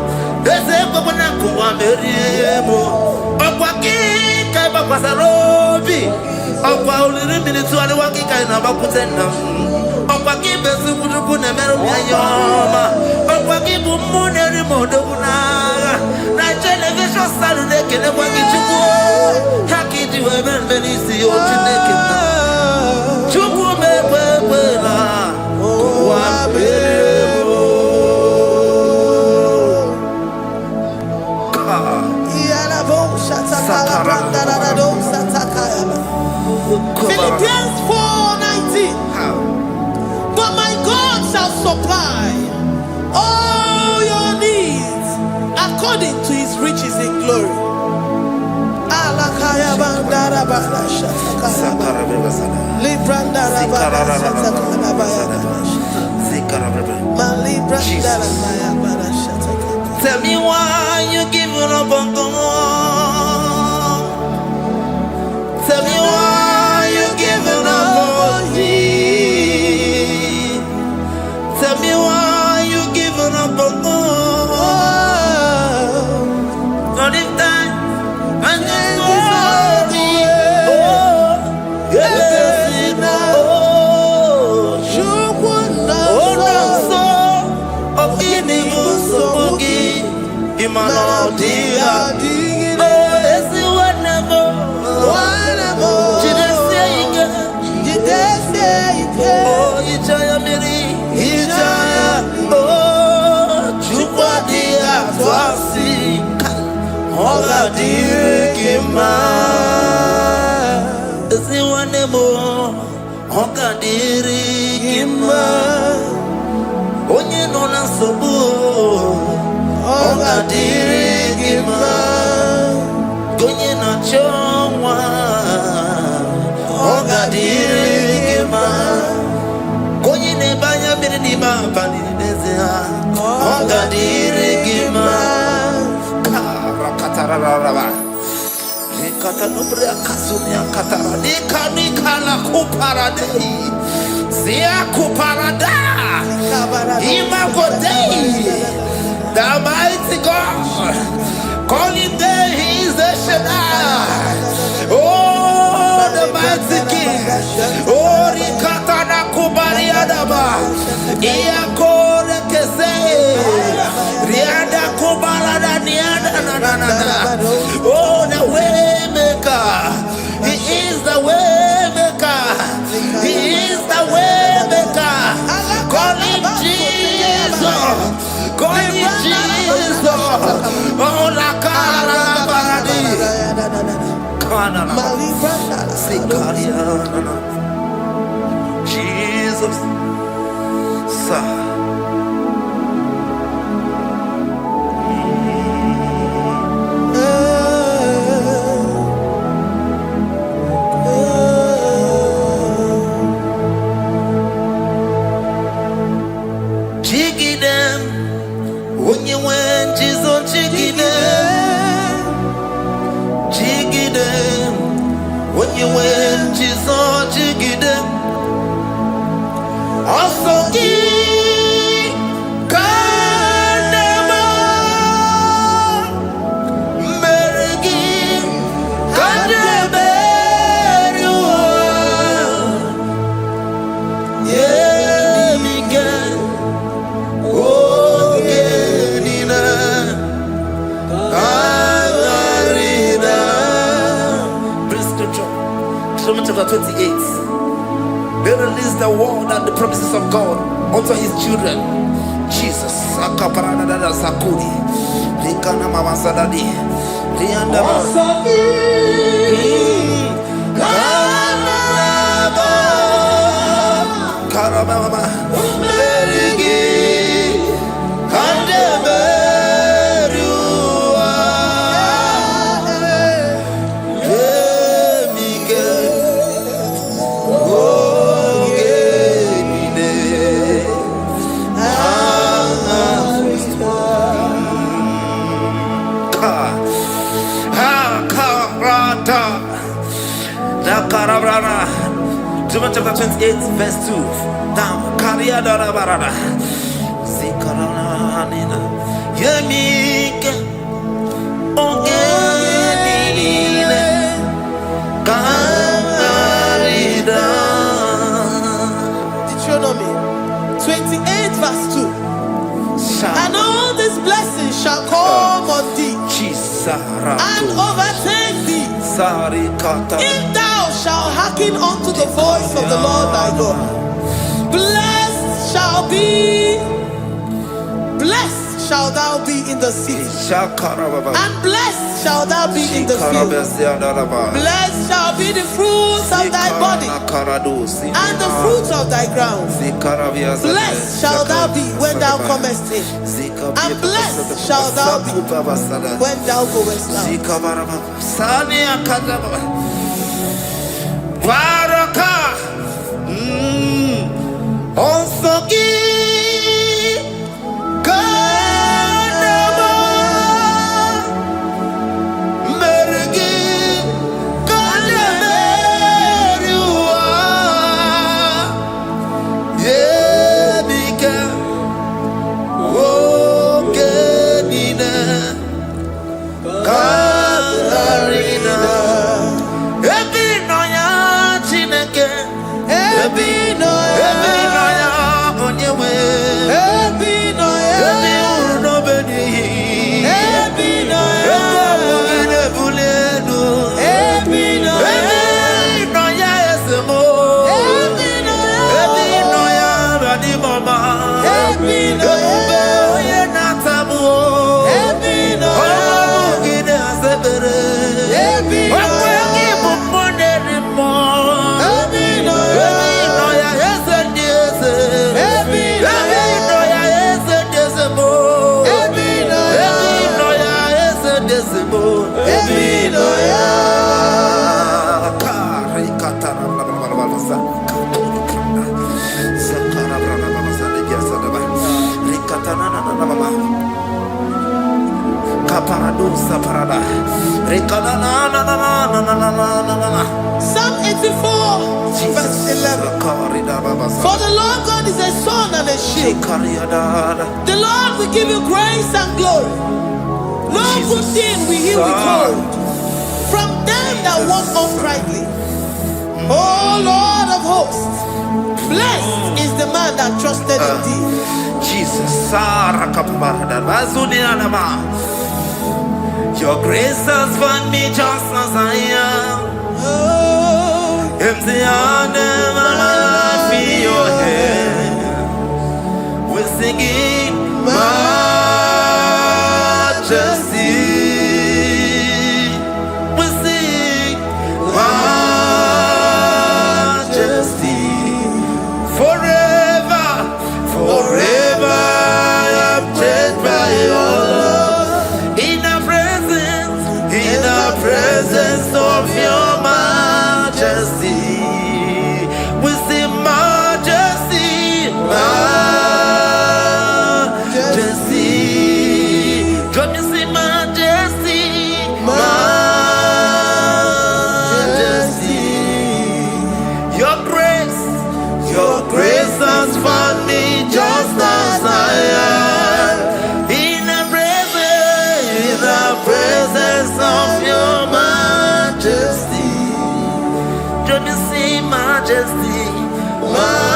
There's a Babanaku, Meriemo. O Quaki, Kaiba Pasarobi. O Pauli minutes to the Waki Kainabakutena. O Quaki, Besuku, Nemeroyama. O Quaki, Muneri Modona. Television Saturday, can I walk into war? How can you ever see your naked? Chuku me wela, Philippians 4:19. But my God shall supply all your needs according to his riches in glory. Tell me why you giving up on God. Tell me why you giving up on me. Tell me why you giving up on God. Not if time and then onye nọ na nsogbu ọ ga-adịrị gị mma, onye na-achọ nwa ọ ga-adịrị gị mma, onye na-ebe anya mmiri n'ime abalị n'ezie ọ ga-adịrị gị mma. The mighty God, call him there, he is the Shaddai. Oh, the mighty King. Oh, Rikatana Kubariadaba. Iakore Kese. Riada Kubarada Niada. Oh, the way maker. He is the way maker. He is the way maker. Call him Jesus. Call him Jesus. Oh, la cara baradi. Jesus. Chapter 28. They release the word and the promises of God unto his children. Jesus. John chapter 28 verse 2. Down. Karia dara barada. Zikarana nina. Yemike. Ogenile. Kamarida. Deuteronomy 28 verse 2. And all these blessings shall come on thee and overtake thee if thou shalt hearken unto the voice of the Lord thy God. Blessed shall thou be in the city, and blessed shall thou be in the field. Blessed shall be the fruits of thy body, and the fruits of thy ground. Blessed shall thou thou be when thou comest in, and blessed shall thou be when thou goest out. Psalm 84, verse 11. For the Lord God is a sun and a shield. The Lord will give you grace and glory. No good thing will he withhold from them that walk uprightly. O Lord of hosts, blessed is the man that trusted in thee. Jesus, your grace has found me just as I am. Empty handed, and I feel your hand. We're singing majesty. We sing majesty. Forever, forever I'm changed by your love. In the presence of your majesty, we see majesty, majesty. Can you see majesty, majesty? Your grace has found me just as I am. In the presence of your majesty, can you see majesty, majesty,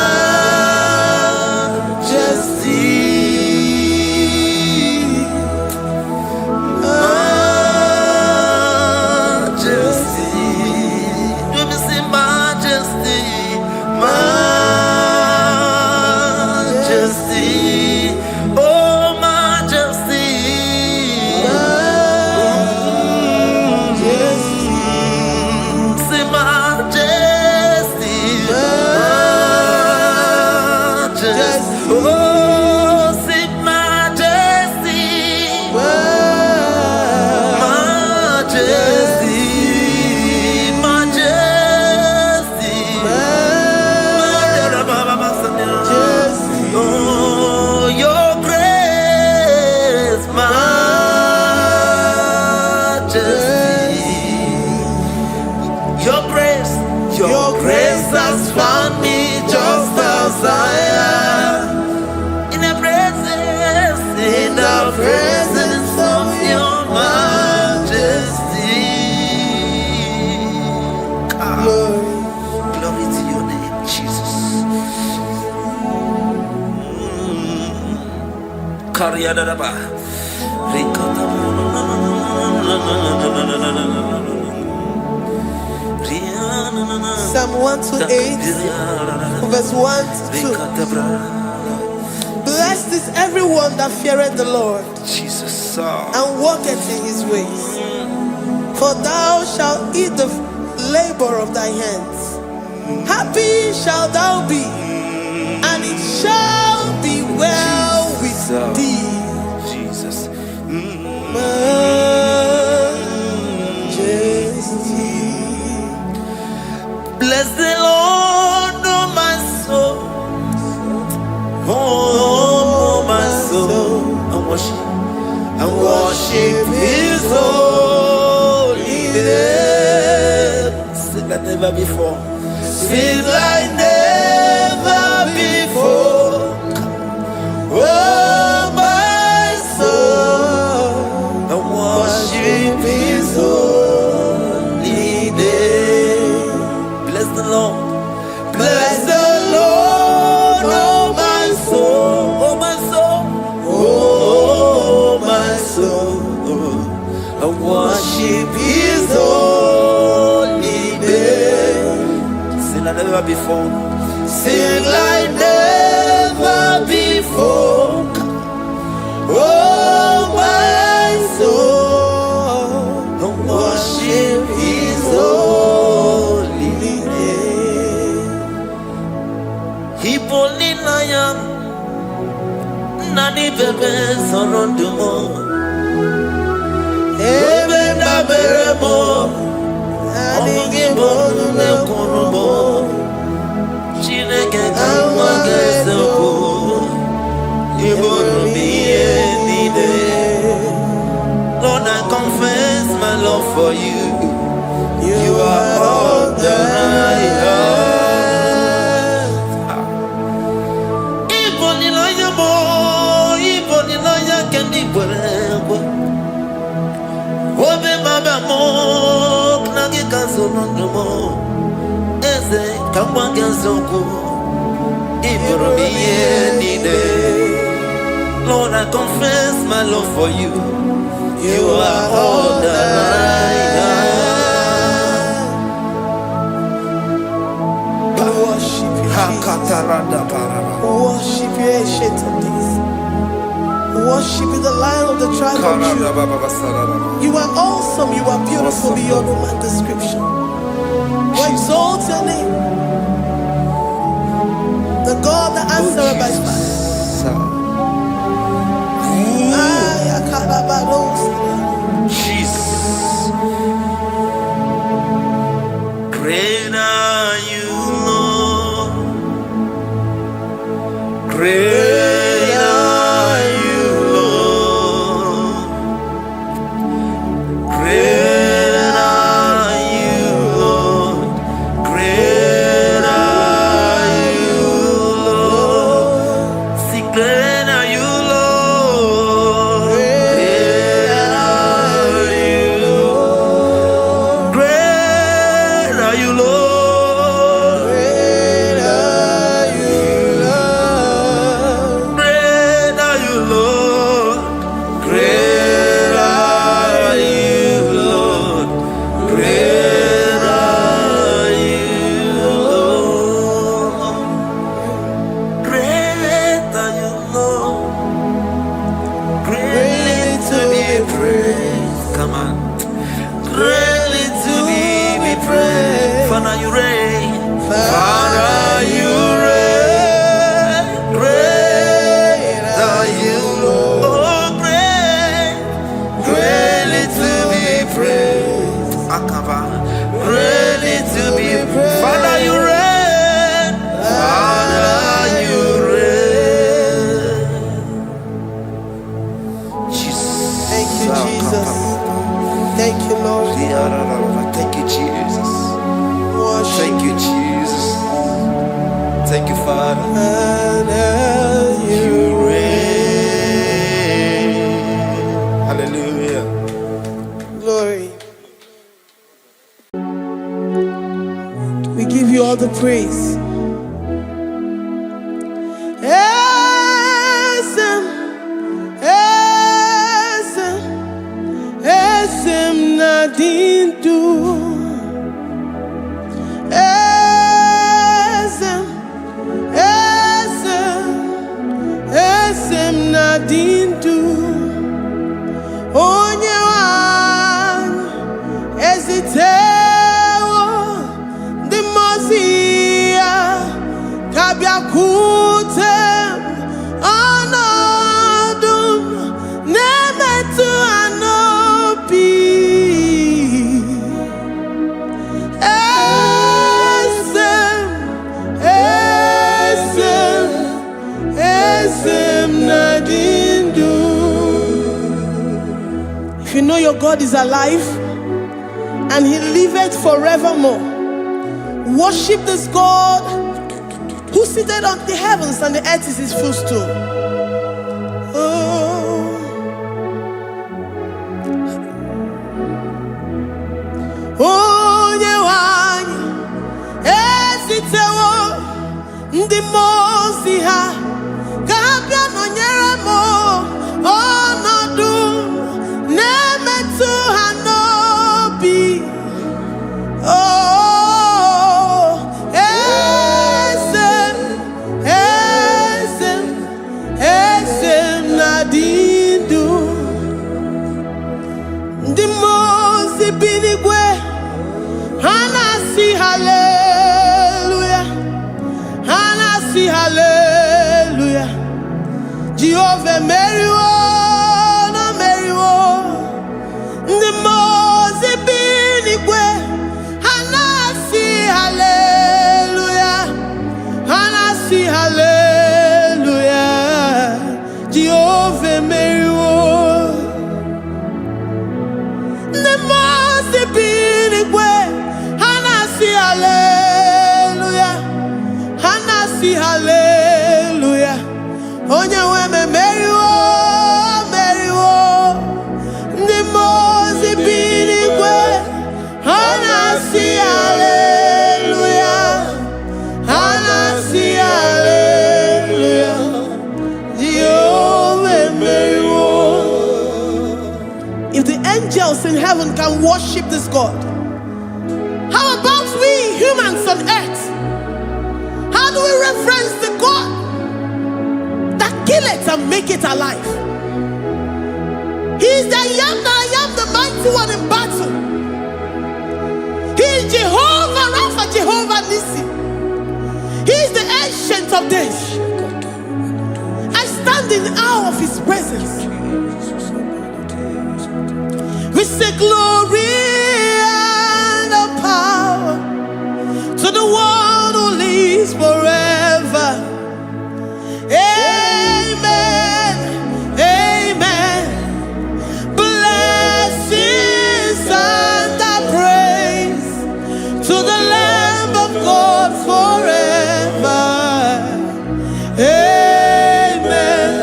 majesty? Can you see majesty, majesty? Oh, majesty. Your grace has found me just as I am. In the presence of your majesty. Glory to your name, Jesus. Psalm 128, verse 1 to 2. Blessed is everyone that feareth the Lord, Jesus, and walketh in his ways. For thou shalt eat the labor of thy hands. Happy shalt thou be, and it shall be well never before. Sing like never before. Oh, my soul, I worship His holy name. Bless the Lord. Bless the Lord, oh my soul, Oh my soul, oh my soul. I worship His holy name. Sing like never before. Sing like never before. Oh my soul, worship His holy name. Hipoli na ya nani bebe sorondumo. Ebe na beremo, Omugi bonu ne kunumo. Chineke kama gesoko. Ibonu miye nide. Lord, I confess my love for you. You are all that I have. Iboni na ya mo, iboni na ya kendi bwerebo. Obe baba mo, knagi kazonondo mo. Eze kama gesoko. Ibonu miye nide. Lord, I confess my love for you. You are all that I have. worship you, Jesus. Worship you, ancient of days. Worship you, the Lion of the tribe of Judah. You are awesome. You are beautiful beyond human description. We exalt your name, the God that answered by fire. Jesus. Great are you, Lord. Great are you, Lord. Great are you, Lord. Great are you, Lord. See, great are you, Lord. Great are you, Lord. Great are you, Lord. Great are you, Lord. Great are you, Lord. Great are you, Lord. Great are you, Lord. Great are you, Lord. Greatly to be praised. Come on. Greatly to be praised. Father, you reign. Father, you reign. Great are you, Lord. Oh, great. Greatly to be praised. Akaba. Greatly to be praised. Father, you reign. Father, you reign. Jesus. Thank you, Jesus. Thank you, Lord. Thank you, Jesus. Worship Thank you, Jesus. Thank you, Father. You reign. Hallelujah. Glory. We give you all the praise. Esem, esem, esem nadindu. Esem, esem, esem nadindu. Onye wanyu ezitewo ndị mmụọ ya kabịakwute ọnọdụ m na-emetụ ha n'obi. Esem, esem, esem nadindu. If you know your God is alive and He liveth forevermore, Worship this God who seated on the heavens and the earth is his footstool. Ndi mozi ha kabia nonyere mo onodu nemetu ha nobi esem nadindu ndi mozi binigwe hanasi hallelujah. Hallelujah. Jehovah Mary, no Mary, the Mose binigwe. Hanasi hallelujah. Hanasi hallelujah. Jehovah Mary, the Mose binigwe. Hanasi hallelujah. Hallelujah. Onye weme Mary wo ndi mozi binigwe. Hanasi hallelujah. Hanasi hallelujah. Jehovah Mary wo. If the angels in heaven can worship this God, how about we humans on earth? How do we reference the God that kill it and make it alive? He is the I am, the mighty one in battle. He is Jehovah Rapha, Jehovah Nissi. He is the ancient of days. I stand in awe of his presence. We say glory and the power to the one who lives forever. Amen. Amen. Blessings and the praise to the Lamb of God forever. Amen.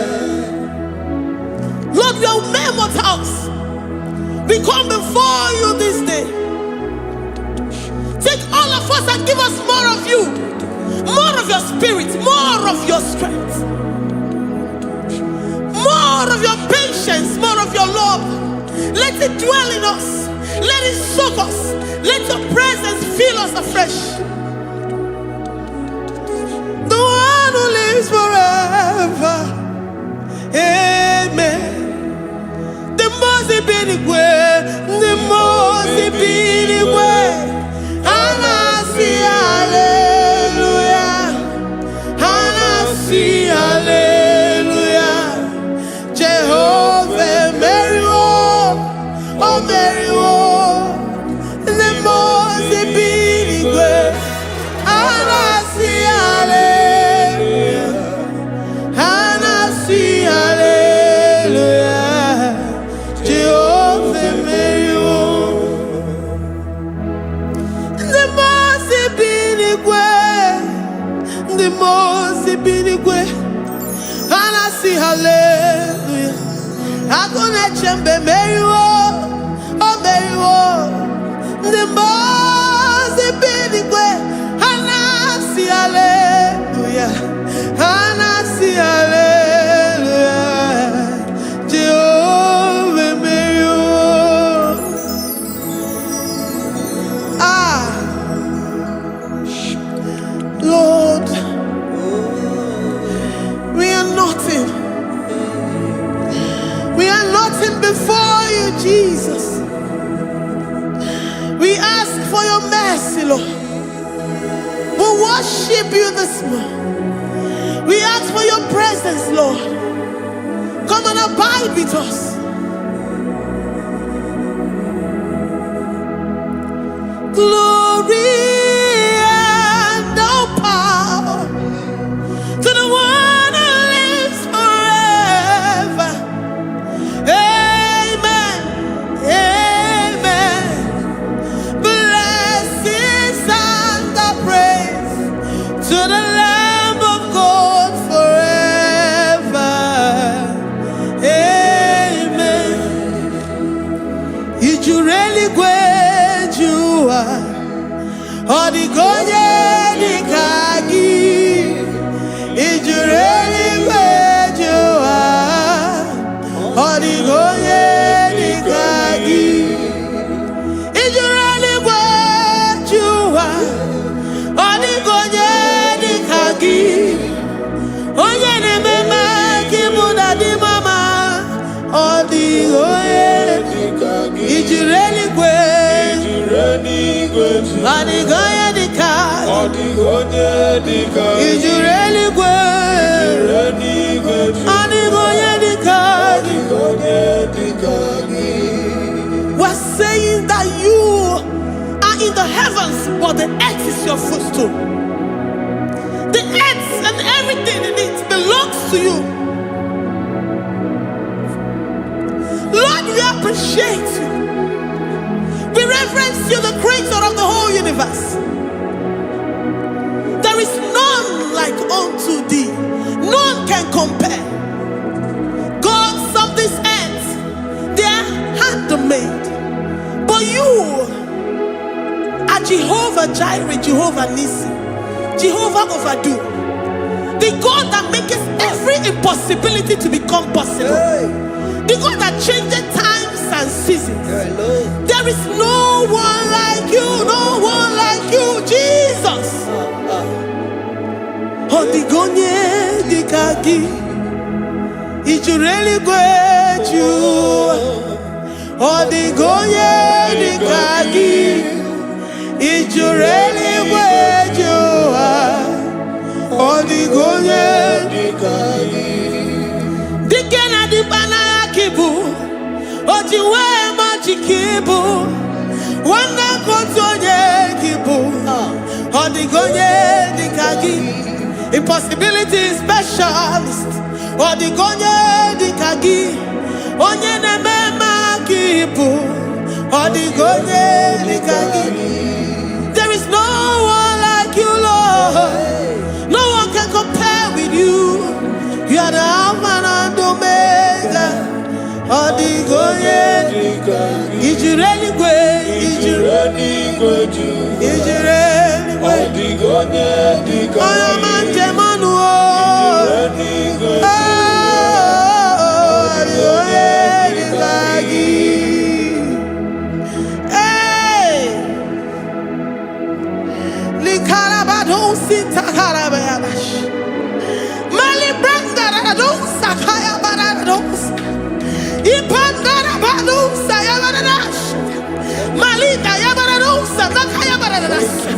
Lord, we are men mortals. We come before you this day. Take all of us and give us more of you, more of your spirit, more of your strength, more of your patience, more of your love. Let it dwell in us. Let it soak us. Let your presence fill us afresh. The one who lives forever. Amen. The Mose binigwe, the Mose binigwe. Hanasi hallelujah. Hanasi hallelujah. Jehovah Mary, oh Mary, the Mose binigwe. Hanasi hallelujah. Hanasi hallelujah. Jehovah Mary, the Mose binigwe. Hanasi hallelujah. Agone chembe Mary, oh Mary, the Mose binigwe. Hanasi hallelujah. Hanasi hallelujah. Jehovah Mary. Lord, we are nothing. We are nothing before you, Jesus. We ask for your mercy, Lord. We worship you this morning. We ask for your presence, Lord. Come and abide with us. Glory and no power to the one who lives forever. Amen. Amen. Blessings and the We're saying that you are in the heavens, but the earth is your footstool. The earth and everything in it belongs to you. Lord, we appreciate you. We reverence you, the creator of the whole universe. There is none like unto thee. None can compare. Gods of this earth, they are handmade. But you are Jehovah Jireh, Jehovah Nissi, Jehovah Overdo. The God that makes every impossibility to become possible. The God that changes times and seasons. There is no one like you, no one like you, Jesus. Odigonye dikagi, ijureli gweju. Odigonye dikagi, ijureli gweju. Odigonye dikagi. Dikena dibana kibu, ojiwe majikibu. Wana kotonye kibu, odigonye dikagi. Impossibility specialist. Odigonye dikagi. Onye nemema kibu. Odigonye dikagi. There is no one like you, Lord. No one can compare with you. You are the Alpha and Omega. Odigonye dikagi. Ijureli gwe. Ijureli gwe. Ijureli gwe. Odigonye dikagi. Oyomanje manu. Ijureli gwe. Odigonye dikagi. Hey. Likarabado sitakarabayabash. Malibranda radosa kaya baradosa. Ipandarabado sayabaradosh. Malika yabaradosa nakaya baradosa.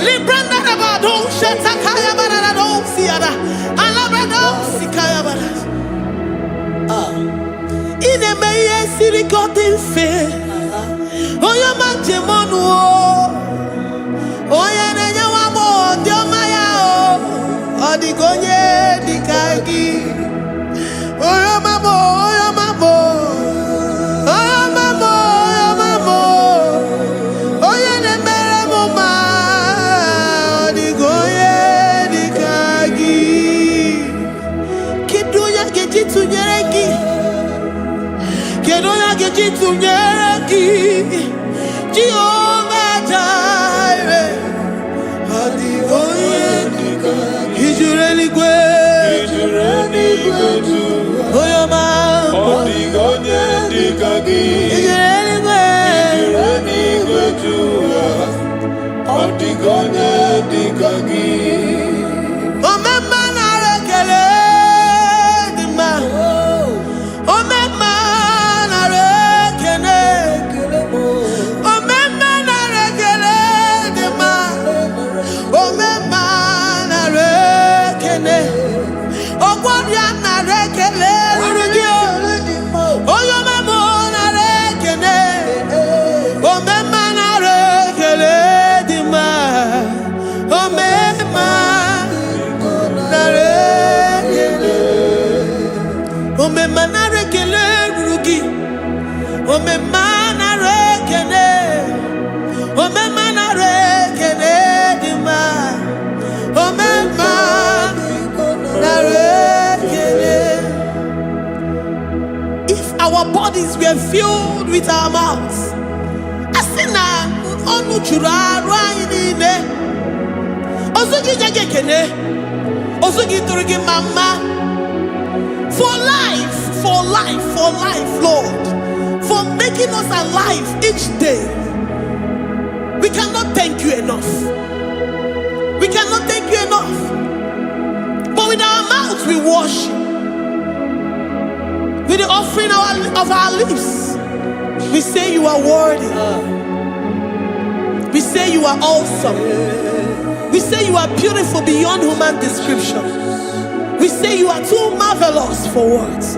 Libranda rabadosha takaya baradosa yada. Alabradosi kaya baradosa. Inemeye sirikotin fe. Oya majemonu o. Oya nenya wamo diomaya o. Odigonye dikagi. Oya mamo, oya mamo. Oya mamo, oya mamo. Oya nemere moma. Odigonye dikagi. Kiduya gejitu nyereki. Kiduya gejitu nyereki. Jehovah Jireh. Odigonye dikagi. Ijureli gwe. Ijureli gwe tu. Oyoma. Odigonye dikagi. Ijureli gwe. Ijureli gwe tu. Odigonye dikagi. Omema na rekele dima. Omema na rekele. Omema na rekele dima. Omema na rekele. Ogwadia na rekele rugio. Oyoma mo na rekele. Omema na rekele dima. Omema na rekele. Omema na rekele rugi. Omema na rekele. Omema na rekele dima. Omema na rekele. If our bodies were filled with our mouths, asina onu chura rainine. Osugi jagekene. Osugi turugi mama. For life, for life, for life, Lord. For making us alive each day. We cannot thank you enough. We cannot thank you enough. But with our mouths we worship. With the offering of our lips, we say you are worthy. We say you are awesome. We say you are beautiful beyond human description. We say you are too marvelous for words.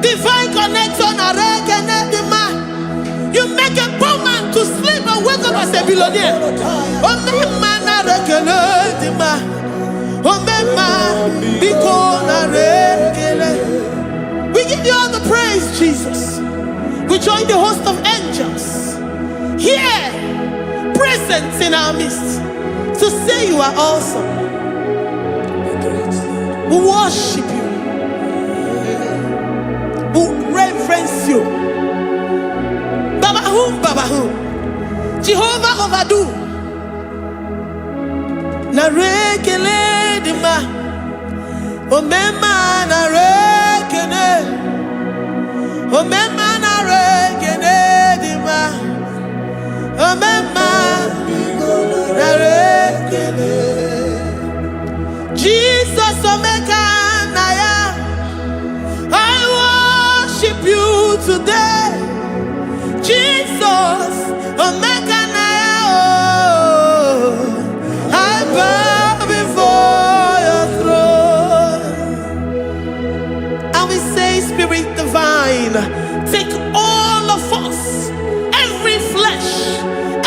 Divine connection. You make a poor man to sleep and wake up as a billionaire. We give you all the praise, Jesus. We join the host of angels here, present in our midst, to say you are awesome. We worship you. We reverence you. Baba who? Jehovah overdo. Na rekele dima. Omema na rekele. Omema na rekele dima. Omema na rekele. Jesus omeka na ya. I worship you today. Jesus, omeka na ya. I bow before your throne. And we say, Spirit divine, take all of us, every flesh,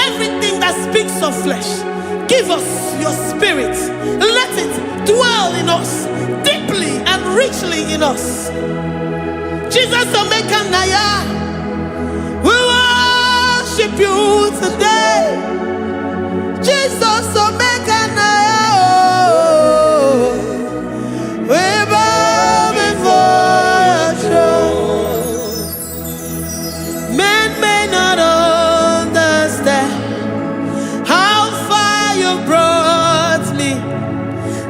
everything that speaks of flesh. Give us your spirit. Let it dwell in us, deeply and richly in us. Jesus, omeka na ya. We worship you today. Jesus, omeka na ya. We bow before your throne. Men may not understand how far you brought me.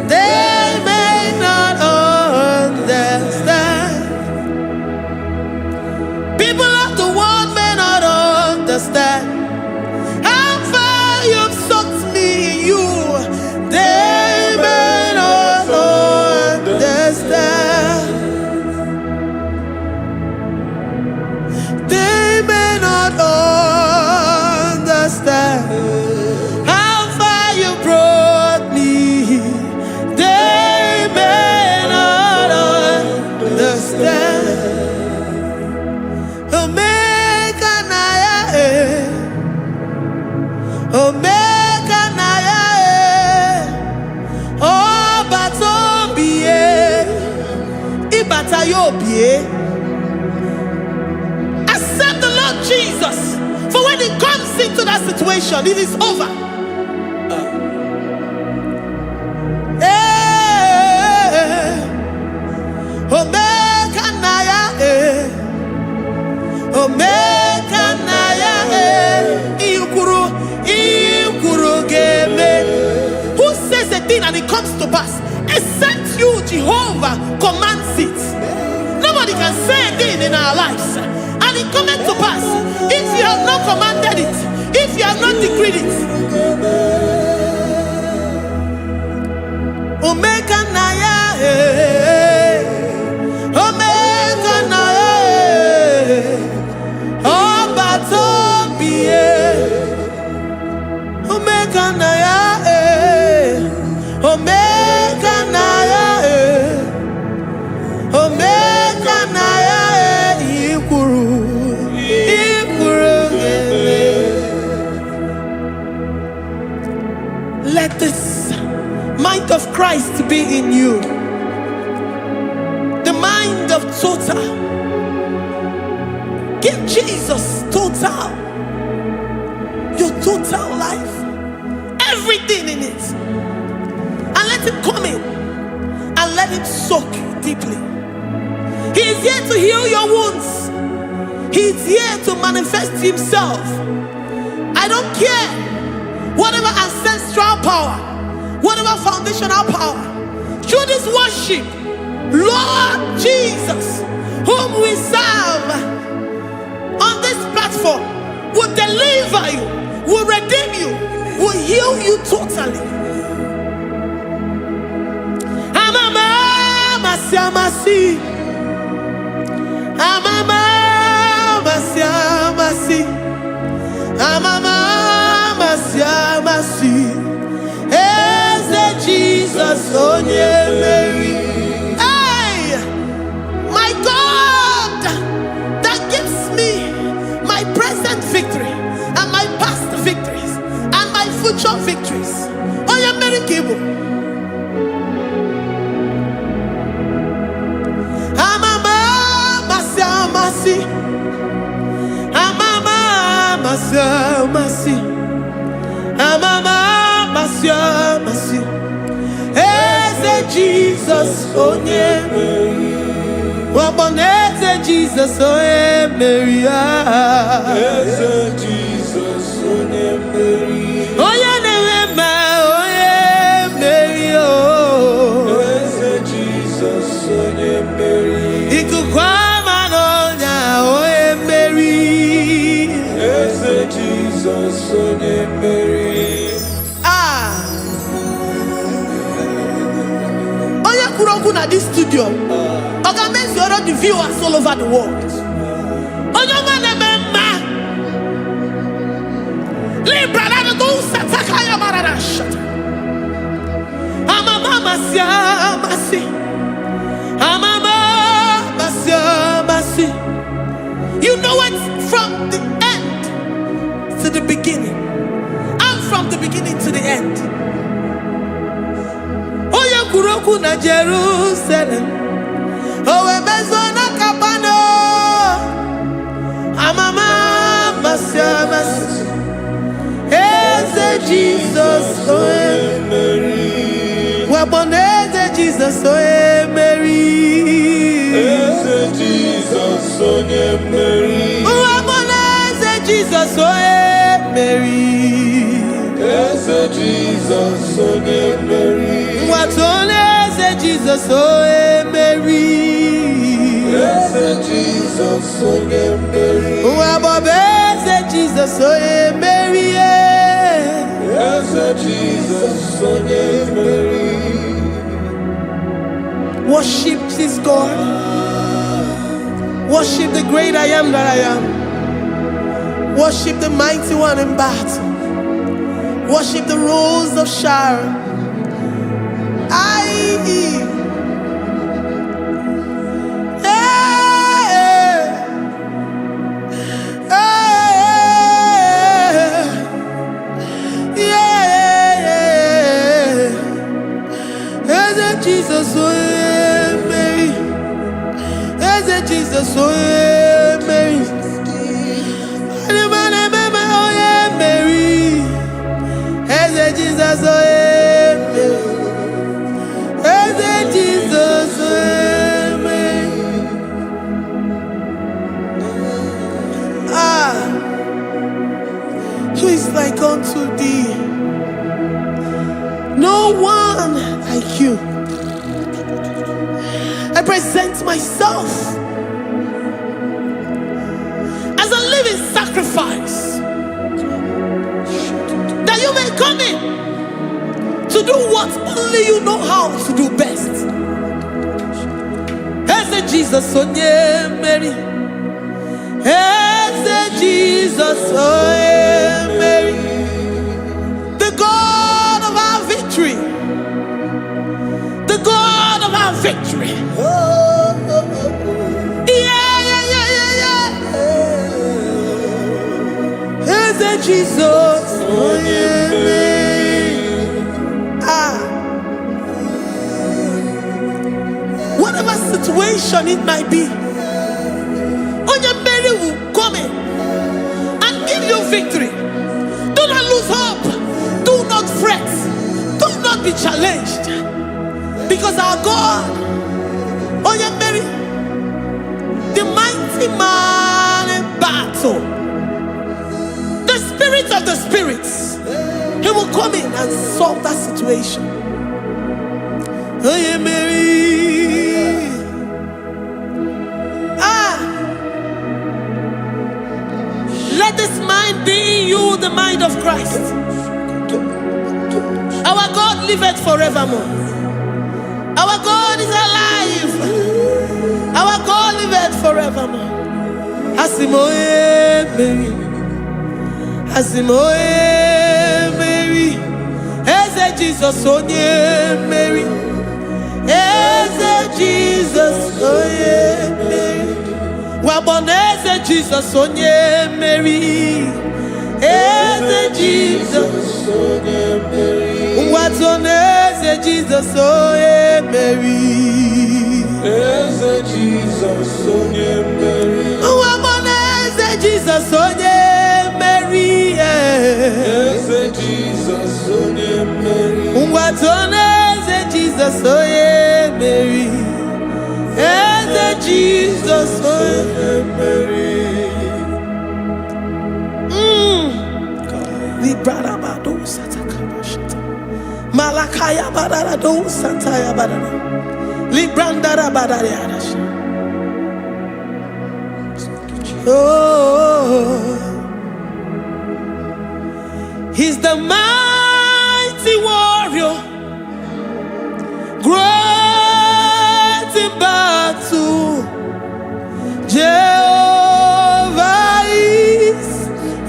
They may not understand. People of the world may not understand how far you've sucked me in you. They may not understand. They may not understand how far you brought me. They may not understand. Omeka na ya, omeka na ya, obatombiye, ibatayobiye. Accept the Lord Jesus, for when He comes into that situation, it is over. Omeka na ya, omeka na ya, ikuru geme. Who says a thing and it comes to pass? Except you, Jehovah, commands it. Nobody can say a thing in our lives and it comes to pass if you have not commanded it, if you have not decreed it. Omeka na ya, omeka na ya, obatombiye, omeka na ya, omeka na ya, omeka na ya, ikuru gele. Let this mind of Christ be in you. The mind of total. Give Jesus total. Your total life. Everything in it. And let Him come in. And let Him soak you deeply. He is here to heal your wounds. He is here to manifest Himself I don't care. Whatever ancestral power, whatever foundational power, through this worship, Lord Jesus, whom we serve on this platform, will deliver you, will redeem you, will heal you totally. Amama siamasi, amama siamasi, amama siamasi. Eze Jesus onye Mary. Hey, my God, that gives me my present victory and my past victories and my future victories. Onye Mary Kibo. Amama siamasi, amama siamasi, amama siamasi. Eze Jesus onye Mary. Waboneze Jesus onye Mary. Eze Jesus onye Mary. Onye na-eme onye Mary. Eze Jesus onye Mary. Ikuku ama n'ọnya onye Mary. Eze Jesus onye Mary. Onye kwuru okwu na this studio, ọ ga-emezuoro the viewers all over the world. Onye ọma na-eme mma. Libra na ndo sataka ya marara shata. Amama masi. Amama masi. You know it from the end to the beginning, and from the beginning to the end. Oya kuroku na Jerusalem, owe bezo na kapano. Amama masi. Eze Jesus oe Mary. Waboneze Jesus oe Mary. Eze Jesus onye Mary. Waboneze Jesus oe Mary. Eze Jesus onye Mary. Watoneze Jesus oe Mary. Eze Jesus onye Mary. Wabobeze Jesus oe Mary. Eze Jesus onye Mary. Worship this God. Worship the great I am that I am. Worship the mighty one in battle. Worship the rose of Sharon. Jesus, oh Mary. Eze Jesus, oh Mary. Mary. Eze Jesus, oh Mary. Eze Jesus, oh Mary. Who is like unto thee? No one like you. I present myself as a living sacrifice, that you may come in to do what only you know how to do best. Eze Jesus onye Mary. Eze Jesus onye Mary. The God of our victory. The God of our victory. Eze Jesus, oh yeah. Whatever situation it might be, Onya Mary will come in and give you victory. Do not lose hope. Do not fret. Do not be challenged. Because our God, Onya Mary, the mighty man in battle, the Spirit of the the spirits. He will come in and solve that situation. Oh yeah, Mary. Let this mind be in you, the mind of Christ. Our God liveth forevermore. Our God is alive. Our God liveth forevermore. Asimoye Mary. Asimoye Mary. Eze Jesus onye Mary. Eze Jesus onye Mary. Waboneze Jesus onye Mary. Eze Jesus onye Mary. Watoneze Jesus onye Mary. Eze Jesus onye Mary. Waboneze Jesus onye Mary. Eze Jesus onye Mary. Watoneze Jesus onye Mary. Eze Jesus onye Mary. Librarabado satakabashata. Malakaya bararado sataya barara. Librandara barariadash. Oh, he's the mighty warrior, great in battle. Jehovah is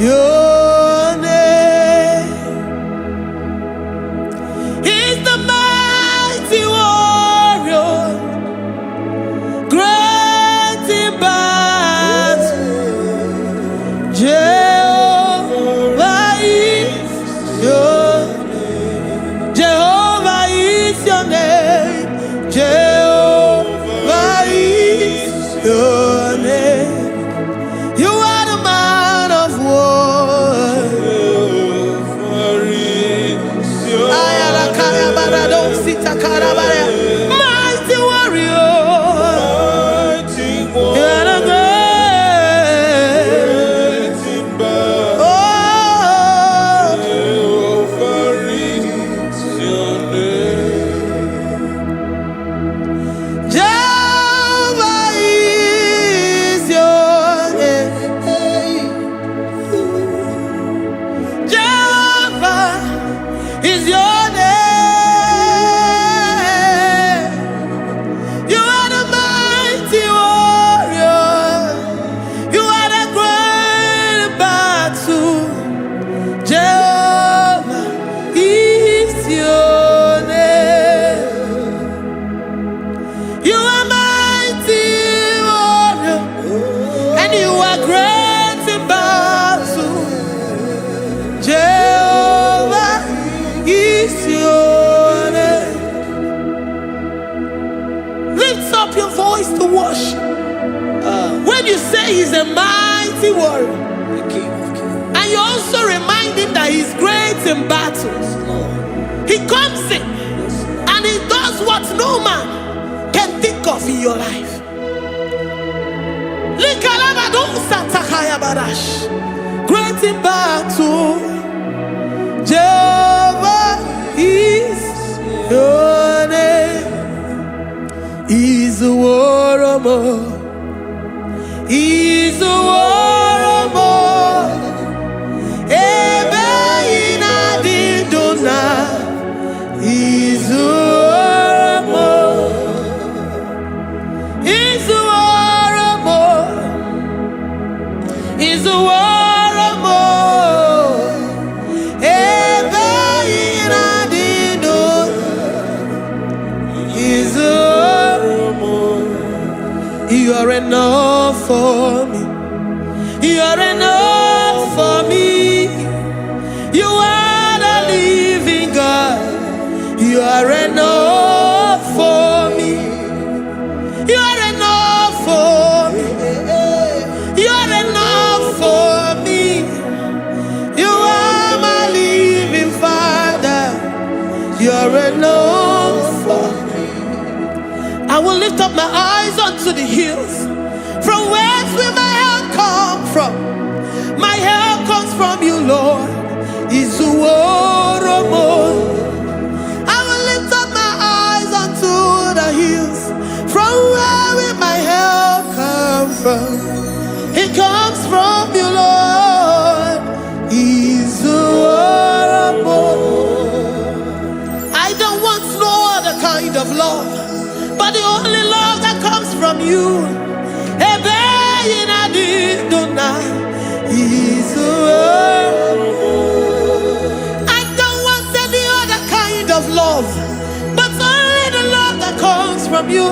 your name. He's the mighty warrior, great in battle. Jehovah is your name. Jehovah is your name. Jehovah is your name. You are the man of war. Mighty warrior. You are the great. Oh, Jehovah is your name. Jehovah is your name. You are the mighty warrior. You are the great battle. Jehovah is your name. You are mighty warrior, and you are great in battle. Jehovah is your name. Lift up your voice to worship. When you say he's a mighty warrior, and you also remind him that he's great in battles, he comes in and he does what no man can think of in your life. Great in battle, Jehovah is your name. He's a warrior. He's a warrior. Ebe inadidona. He's a warrior. He's a warrior. He's a warrior. Ebe inadidona. He's a warrior. You are enough for me. You are enough for me. You are the living God. You are enough for me. You are enough for me. You are enough for me. You are my living Father. You are enough for me. I will lift up my eyes unto the hills. From whence will my help come from? My help comes from you, Lord. from. It comes from you, Lord. He's I don't want no other kind of love, but the only love that comes from you. I don't want any other kind of love, but only the love that comes from you.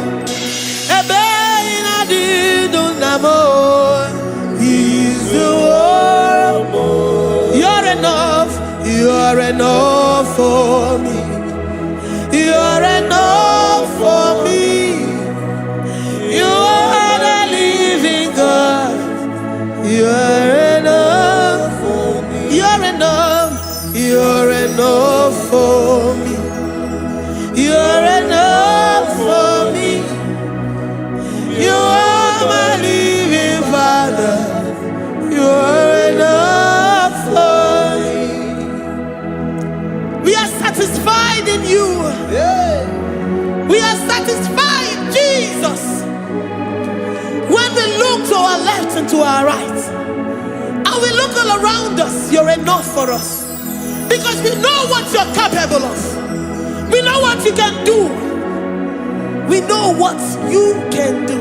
You're enough. You're enough for me. You're enough for me. You are the living God. You're enough for me. You're enough. You're enough for me. You're enough for me. You are my living Father. You're enough for me. We are satisfied in you. We are satisfied, Jesus. When we look to our left and to our right, and we look all around us, you're enough for us. Because we know what you're capable of. We know what you can do. We know what you can do.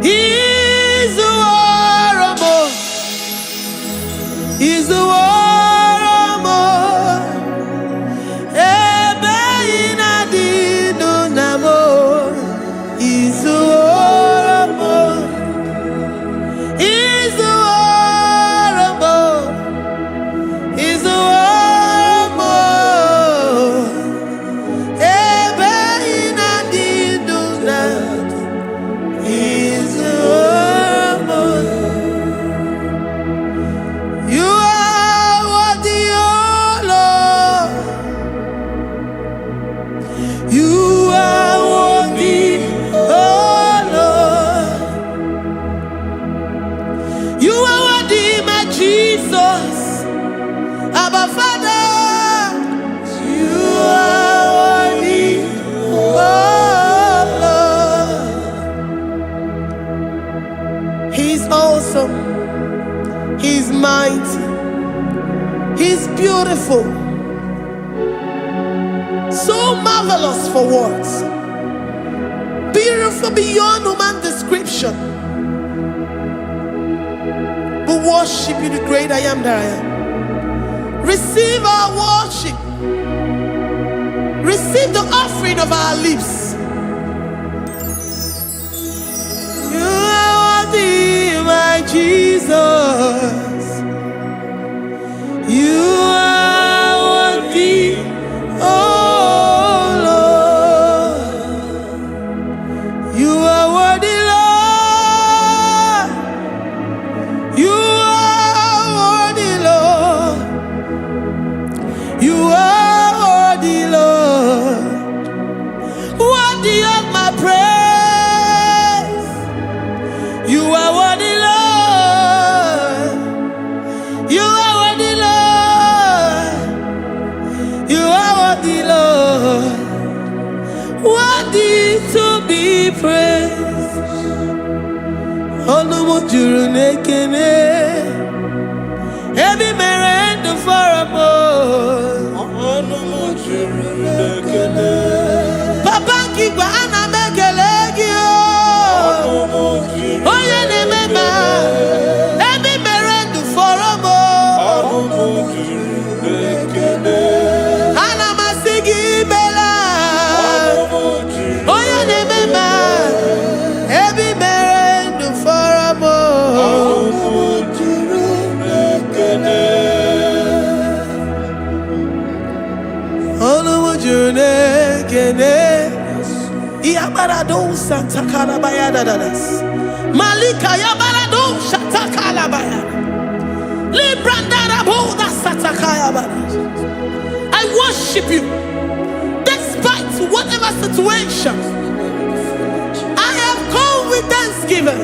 He's the warrior. He's the warrior. He's the warrior. He's the warrior. He's the He's mighty. He's beautiful. So marvelous for words. Beautiful beyond human description. We worship you, the great I am that I am. Receive our worship. Receive the offering of our lips. You are worthy, my Jesus. You are worthy, oh Lord. You are worthy, Lord. You are worthy, Lord. You are worthy, Lord. Worthy of my praise. You are worthy, Lord. You are worthy, Lord. You are worthy, Lord. Worthy to be praised. Olumujuru nekene. Every man the farabos. Olumujuru nekene. Papa kigwa ana mekelegi o. Oye ne mema. Every man the farabos. Olumujuru nekene. Ana masigi bela. Oye ne mema. Every man the farabos. Olumujuru nekene. Olumujuru nekene. Yabarado Santa Calabayada das Malika Yabarado Shatakalabaya Librandara Boda Satakayabada. I worship you despite whatever situation. I have come with thanksgiving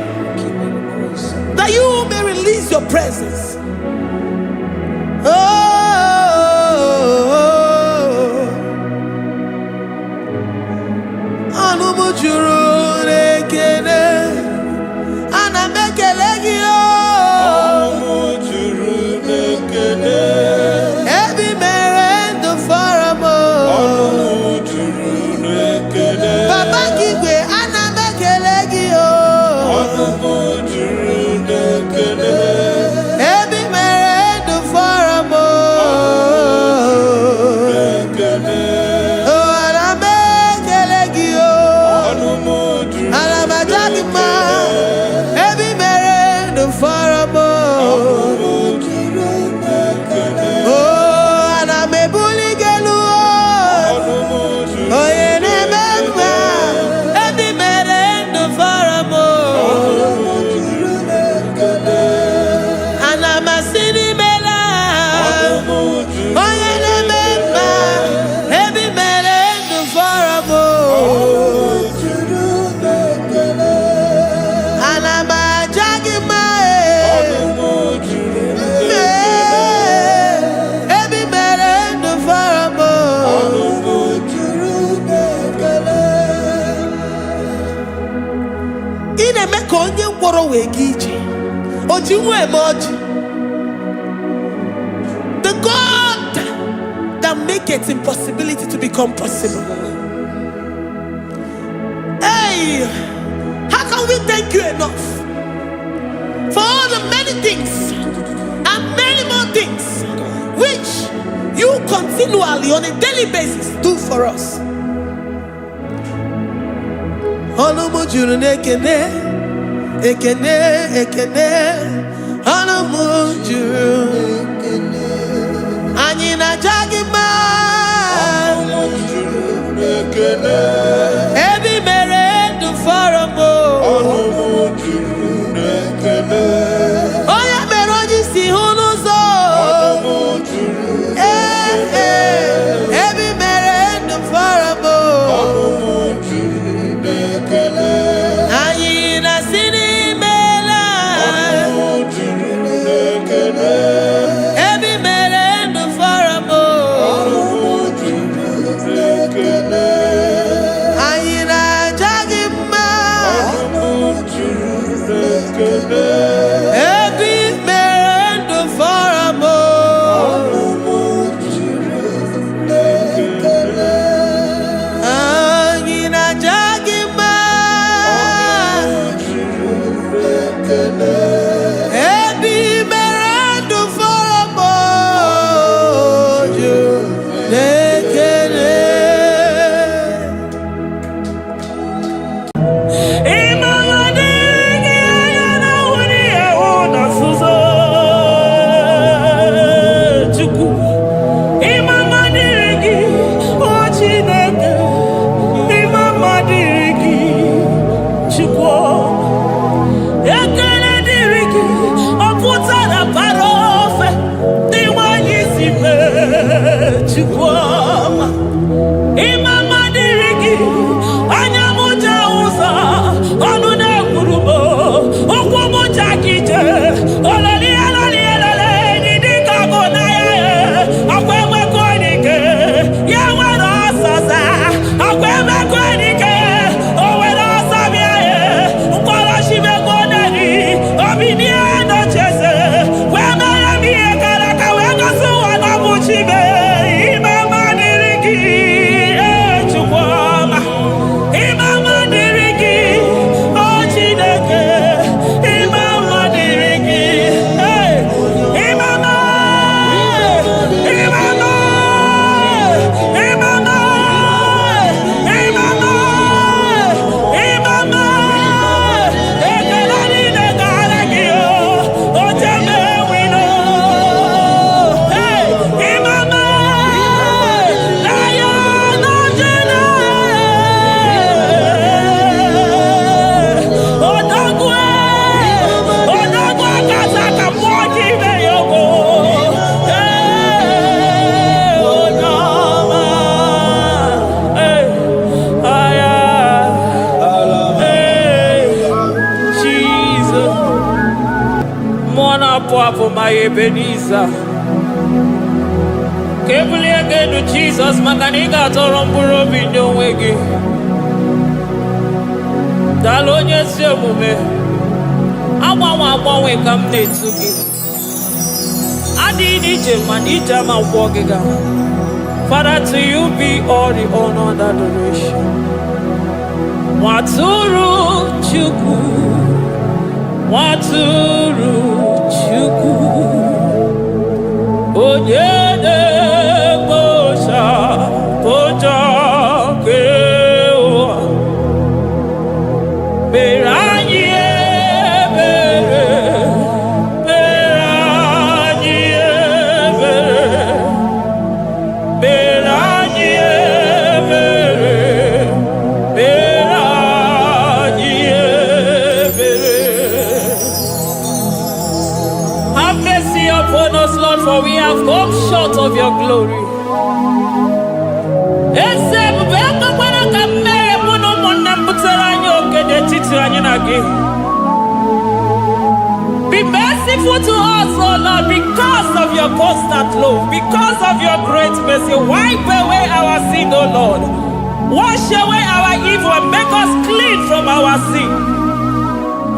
that you may release your presence. The God that maketh impossibility to become possible. Hey, how can we thank you enough for all the many things and many more things which you continually on a daily basis do for us? Every mere do for a mo. Oh yeah, meroji si hunuzo. Every mere do for a mo. Ayina sini mela. Every mere do for a mo. Every man do for a more. Angina jagima. Every man do for a more. For my Ebenezer, carefully again to Jesus, Makanika Toromburo Bindo Wegi. Dalonya Semume, I want to come to you. I need Manija ma walking. Father, to you be all the honor and adoration. Waturu Chuku, Waturu. Onyene bosha poja kewa Beranye bere Beranye bere Beranye bere Beranye bere. Have mercy upon us, Lord, for we have come short of your glory. Be merciful to us, oh Lord, because of your constant love, because of your great mercy. Wipe away our sin, oh Lord. Wash away our evil and make us clean from our sin.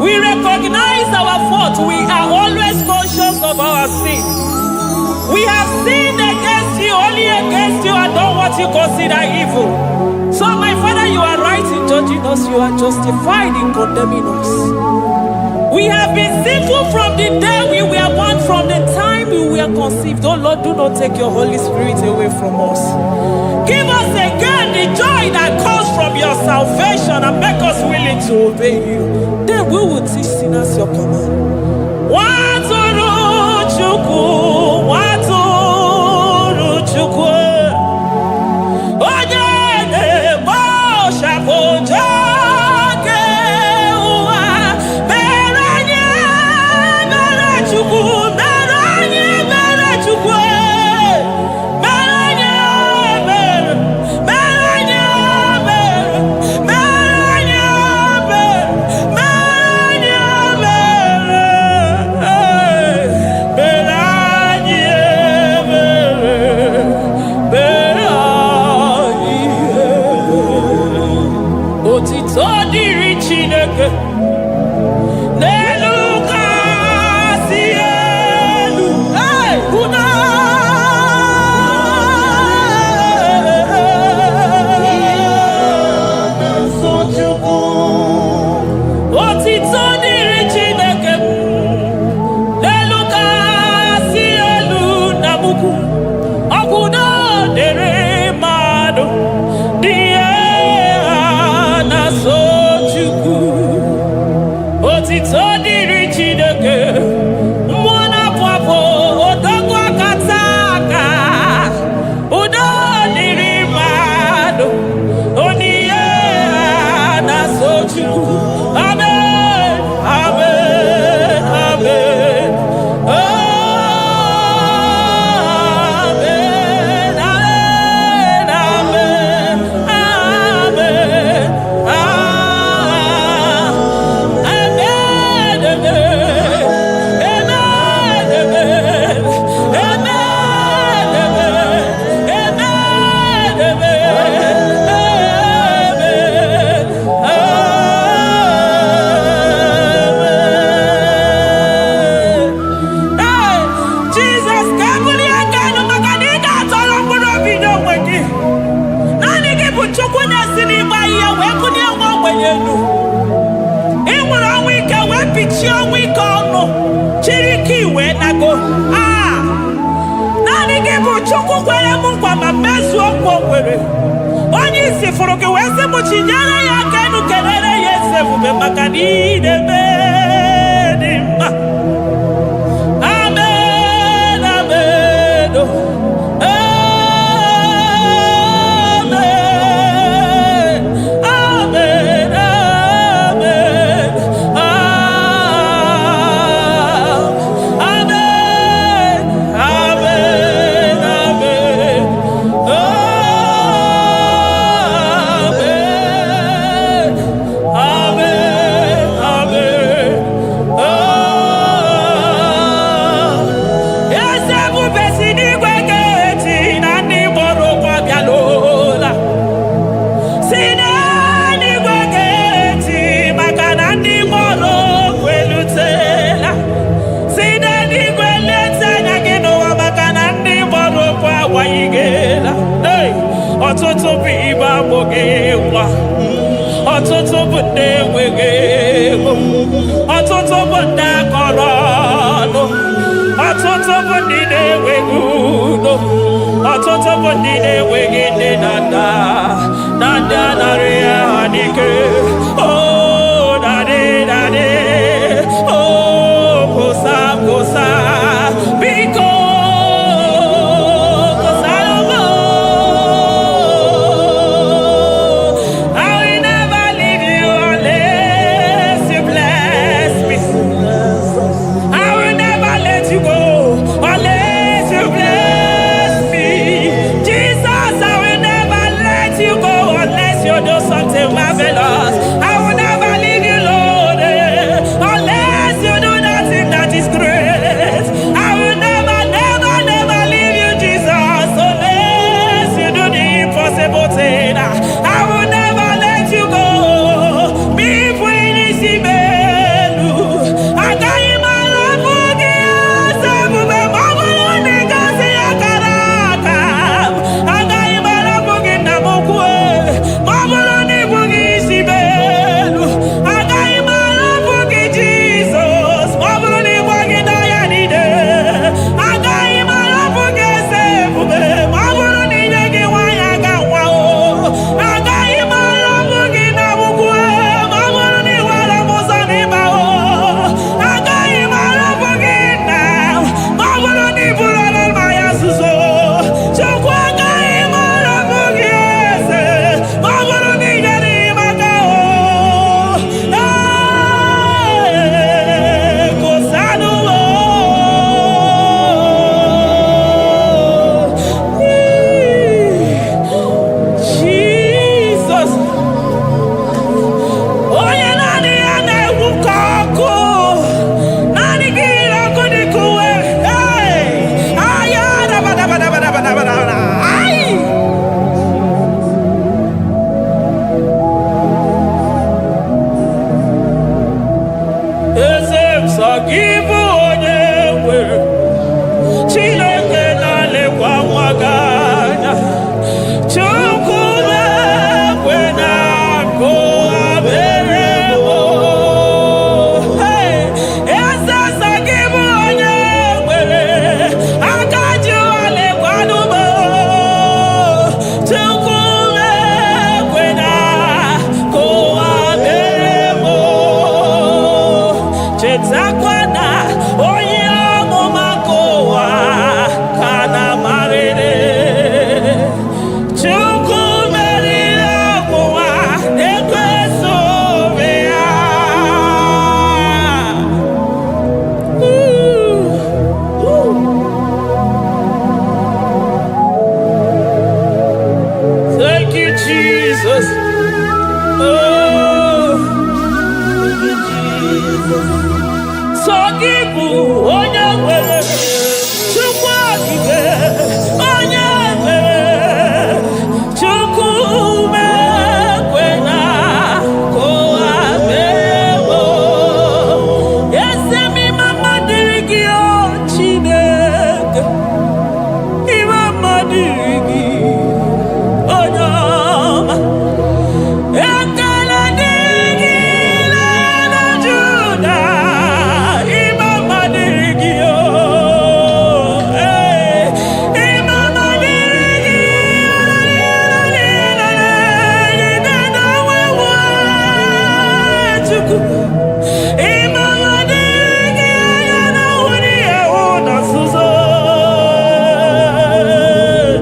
We recognize our fault. We are always conscious of our sin. We have sinned against you, only against you, and done what you consider evil. So, my Father, you are right in judging us. You are justified in condemning us. We have been sinful from the day we were born, from the time we were conceived. Oh Lord, do not take your Holy Spirit away from us. Give us again the joy that comes from your salvation and make us willing to obey you. Then we will teach sinners your command. Waturu Chukwu, Waturu Chukwu. Onye na-eme ọshapoja. Onye isi fụrụ gị wee sị m chinyere ya aka enu kelere ya eze ebube maka na ị na-eme dị mma. Amen, amen, amen, amen, ọtụtụ bụ ibe agbụghị nwa, ọtụtụ bụ ndị enweghị ego, ọtụtụ bụ ndị akọrọ ọnụ, ọtụtụ bụ ndị na-enweghị udo, ọtụtụ bụ ndị na-enweghị nne na nna, na ndị anarị ya n'ike. Oh, daddy, daddy, oh, kosa, kosa, biko. Jesus, I will never makwana onye ọmụmakowa kana marere Chukwu meriri ọgwụwa ekweso ya. Thank you, Jesus. So give onye nwere Chukwu okike onye nwere Chukwu mekwena ka ụwa mewo eze m mama dịrị gị o Chineke mama dịrị gị onye ọma ekele dịrị gị na Juda mama dịrị gị o mama dịrị gị Chukwu mama dịrị gị anya na nwere ewu na nzuzo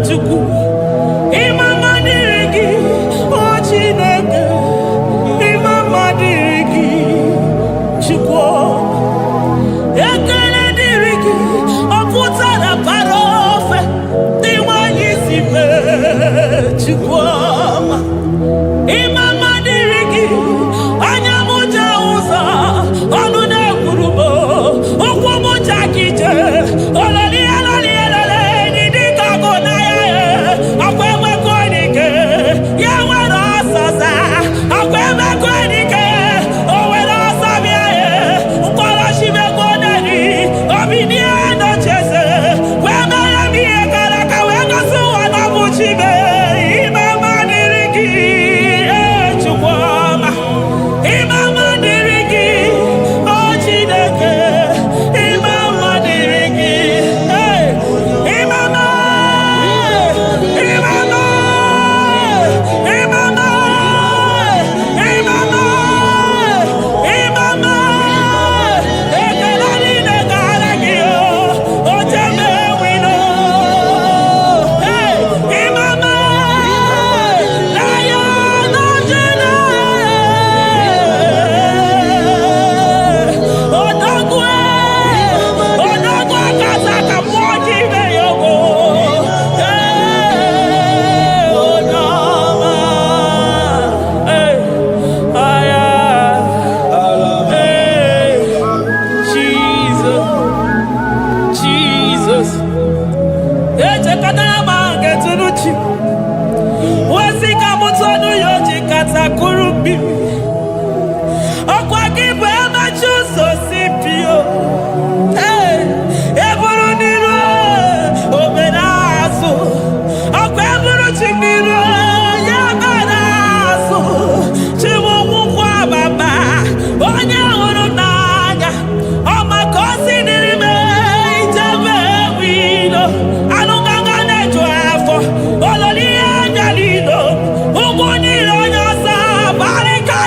Chukwu mama dịrị gị o Chineke mama dịrị gị Chukwu ekele dịrị gị ọ pụtara bara ofe dị nwanyị si mee Chukwu ọma mama dịrị gị anya m je ụzọ ọnụ na-ekwuru m ụkwụ m je aka ije ololielolielole dị ka agụ na ya akwa emekọ n'ike ya nwere ọsọza akwa emekọ n'ike o nwere ọsọ bịa mkpọrọ chimekọ neri obinie nocheze wee mere m ihe gara aka wee gosi ụwa na ọ bụ chibe mama dịrị gị Chukwu ọma mama dịrị gị o Chineke mama dịrị gị mama ekele niile gara gị o jemewino mama na ya nọjere odogwu akasa ka mmụọ gị ime ya ogo onye ọma aya Jesus echekọtara m ahụ ga-eturu chi ozi ka mụta ọnụ ya o ji katakụrụ mmiri ọkwa gị bụ emechi ụzọ si pio eburu n'iru obere azụ ọkwa eburu chi n'iru ya bara azụ chiwụkwụkwọ ababa onye hụrụ n'anya ọ maka o si dịrị m ijebe ewilo anụgaga na-eju afọ ololi ihe anya niile ugwu niile onye ọzọ barịka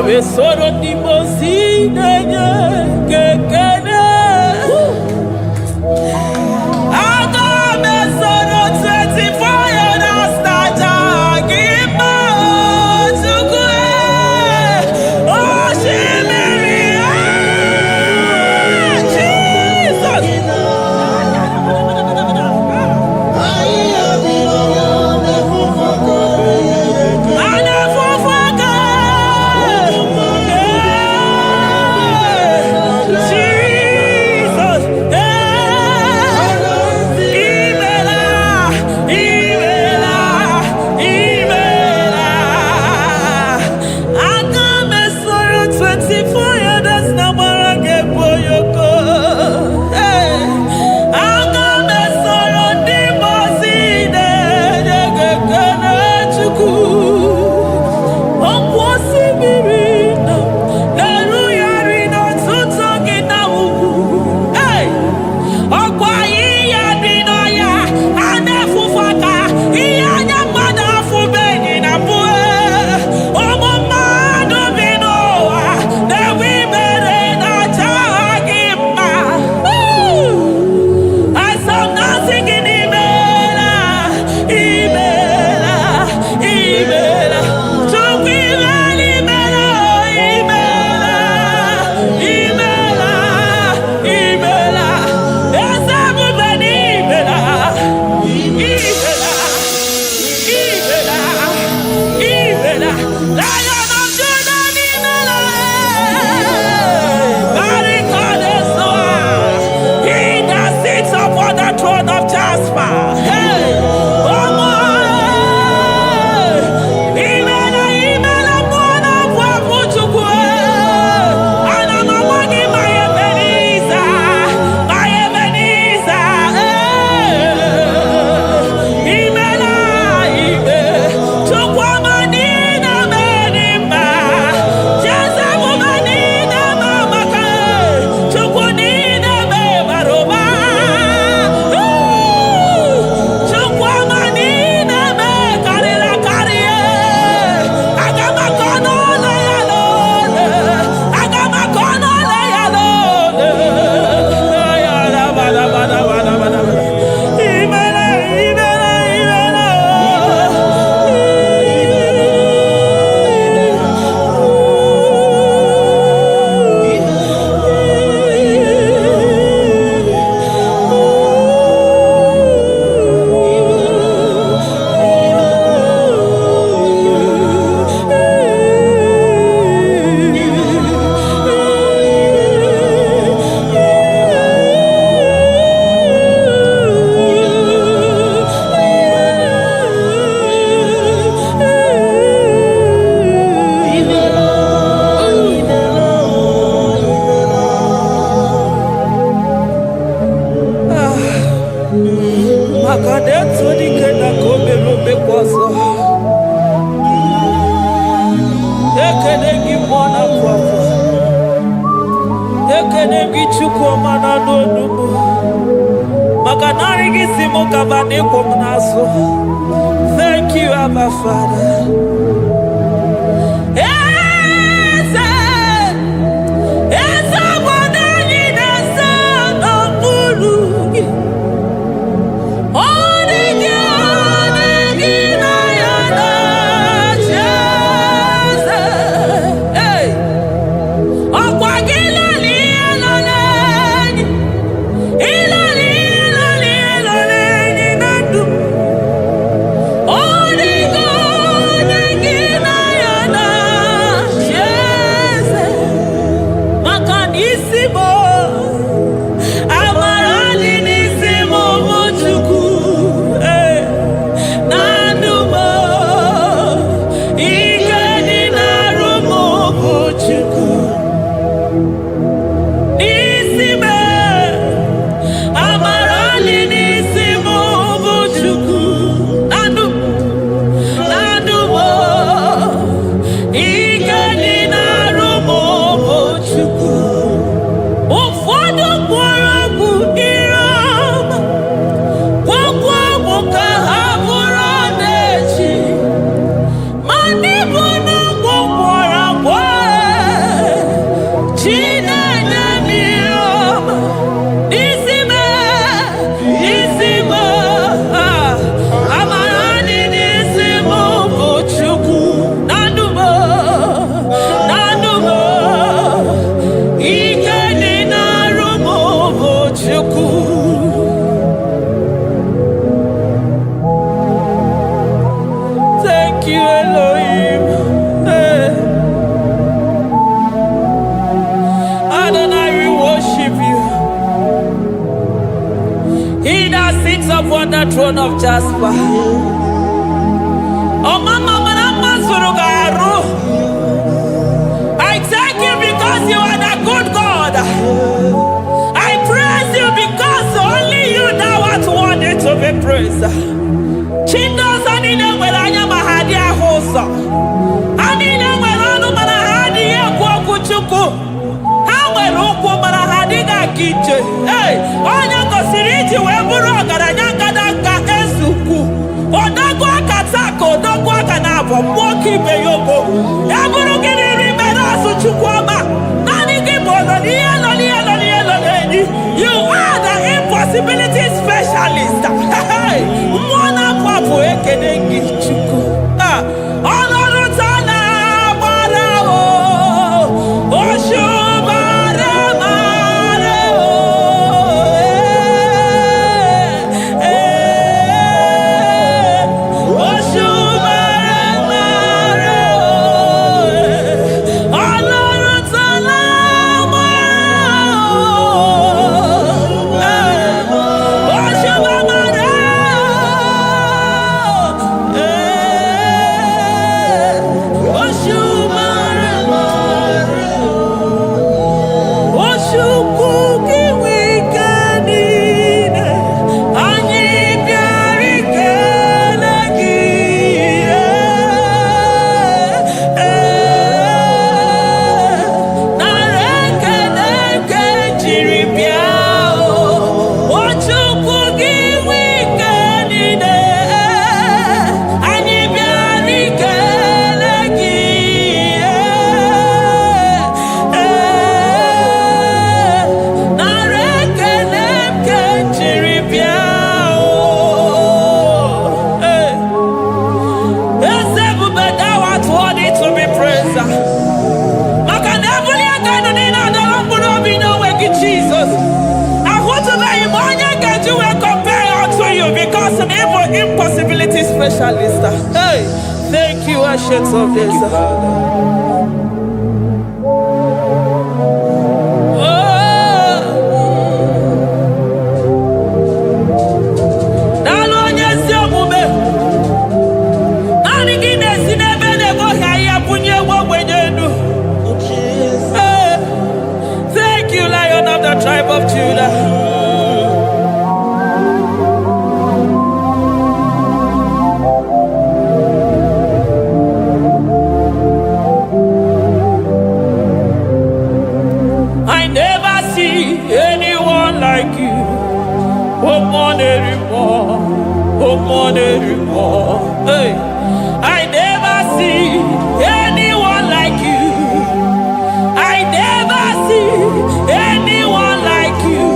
we soro di mosi nenye kekene. Aga me soro 24 years na jagima chukwe. Oh shimiri Jesus. Thank you, Abba Father. you, Elohim. Hey. Adonai, we worship you. He that sits upon the throne of Jasper. Oh, Mama, I thank you because you are the good God. I praise you because only you now are worthy to be praised. Chindos anina welanya mahadi ahosa. Anina welanu manahadi yekwa kuchuku. Hawe ruku manahadi na kiche. Hey, onya kosiriti weburu garanyanga daka esuku. Odagwa katako, odagwa kanabo, mwoki beyoko. Yaburu gini Chukwama, you are the impossibility specialist. Mwana papu ekenengi chuku. Olorutana marao, oshubara marao. Impossibility specialist. Hey, thank you, Ancient of Days. Thank you, Lion of the tribe of Judah. Hey, I never see anyone like you. I never see anyone like you.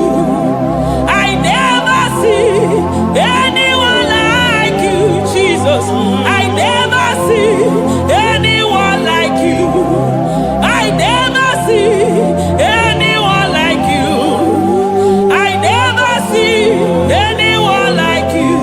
I never see anyone like you, Jesus. I never see anyone like you. I never see anyone like you. I never see anyone like you.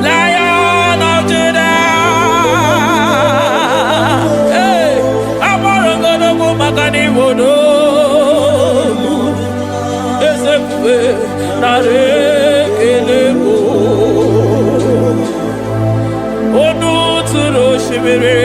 Lion of Judah, hey, I'm gonna go Makani Wodo, Ezekiel, Narekelebo, Onu Turo Shibere,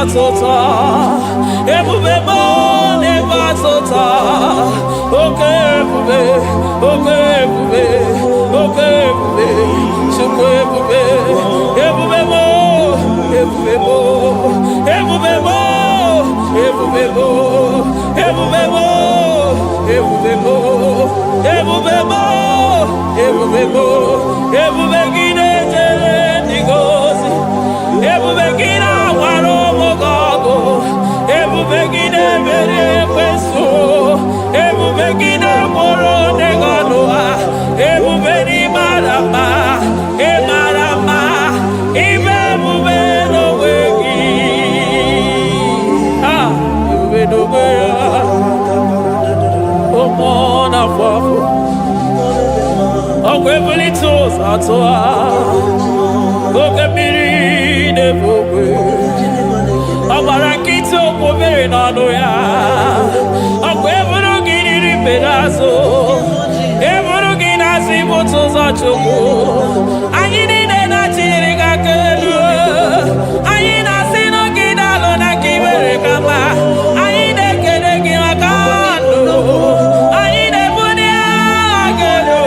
batota, ebube mo ne batota, oke ebube, chukwu ebube, ebube mo, ebube mo, ebube mo, ebube mo, ebube mo, ebube mo, ebube mo, ebube mo, ebube gine jere ndigozi, ebube gine waro mogogo, ebube gine mere kwesu, ebube gine moro neganoa, ebube ni marama, emarama, ibebube no wegi, ebube no wegi, omona fafo. Okwebuli toes atoa, okebiri nebogwe. Obarakito okobere nano ya, okwebulu giri pedazo, ebulu ginazi botoza choko. Ayini nena chiriga kelu, ayina sino gidalo na kibere kama, ayine kene gimakano, ayine bunia agelo.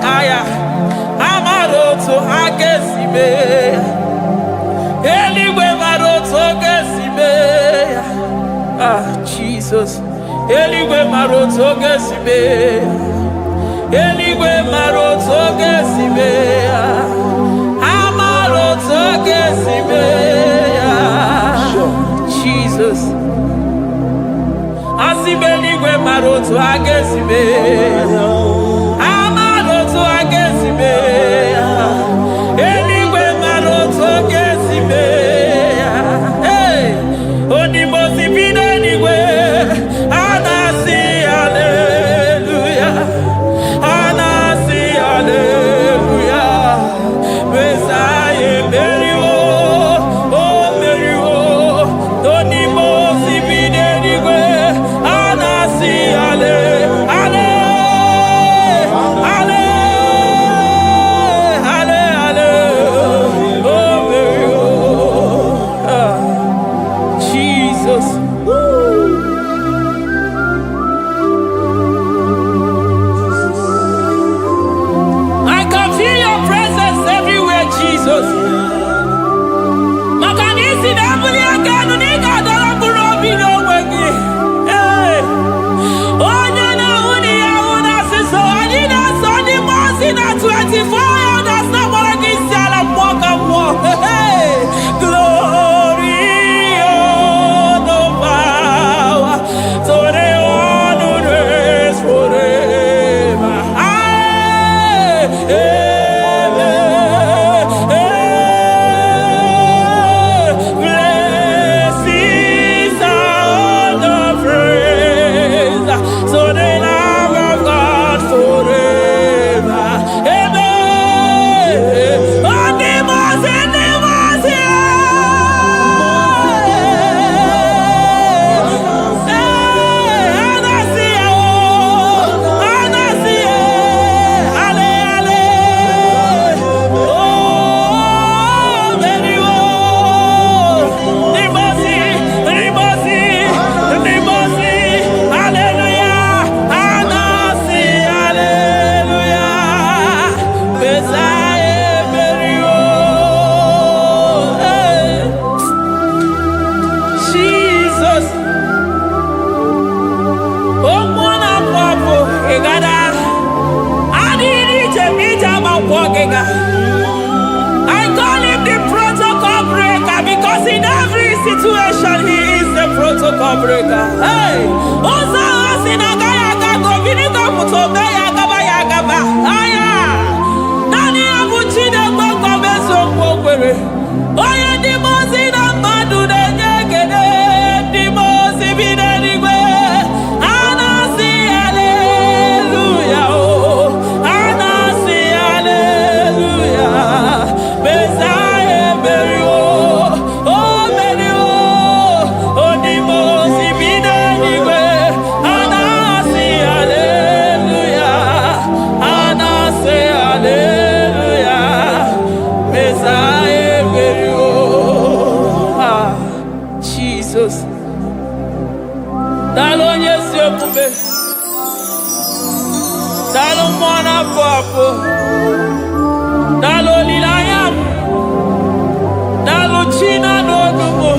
Aya, Amaroto, Agesibe, Eligwe Maroto, Gesibe. Jesus. Eligwe maroto gesibe. Eligwe maroto gesibe. Amaroto gesibe. Jesus. Asibeligwe maroto agesibe. Amaroto agesibe. Eligwe maroto gesibe. Hey, onimosi bide eligwe. Anasi hallelujah. Anasi hallelujah. Besaye meriwo. Oh meriwo. Onimosi bide eligwe. Anasi hallelujah. I call him the protocol breaker because in every situation he is the protocol breaker. Hey, Osa Osinagaya Gago Vinika Mutobeya Gabaya Gaba. Aya, Nani Abuchide Boko Beso Pokwere. Oya Dimozina Madu de Negede, Dimozi Bidenigwe. Anasi hallelujah. Anasi hallelujah. Besaye Berio. Oh Berio. Oh Dimozi Bidenigwe. Anasi hallelujah. Anasi hallelujah. Besaye Berio. Jesus. Dalo nyesi okube. Dalo mwana papo. Dalo lilayam. Dalo china no dumo.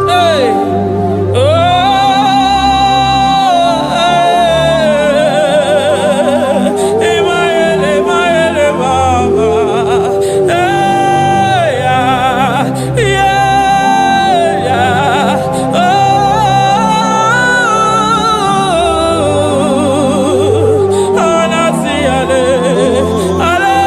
Hey. Oh. Emaele baba. Hey. Yeah. Oh. Anasi ale. Ale.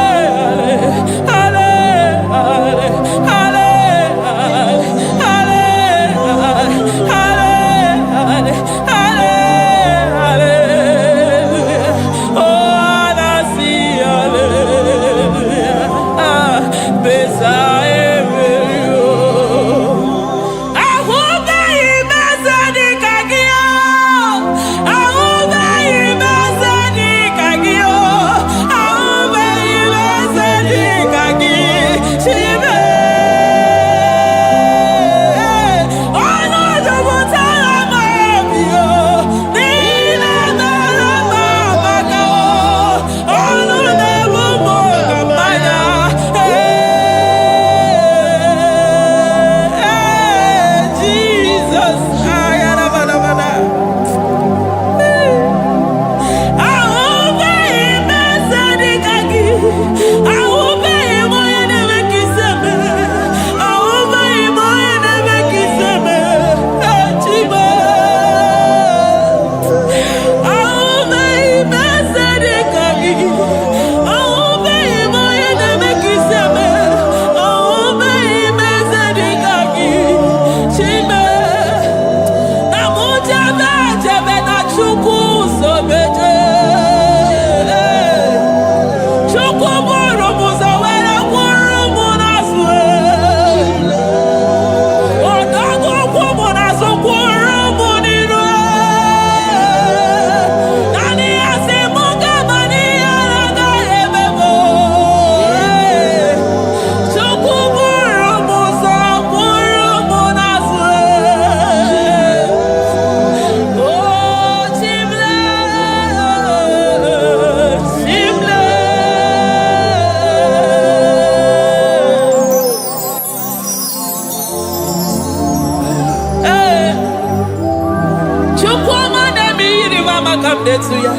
Hallelujah.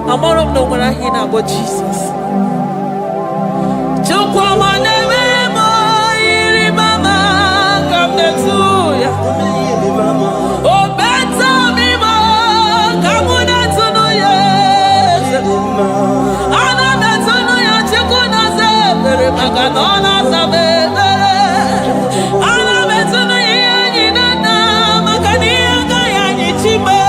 I'm all of no when I hear about Jesus. Oh, better me more. Come on, that's no yes. Ana better no ya chikuna se. Bere maganona sabe. Ana better no ya ni nana. Magani aga ya ni chime.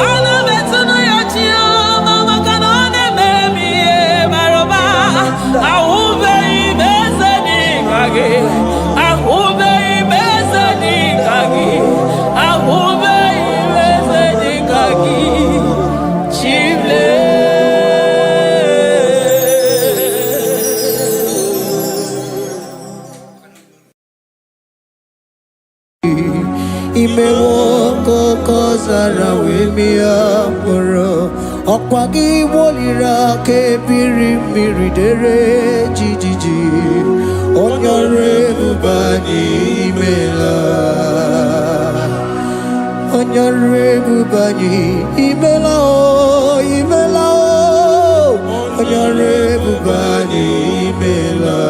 Ana better no ya chia. Mama kanone baby maroba. Ahube ibeze ni kage. Ahube ibeze ni kage. Ahube ibeze ni kage. Chile. Imewoko kozara wemia poro Okwagi wolira ke biri miridere jijiji Onyore bubani imela Onyore bubani imela o imela o Onyore bubani imela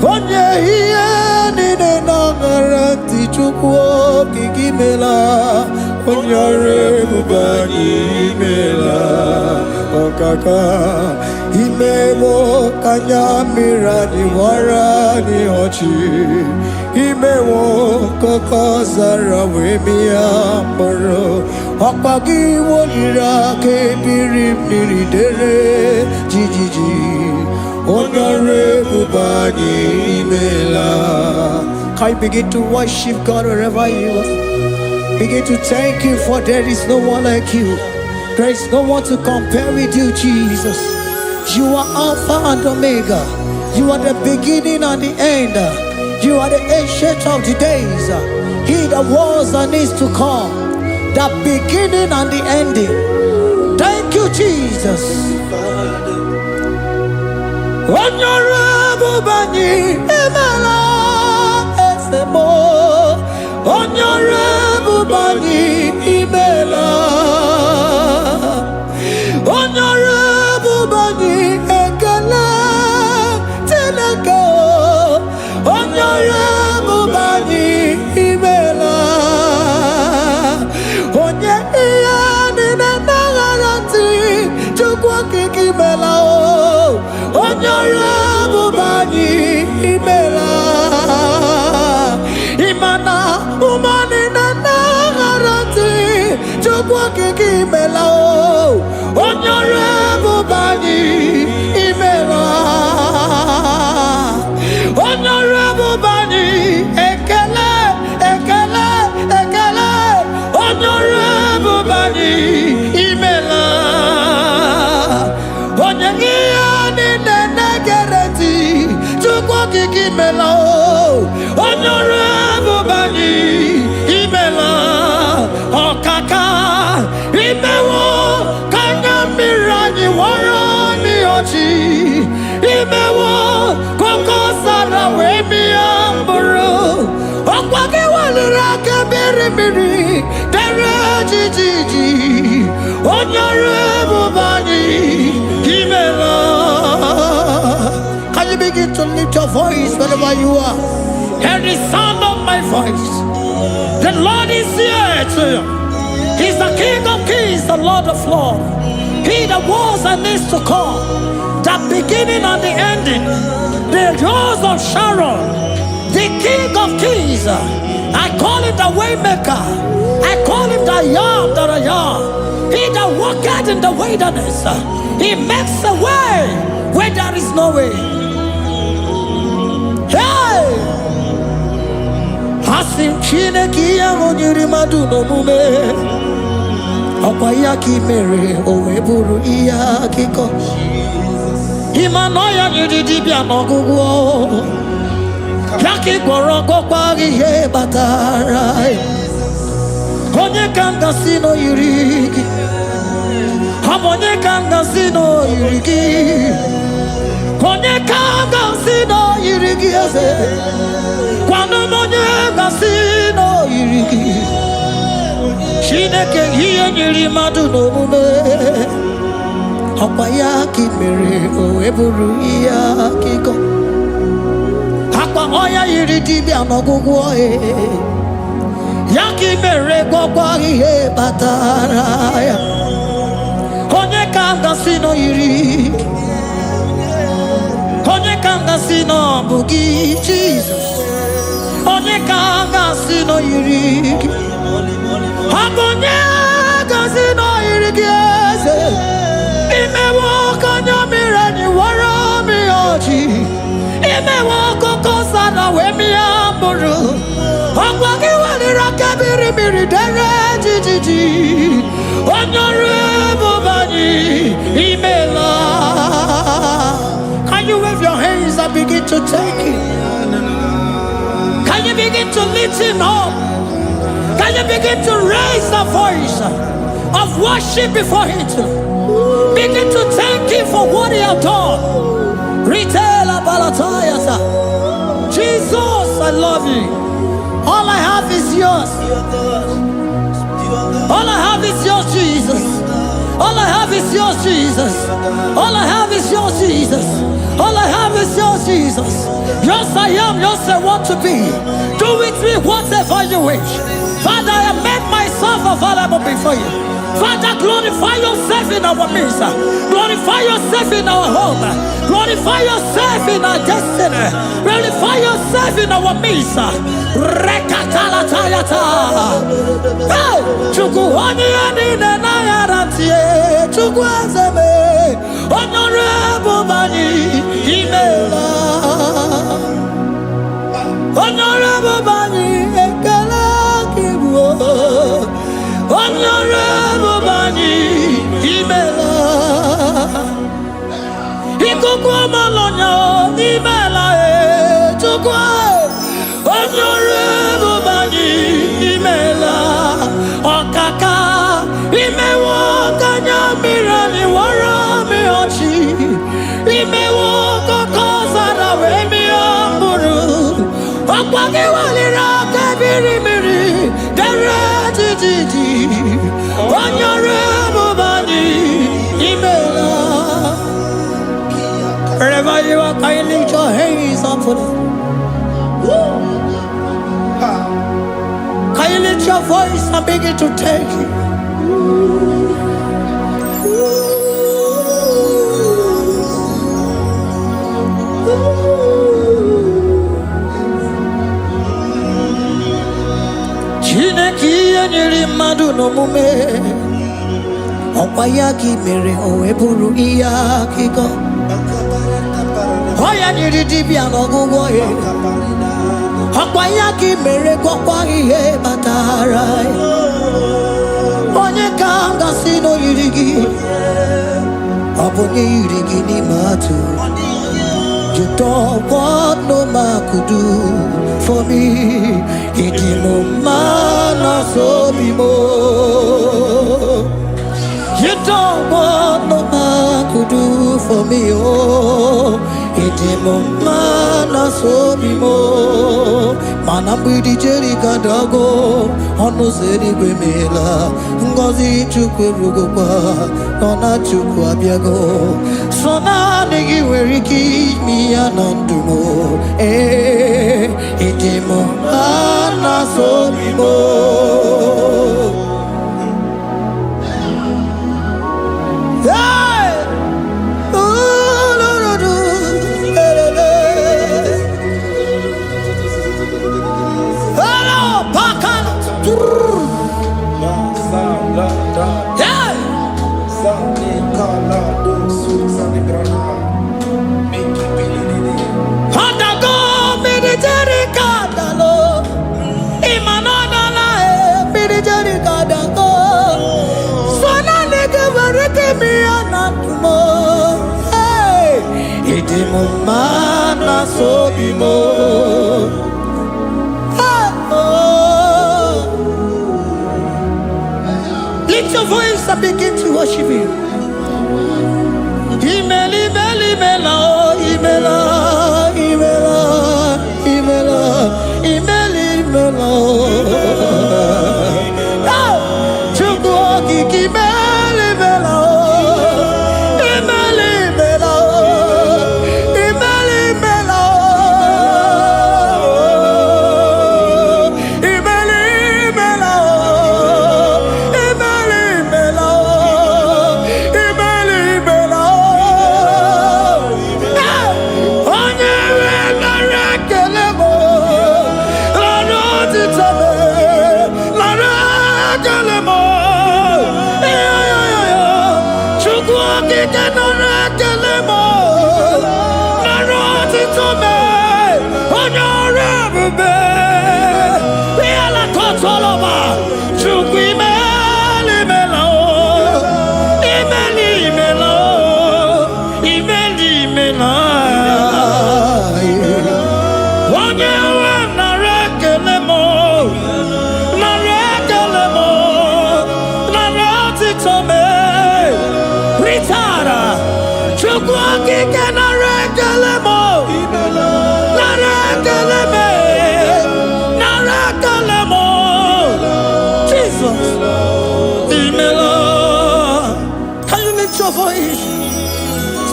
Onye hiye nine nangaranti chukwo kikimela Onyore bubani imela Okaka Imemo kanyamira ni wara ni ochi Imemo kokozara wemia moro Okpagi wolira ke biri miridere jijiji Onyore bubani imela. Can you begin to worship God wherever you are? Begin to thank Him, for there is no one like you. There is no one to compare with you, Jesus. You are Alpha and Omega. You are the beginning and the end. You are the ancient of the days. He that was and is to come. The beginning and the ending. Thank you, Jesus. Honorable Bani Emela Esemo. Honorable Bani Emela. Honorable Bani Ekala Teleko. Honorable Bani Emela. Onye iyani na nagaranti chukwa kikimela o. Honorable Bani Emela. Imana umani na nagaranti chukwa kikimela o. Honorable Bani Emela. Honorable Bani Ekele Ekele Ekele. Honorable Bani Emela. Onyangiyani nenegereti chukwa kikimela o. Honorable Bani Emela. Okaka Imewo Kanyamirani warani ochi Imewo Koko Sara wemi amburu Okwake walira kebiri miri Dere jijiji Honorable Bani Emela. Can you begin to lift your voice wherever you are? Hear the sound of my voice. The Lord is here to you. He's the King of Kings, the Lord of Lords. He that was and is to come, the beginning and the ending, the Rose of Sharon, the King of Kings. I call him the Waymaker. I call him the Yam that I am. He that walketh in the wilderness, he makes a way where there is no way. Hey! Hasim Chineki Yamonyuri Maduno Mume. Okwayaki mere oweburu iya kiko. Imanoya nyidibia nogugo. Yaki gorogo kwagi ye batara. Konye kanga sino yurigi. Hamonye kanga sino yurigi. Konye kanga sino yurigi ase. Kwano monye kanga sino yurigi. Chineke ihe nyiri mmadụ n'omume ọkwa ya ka mere o eburu ihe akịkọ akpa ọya yiri dibịa n'ọgwụgwọ ya ka mere gwọkwa ihe kpatara ya onye ka ngasị nọ yiri onye ka ngasị nọ bụ gị Jizọs onye ka ngasị nọ yiri gị onye ngasị nọ yiri gị eze imewe ọkanya mere anyị wara mi ọjị imewe ọkụkọ sana wee mịa mkpụrụ ọgwa gị weliri aka mmiri dere jijiji onye ọrụ ebube anyị imela. Can you wave your hands and begin to take it? Can you begin to lift him up? Can you begin to raise the voice of worship before him? Begin to thank him for what he has done. Retail Balatayasa. Jesus, I love you. All I have is yours. All I have is yours, Jesus. All I have is yours, Jesus. All I have is yours, Jesus. All I have is yours, Jesus. Yours I am, yours I want to be. Do with me whatever you wish. Father, I have made myself available before you. Father, glorify yourself in our midst. Glorify yourself in our home. Glorify yourself in our destiny. Glorify yourself in our midst. Rekatalatayata. Hey! Chukwani anine na yarantie. Chukwazeme. Honorable Bani Imela. Honorable Bani Ekala Kibu. Honorable Bani Imela. Ikukwa malonya Imela Chukwa. Honorable Bani Imela. Okaka Imewa Kanya Mirani Warami Ochi. Imewa Kokosara Wemi Amburu. Okwagi Walira Kabiri Miri. Jiji, Honorable Bani Imela. Wherever you are, can you lift your hands up for them? Can you lift your voice and begin to take it? Chineke nyere mmadụ n'omume ọkwa ya ka mere o wee bụrụ ihe akịkọ ọ ya nyere dibịa n'ọgwụgwọ ya ọkwa ya ka mere gwọkwa ihe kpatara ya onye ka ngasị n'oyiri gị ọ bụ onye yiri gị n'ime atụ. You don't want no man could do for me. Iti mo mana so bimo. You don't want no man could do for me. Oh, iti mo mana so bimo. Mana bidi jeri kadago. Ono zeri gwemela. Ngozi chukwe rugokwa. Nona chukwa abiago. Sona negi weriki mi anandumo. Itimo anasobimo. Hey, hello, Pakan. Yeah. Mana sobimo. Lift your voice and begin to worship him. Imeli meli mela imela imela imela imeli mela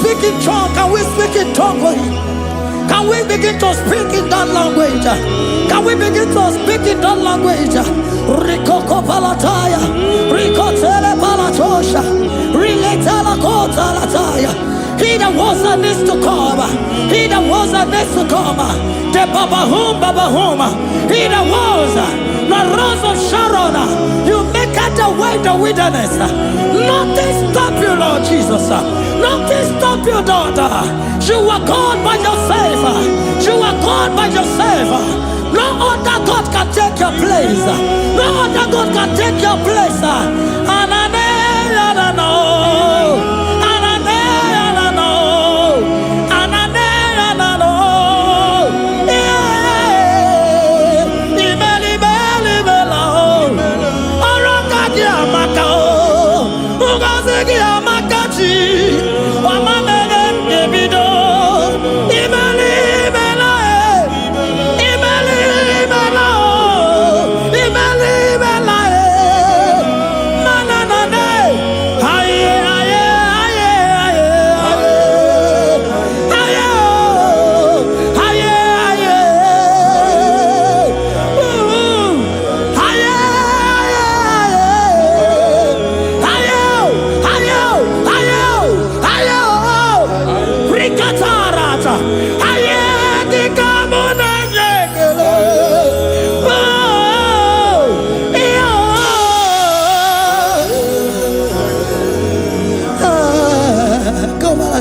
Speak in tongue. Can we speak in tongue for him? Can we begin to speak in that language? Can we begin to speak in that language? Rikoko palataya, rikotele palatosha, riletala kotalataya. He that was and needs to come. He that was and needs to come. The Babahum. He that was the rose of Sharon. You make it the way the wilderness. Nothing stop you, Lord Jesus. Nothing stop you, daughter. You are God by yourself. You are God by yourself. No other God can take your place. No other God can take your place.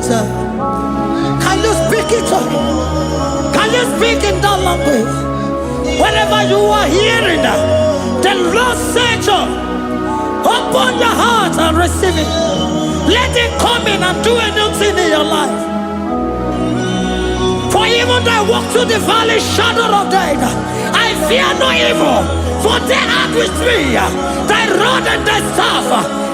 Can you speak it? Can you speak in that language? Whenever you are hearing that, the Lord said, open your heart and receive it. Let it come in and do a new thing in your life. For even though I walk through the valley shadow of death, I fear no evil, for they are with me. Thy rod and thy staff,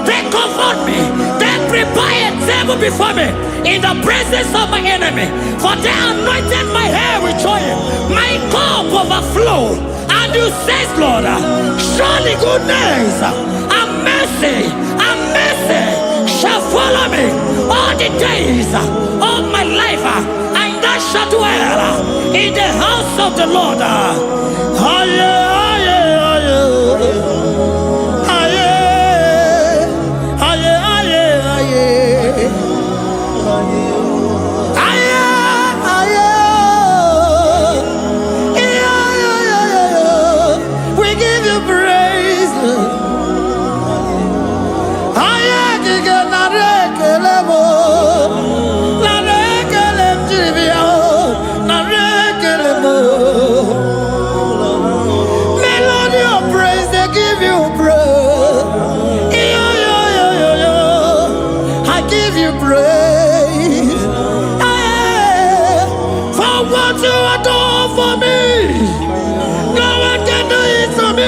they comfort me. They prepare a table before me in the presence of my enemy. For they anointed my hair with oil, my cup overflow. And you say, Lord, surely goodness and mercy shall follow me all the days of my life, and I shall dwell in the house of the Lord. We give you praise. Melody of praise, they give you praise. I give you praise. For what you have done for me, no one can do it for me.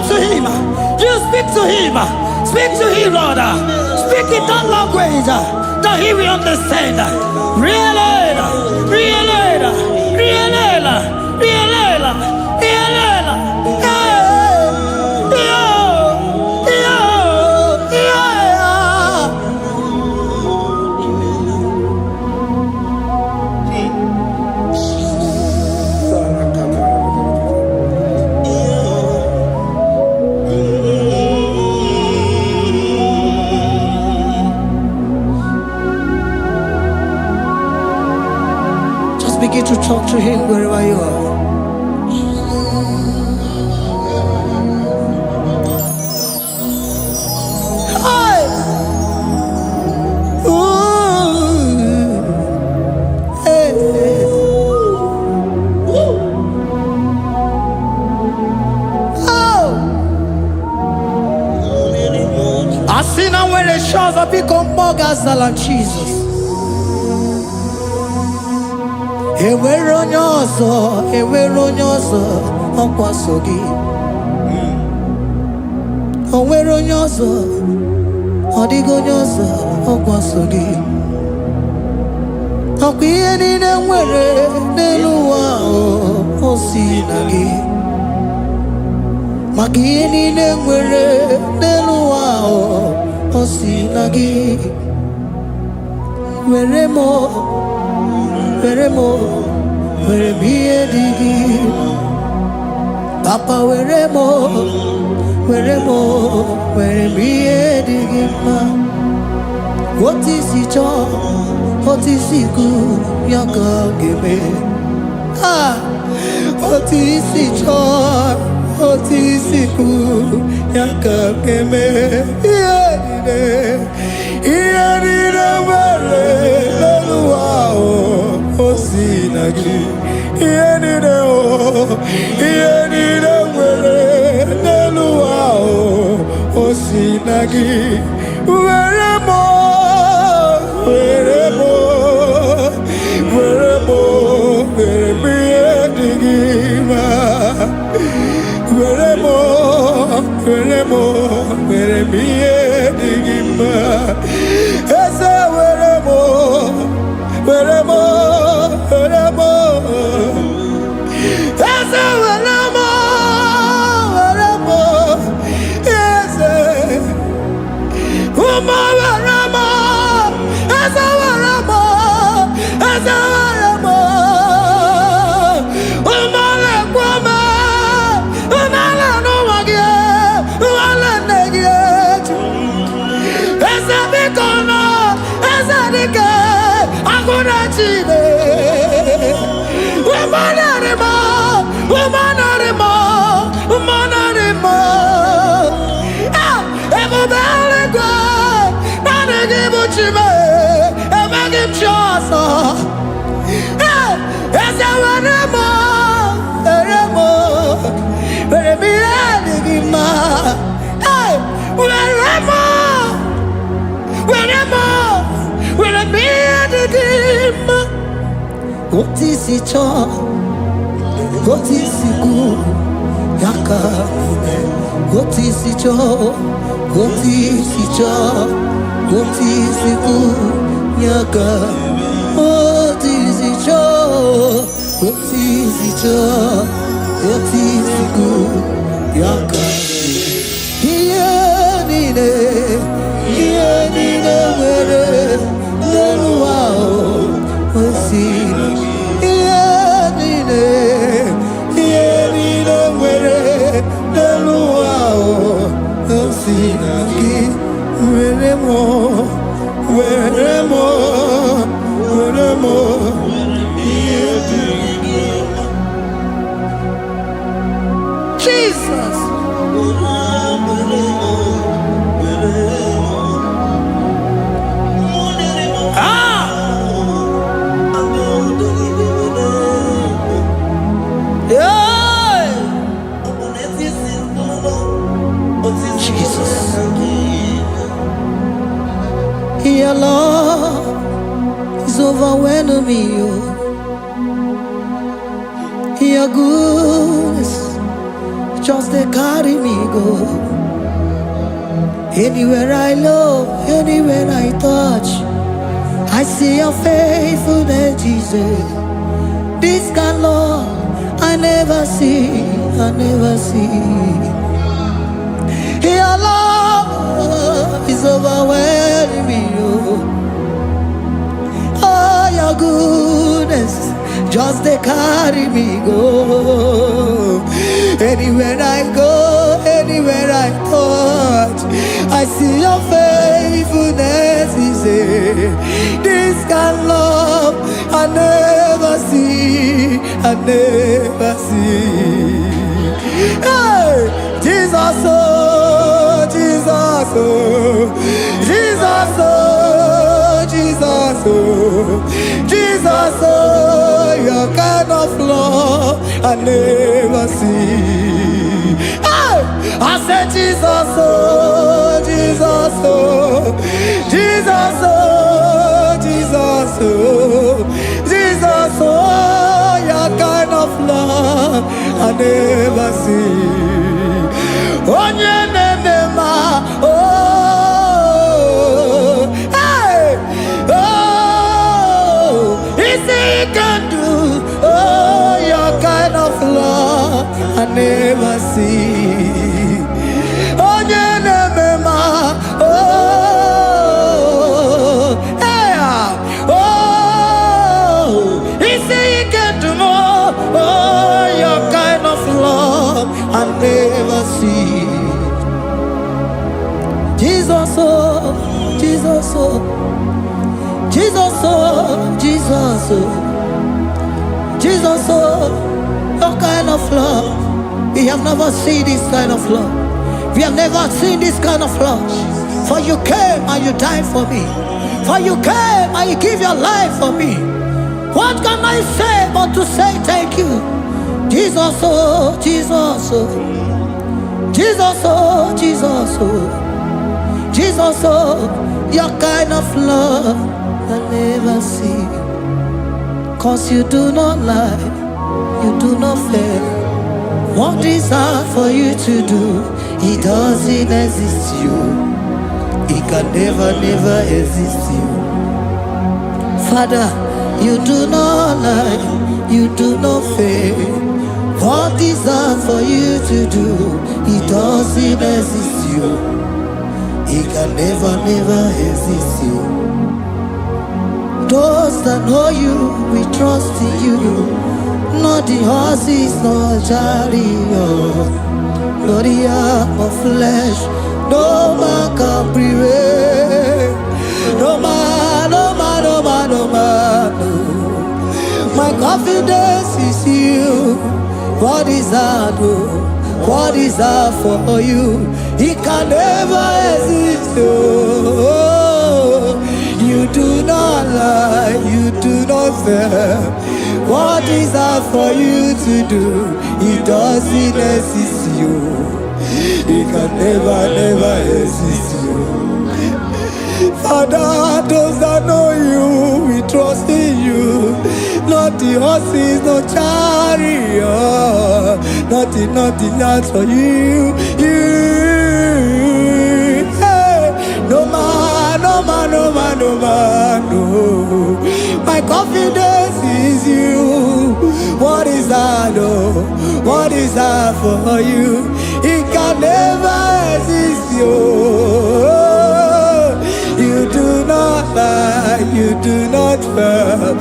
To him, you speak to him. Speak to him, Lord. Speak in that language that he will understand. Begin to talk to him wherever you are. Hey! Ooh. Hey. Oh! I see now where the shores have become more than Jesus. Enwere onye ọzọ ọkwa so gị. O nwere onye ọzọ, ọ dịghị onye ọzọ ọkwa so gị. Ọkwa ihe niile nwere n'elu ụwa o si na gị. Maka ihe niile nwere n'elu ụwa o si na gị. Were m ihe dị gị. Papa were m ihe dị gị mma. Otu isi chọọ, otu isi kwu ya ka ọ ga-eme. Otu isi chọọ, otu isi kwu ya ka ọ ga-eme. Ihe niile nwere n'elu ụwa o si na gị. Ihe niile nwere n'elu ụwa o si na gị. Were m ihe dị gị mma. Were m ihe dị gị mma. Eze were m Eze were m Eze ụmụ were m Eze were m ụmụ lekwa m ụmụala n'ụwa gị ụmụala nne gị eju. Eze biko nọ Eze dike agụna Chine. Ebube eluigwe naanị gị bụ Chime, enweghị m chi ọzọ. Eze were m ihe dị gị mma. Were m ihe dị gị mma. Otu isi chọọ, otu isi kwu ya ka ome. Otu isi chọọ, otu isi chọọ, otu isi kwu ya ka. Otu isi chọọ, otu isi chọọ, otu isi kwu ya ka. Ihe niile nwere n'elu ụwa o si na gị. Ihe niile nwere n'elu ụwa o si na gị. Were m ihe dị gị mma. Jesus. Your love is overwhelming me. Your goodness just they carry me go. Anywhere I look, anywhere I touch, I see your faithfulness, Jesus. This kind of love I never see, I never see. Your love is overwhelming me, oh, your goodness just they carry me go. Anywhere I go, anywhere I touch, I see your faithfulness, this kind of love I never see, I never see. Hey, Jesus, oh, Jesus, oh, Jesus, oh, Jesus, oh, Jesus, oh, your kind of love I never see. Hey, I said Jesus, oh, Jesus, oh, Jesus, oh, Jesus, oh, Jesus, oh, your kind of love I never see. Onye nemema, oh, hey, oh, he can do, oh, your kind of love I never see. Onye nemema, oh, hey, oh, he can do more, oh, your kind of love I never see. Jesus, oh, Jesus, oh, Jesus, oh, Jesus, oh, Jesus, oh, your kind of love. We have never seen this kind of love. We have never seen this kind of love. For you came and you died for me. For you came and you give your life for me. What can I say but to say thank you? Jesus, oh, Jesus, oh, Jesus, oh, Jesus, oh, Jesus, oh, your kind of love I never see. 'Cause you do not lie, you do not fail. What is hard for you to do, it doesn't exist you. It can never, never exist you. Father, you do not lie, you do not fail. What is hard for you to do, it doesn't exist you. It can never, never exist you. Those that know you, we trust in you. Not the horses, nor chariot, nor the arm of flesh. No man can prevail. No man, no man, no man, no man, no. My confidence is you. What is hard, oh? What is hard for you? It can never exist, oh. You do not lie, you do not fail. What is hard for you to do, it doesn't exist you. It can never, never exist you. Father, those that know you, we trust in you. Not the horses, no chariot. Nothing else for you. Hey, no man, no man, no man, no man, no. My confidence is you. What is that, oh? What is that for you? It can never exist, you. You do not lie, you do not fail.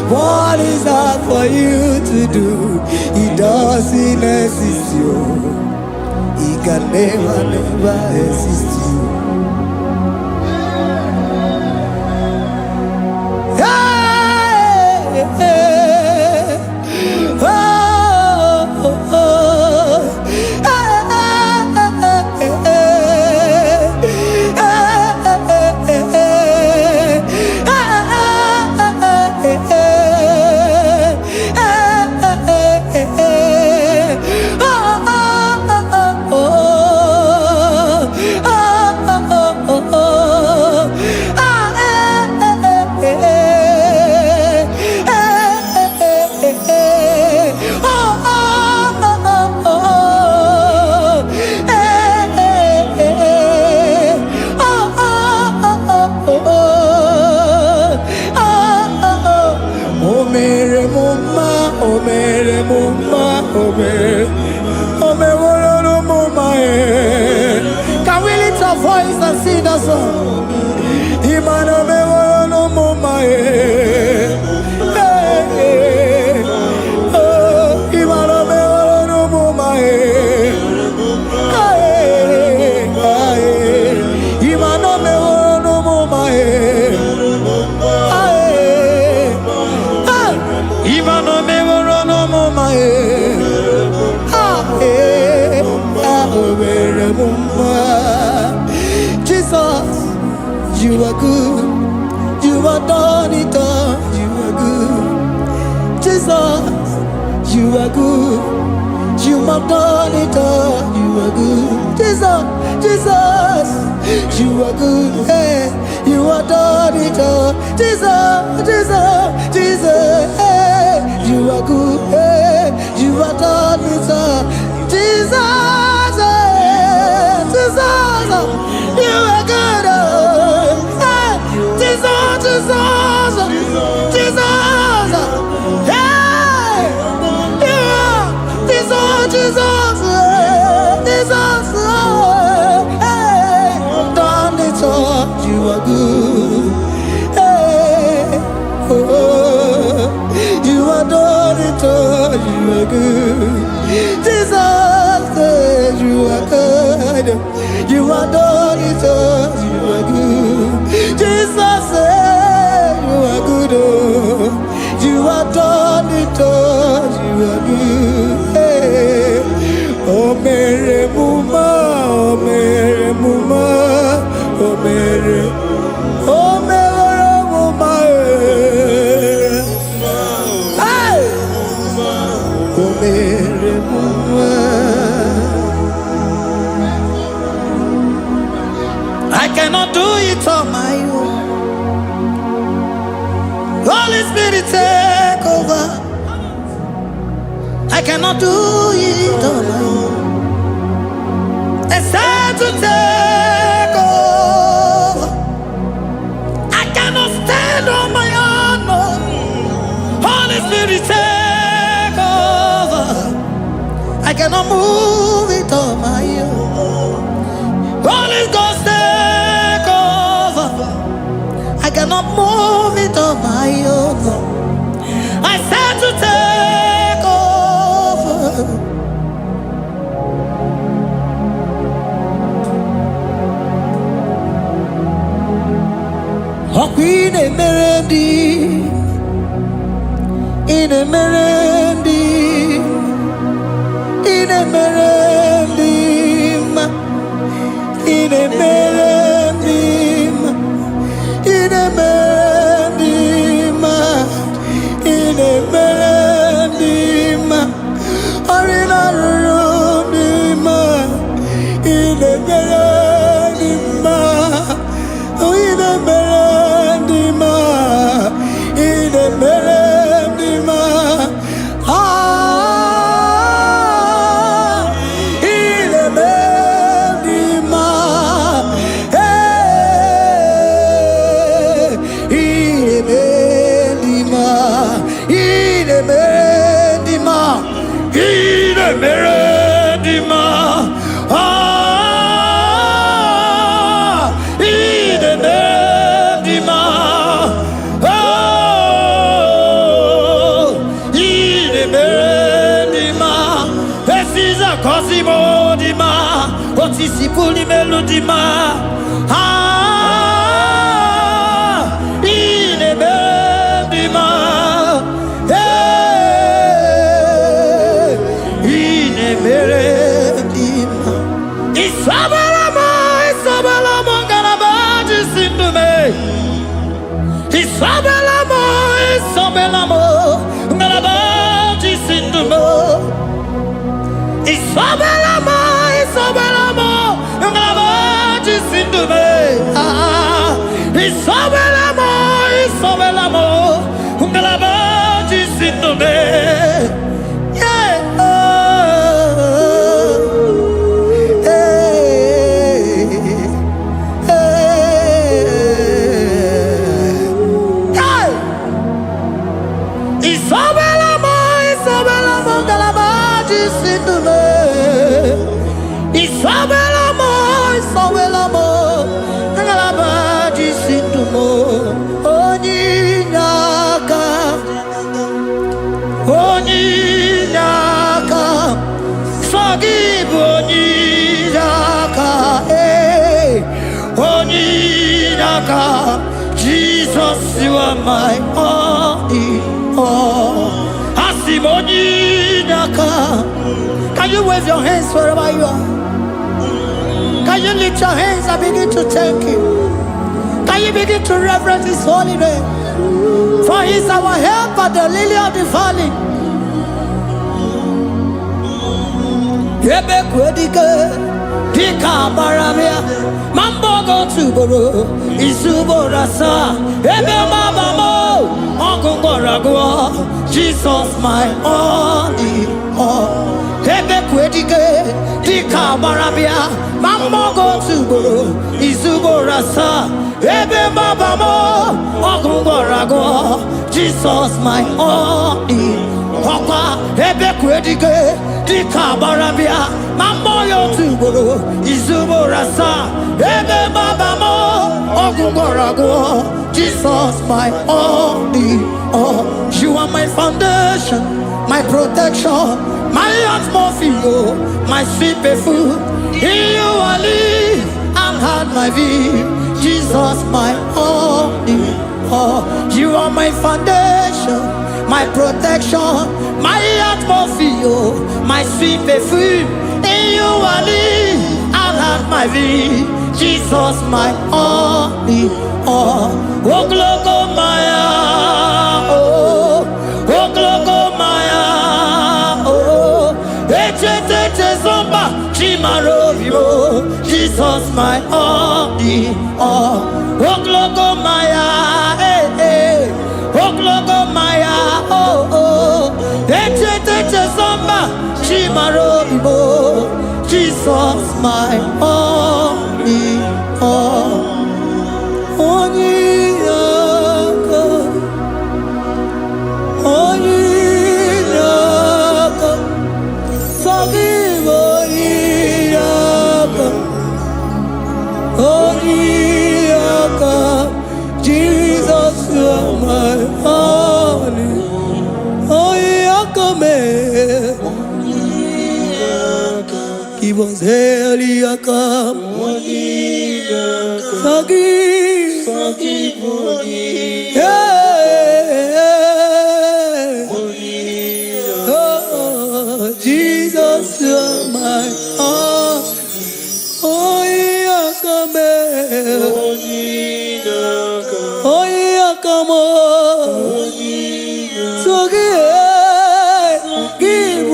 What is hard for you to do? It doesn't exist you. It can never, never exist you. Hey, hey, oh, oh, oh. voice and sing that song. Imano me no mama Imano me no mama Imano me no mama Imano me no mama Jesus, you are good. You are done it all. You are good. Jesus, you are good. You have done it all. You are good. Jesus, Jesus, you are good. Hey, you have done it all. Jesus, Jesus, Jesus, hey, you are good. Hey, you have done it all. Jesus, hey, Jesus, you are good. Hey, Jesus, Jesus, Jesus, hey, yeah, Jesus, Jesus, Jesus, hey, done it all. You are good. Hey, oh, you are done it all. You are good. Jesus, you are good. You are done it all. You are good. Jesus, you are good. Oh, you are done it all. You are good. Hey. Oh, Mary Muma, oh, Mary Muma, oh, Mary, oh, Mary Muma, hey, oh, Mary Muma. I cannot do it on my own. Holy Spirit, take over. I cannot do it on my own. It's time to take over. I cannot stand on my own. No. Holy Spirit, take over. I cannot move it on my own. Holy Ghost, take over. I cannot move it on my own. I said to take over. Oh, in a melody, in a melody, in a melody, in a melody, in a melody, in a melody, or in a room, in a melody, oh, in a melody, in a melody, in a melody, Cosimo di ma, otisipuli melodima. Ine bendima, ine bendima. Isabelamo, garabaji sindume. Isabelamo, garabaji sindume. Isabelamo, ngalabaji sindume. Isabelamo, ngalabaji sindume. Yeah. Isabelamo, ngalabaji sindume. Isabelamo, Jesus, you are my all in all. Can you wave your hands wherever you are? Can you lift your hands and begin to thank Him? Can you begin to reverence His holy name? For He is our help at the lily of the valley. Dika Baramia, Mambo go to Boro, Isuborasa, Ebe Mabamo, Ogungorago, Jesus my only all. Ebe Kwedike, Dika Baramia, Mambo go to Boro, Isuborasa, Ebe Mabamo, Ogungorago, Jesus my only Papa, Ebe Kwedike, Dika Baramia, Mambo yo tuboro, Izuborasa, Ebe Babamo, Ogungorago, Jesus my only all. You are my foundation, my protection, my atmosphere, my sweet perfume. In you I live and had my vie, Jesus my only all. You are my foundation, my protection, my atmosphere, my sweet perfume. In you I live, I'll have my vie, Jesus my only all. Oh, glogo Maya, oh, glogo Maya, oh, Eche Zomba, Chimarovio, Jesus my only all. Oh, glogo Maya, eh, oh, glogo Maya, oh, Eche Zomba, Chimarovio, Jesus my only all. Jesus, you are my only. Give us Heliaka. Forgive. Oh, Jesus, you are my all. Oh, Yakame. Oh, Yakamo. Give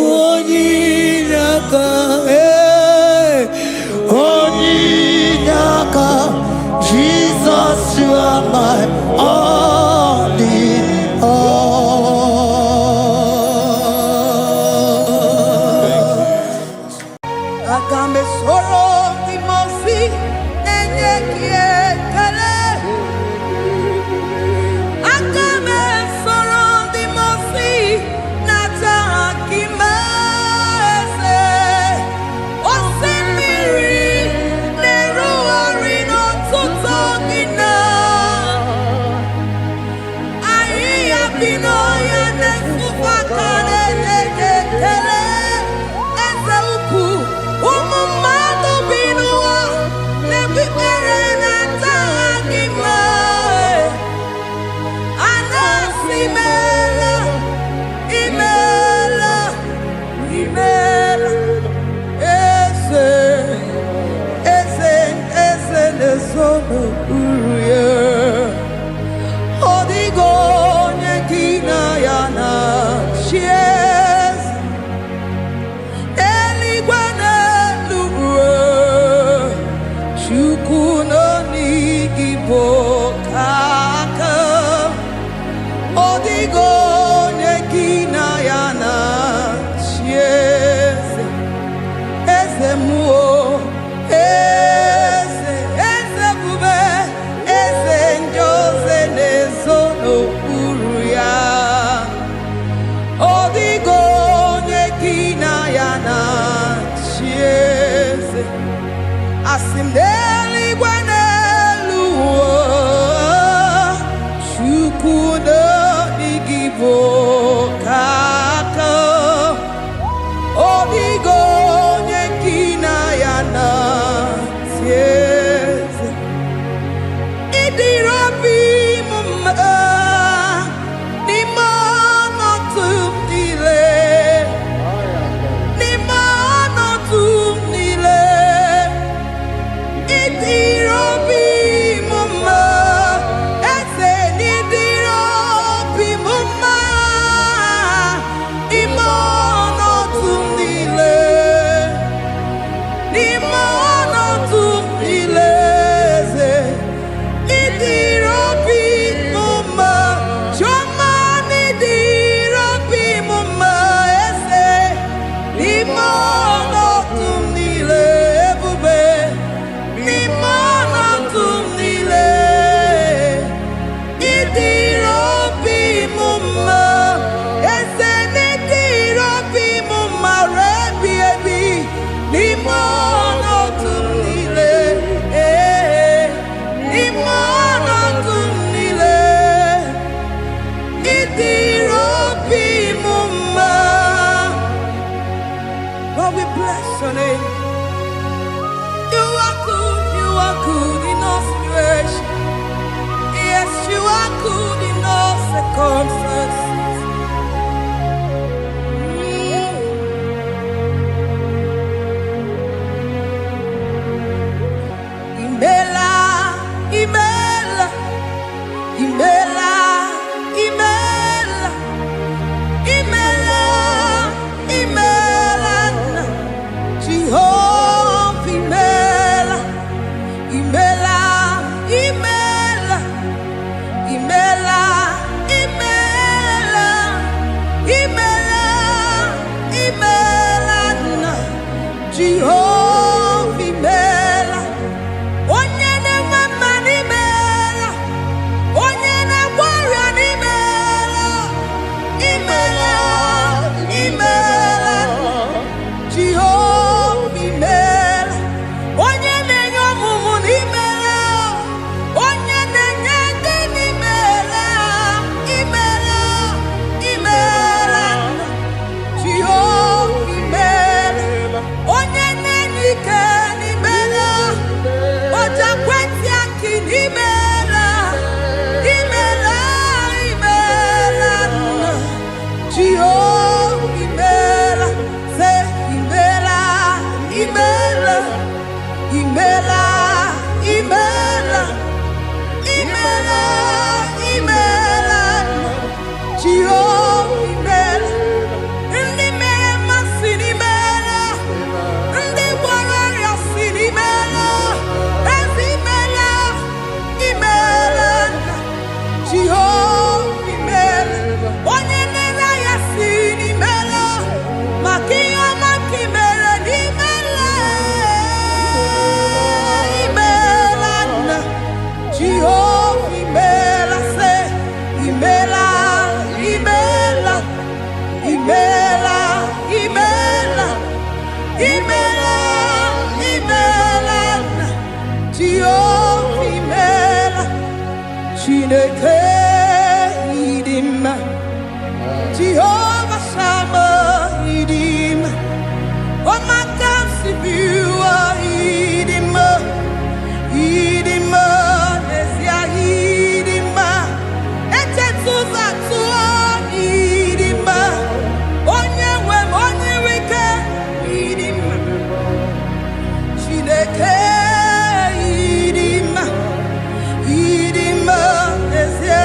Onyinaka. Jesus, you are my only all. Agame soro imosi enye kiekele. Agame soro imosi nata akimese. Osemiri neruari no tutogina. Aia binoya nesufakane nekele. Ezeuku umumado binua nebibere nata akima. Anasimela imela eze nesono uruye. Odigo nyekina yana shies eligwane luwe chukuno nigibo kaka. Odigo nyekina yana shies eze muo eze bube eze njoze nezono uruya. Odigo nyekina yana chieze asimdeli gwaneluo chukudo igibo kaka. Odigo bless your name. You are good in all situations. Yes, you are good in all circumstances. Imela, Imela, Imela, Imela, Imela, Imela, Jehovah, Imela, Imela, Imela, Imela, Imela, Imela, Imela, Jehovah, Imela. Onye na-enwe n'imela, onye na-agwara n'imela, imela, imela, Jehova imela. Onye na-enye ọmụmụ n'imela, onye na-enye ndị n'imela, imela, imela, Jehova imela. Onye na-enye ike n'imela, Oja kweti aki n'imela, imela, imela, Jehovah imela, say imela, imela, imela, imela, imela, imela, Jehovah imela. Ndị mere mmasị n'imela, ndị gwara ọrịa si n'imela. Jehovah imela, onye mere ya si n'imela, maka ihe ọma ka imere n'imela, imela nna. Jehovah imela, say imela, imela, imela, imela, imela, imela nna. Jehovah imela. Chineke idima, Jehovah Shammah idima, Omakamsibiwa idima, idima, Nesia idima, Etetuza tuo idima, Onyewe Onyewike idima, Chineke idima, idima, Nesia.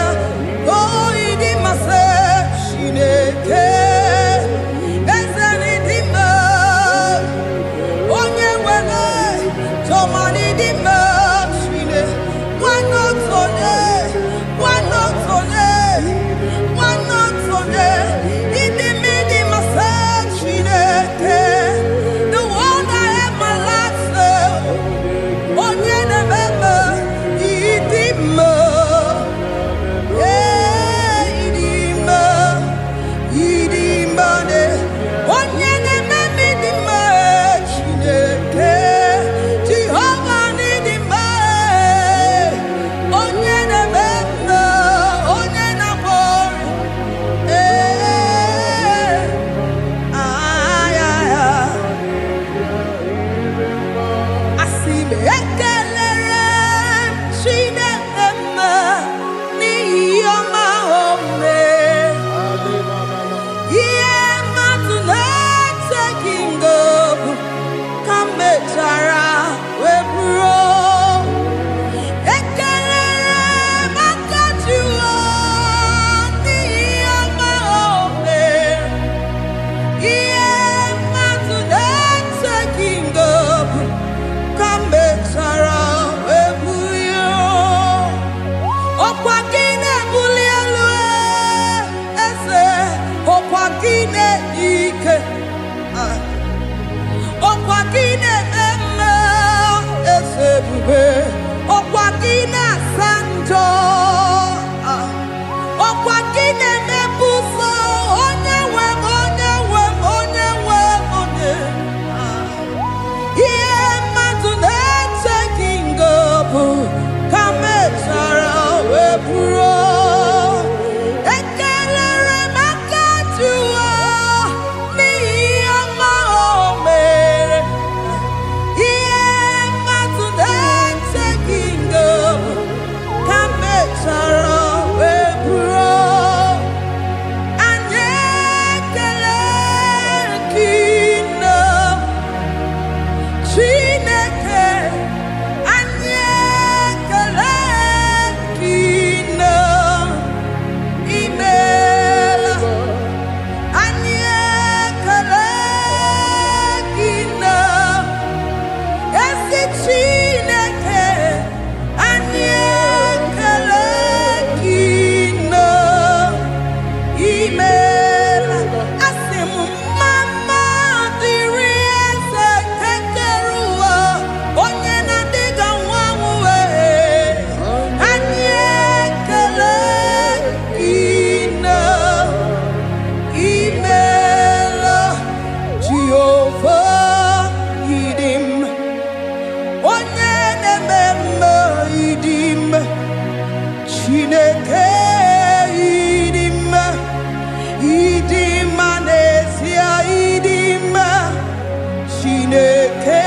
Chineke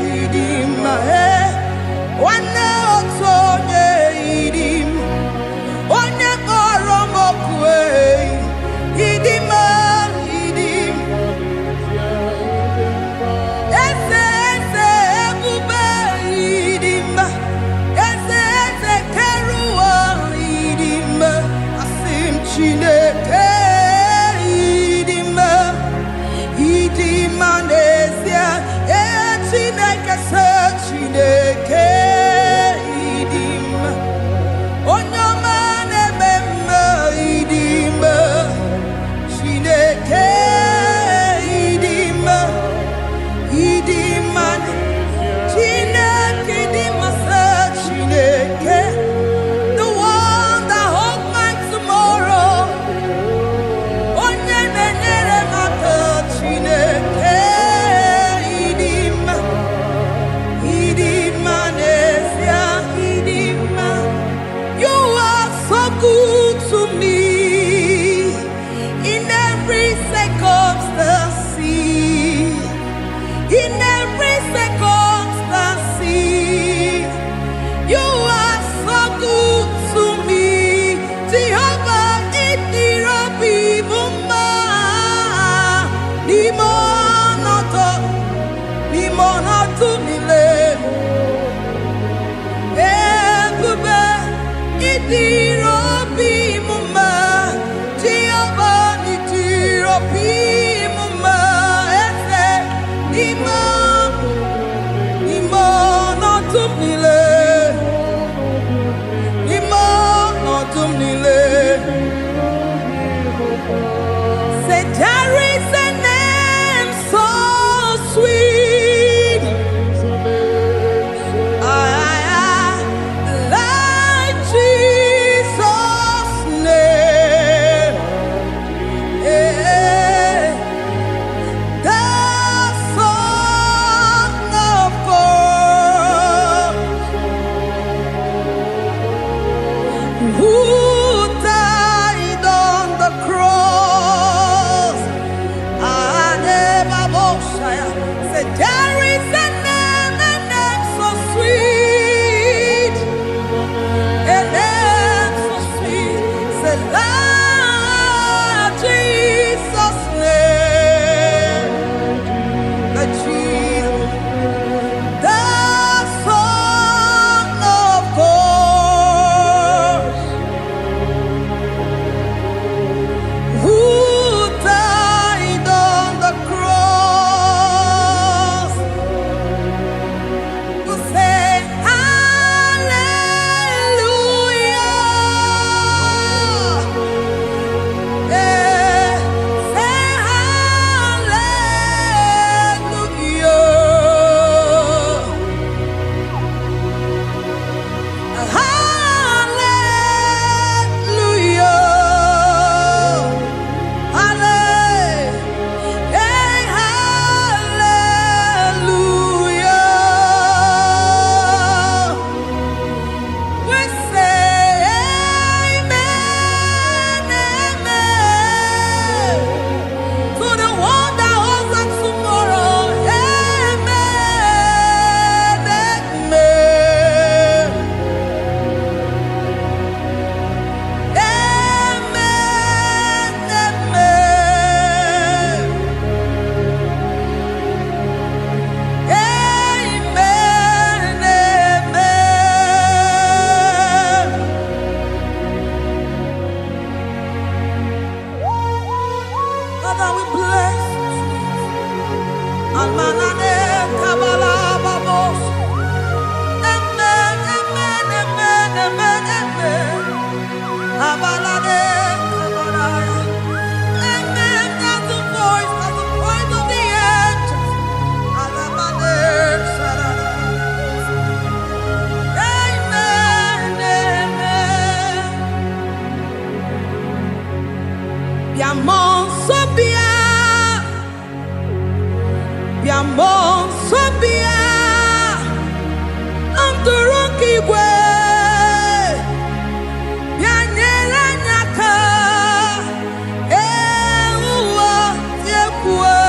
idima wana otonye idim onye kpọrọ m okwu idima idim eze ebube idima eze keruwa idima asim Chineke Idimanesia, Chineke se Chineke idim, Onyama nemema idim, Chineke idim, idiman, Chineke idim se Chineke, the one that holds my tomorrow. Good to me in every circumstance, in every circumstance. You are so good to me, Jehovah. Itirobi mumma, limonato mile, ebube itirobi. Say there is a name so sweet, like Jesus' name, the Son of God, who died on the cross. Say there is a name so sweet, a name so sweet. Say Lord Jesus' name, the Jesus, the Son of God, who died on the cross. We say hallelujah, say Father, we bless you. Almanane kabala babos. Amen, amen, amen, amen, amen. Abalade kabalaya. Amen. That's the voice of the angels. Alabade sarara. Amen, amen. Biamon sobia. Biamon sobia. Amturuki we. Bianyera nyaka. Ewa yekwe.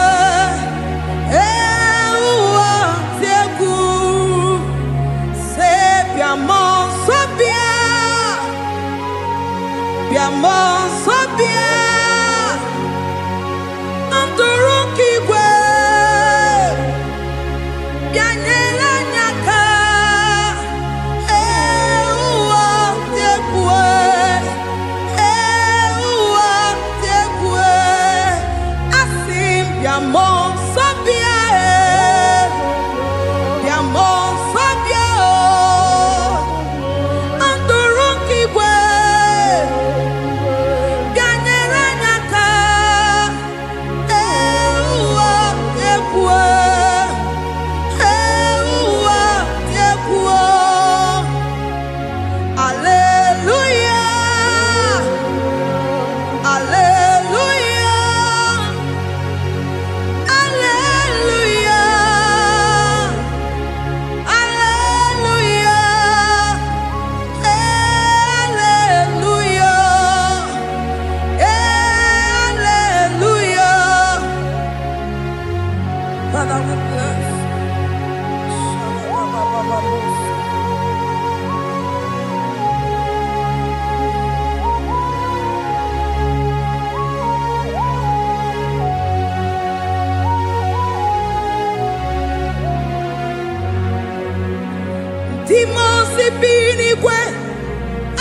Dimosi binigwe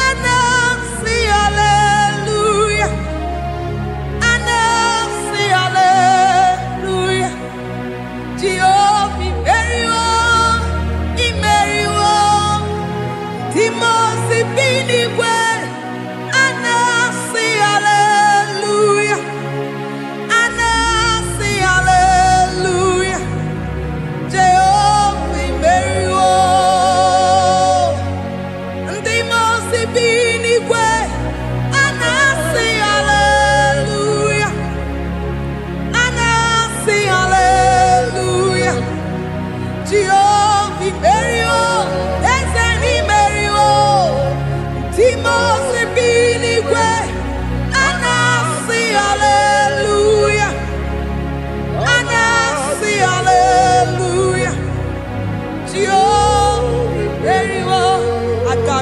anasi hallelujah, anasi hallelujah. Jehovah imeriwo, Dimosi binigwe anasi hallelujah, anasi hallelujah. Jehovah imeriwo.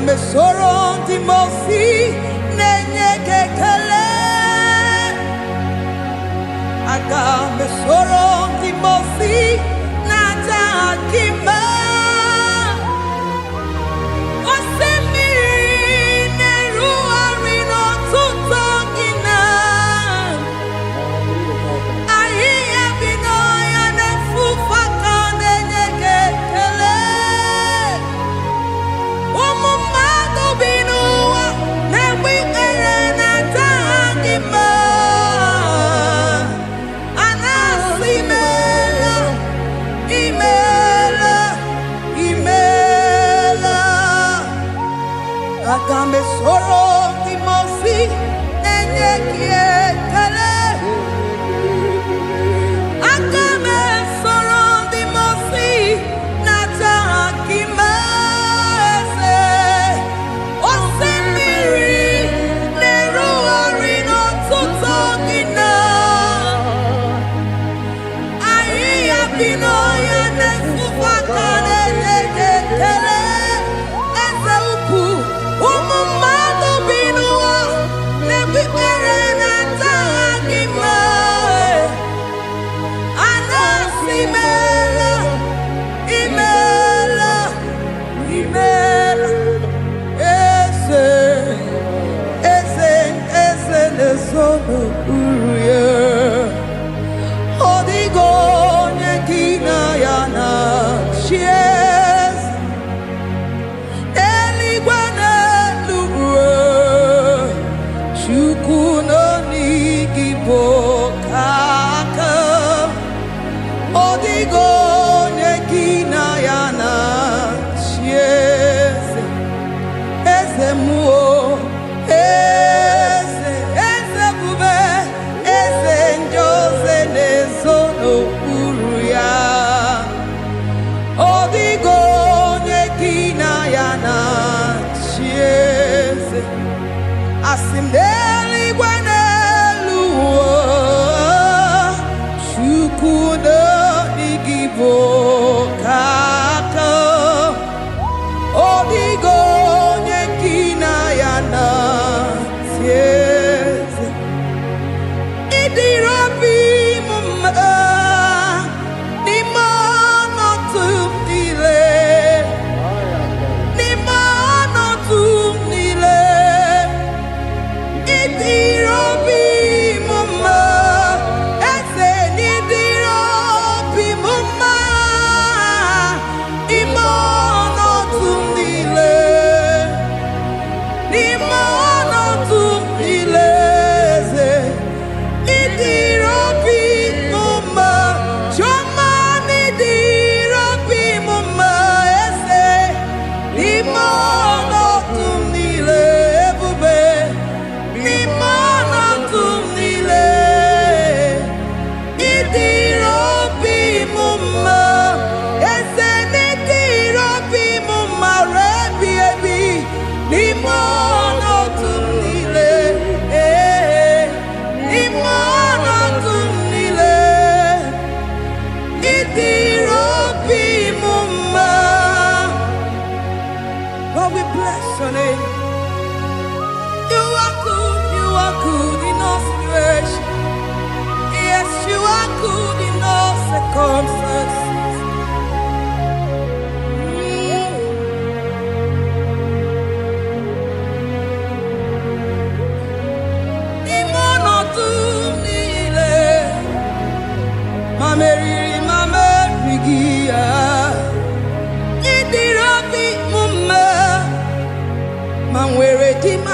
Me soro Dimosi nenye kekele, aga me soro Dimosi na takima. Osemiri neru arino tutokina, ahiya binoya nefufaka nenye kekele. Agame soro Dimosi nenye kiekele, agame soro Dimosi nata akima ese. Osemiri neru arino tutokina, ahiya binoya nefufaka nenye kekele. Asimdeli gwanelu, shukuno igibo.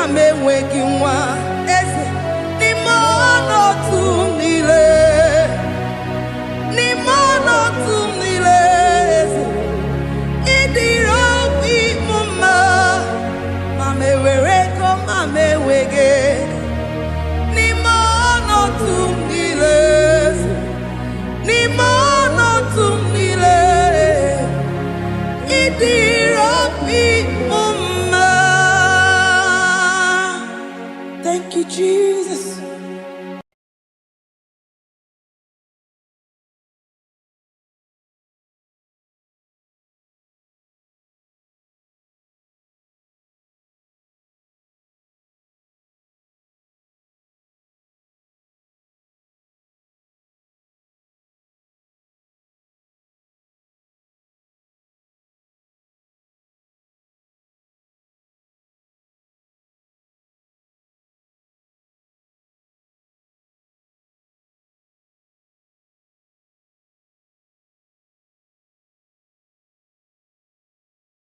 m enweghị nwa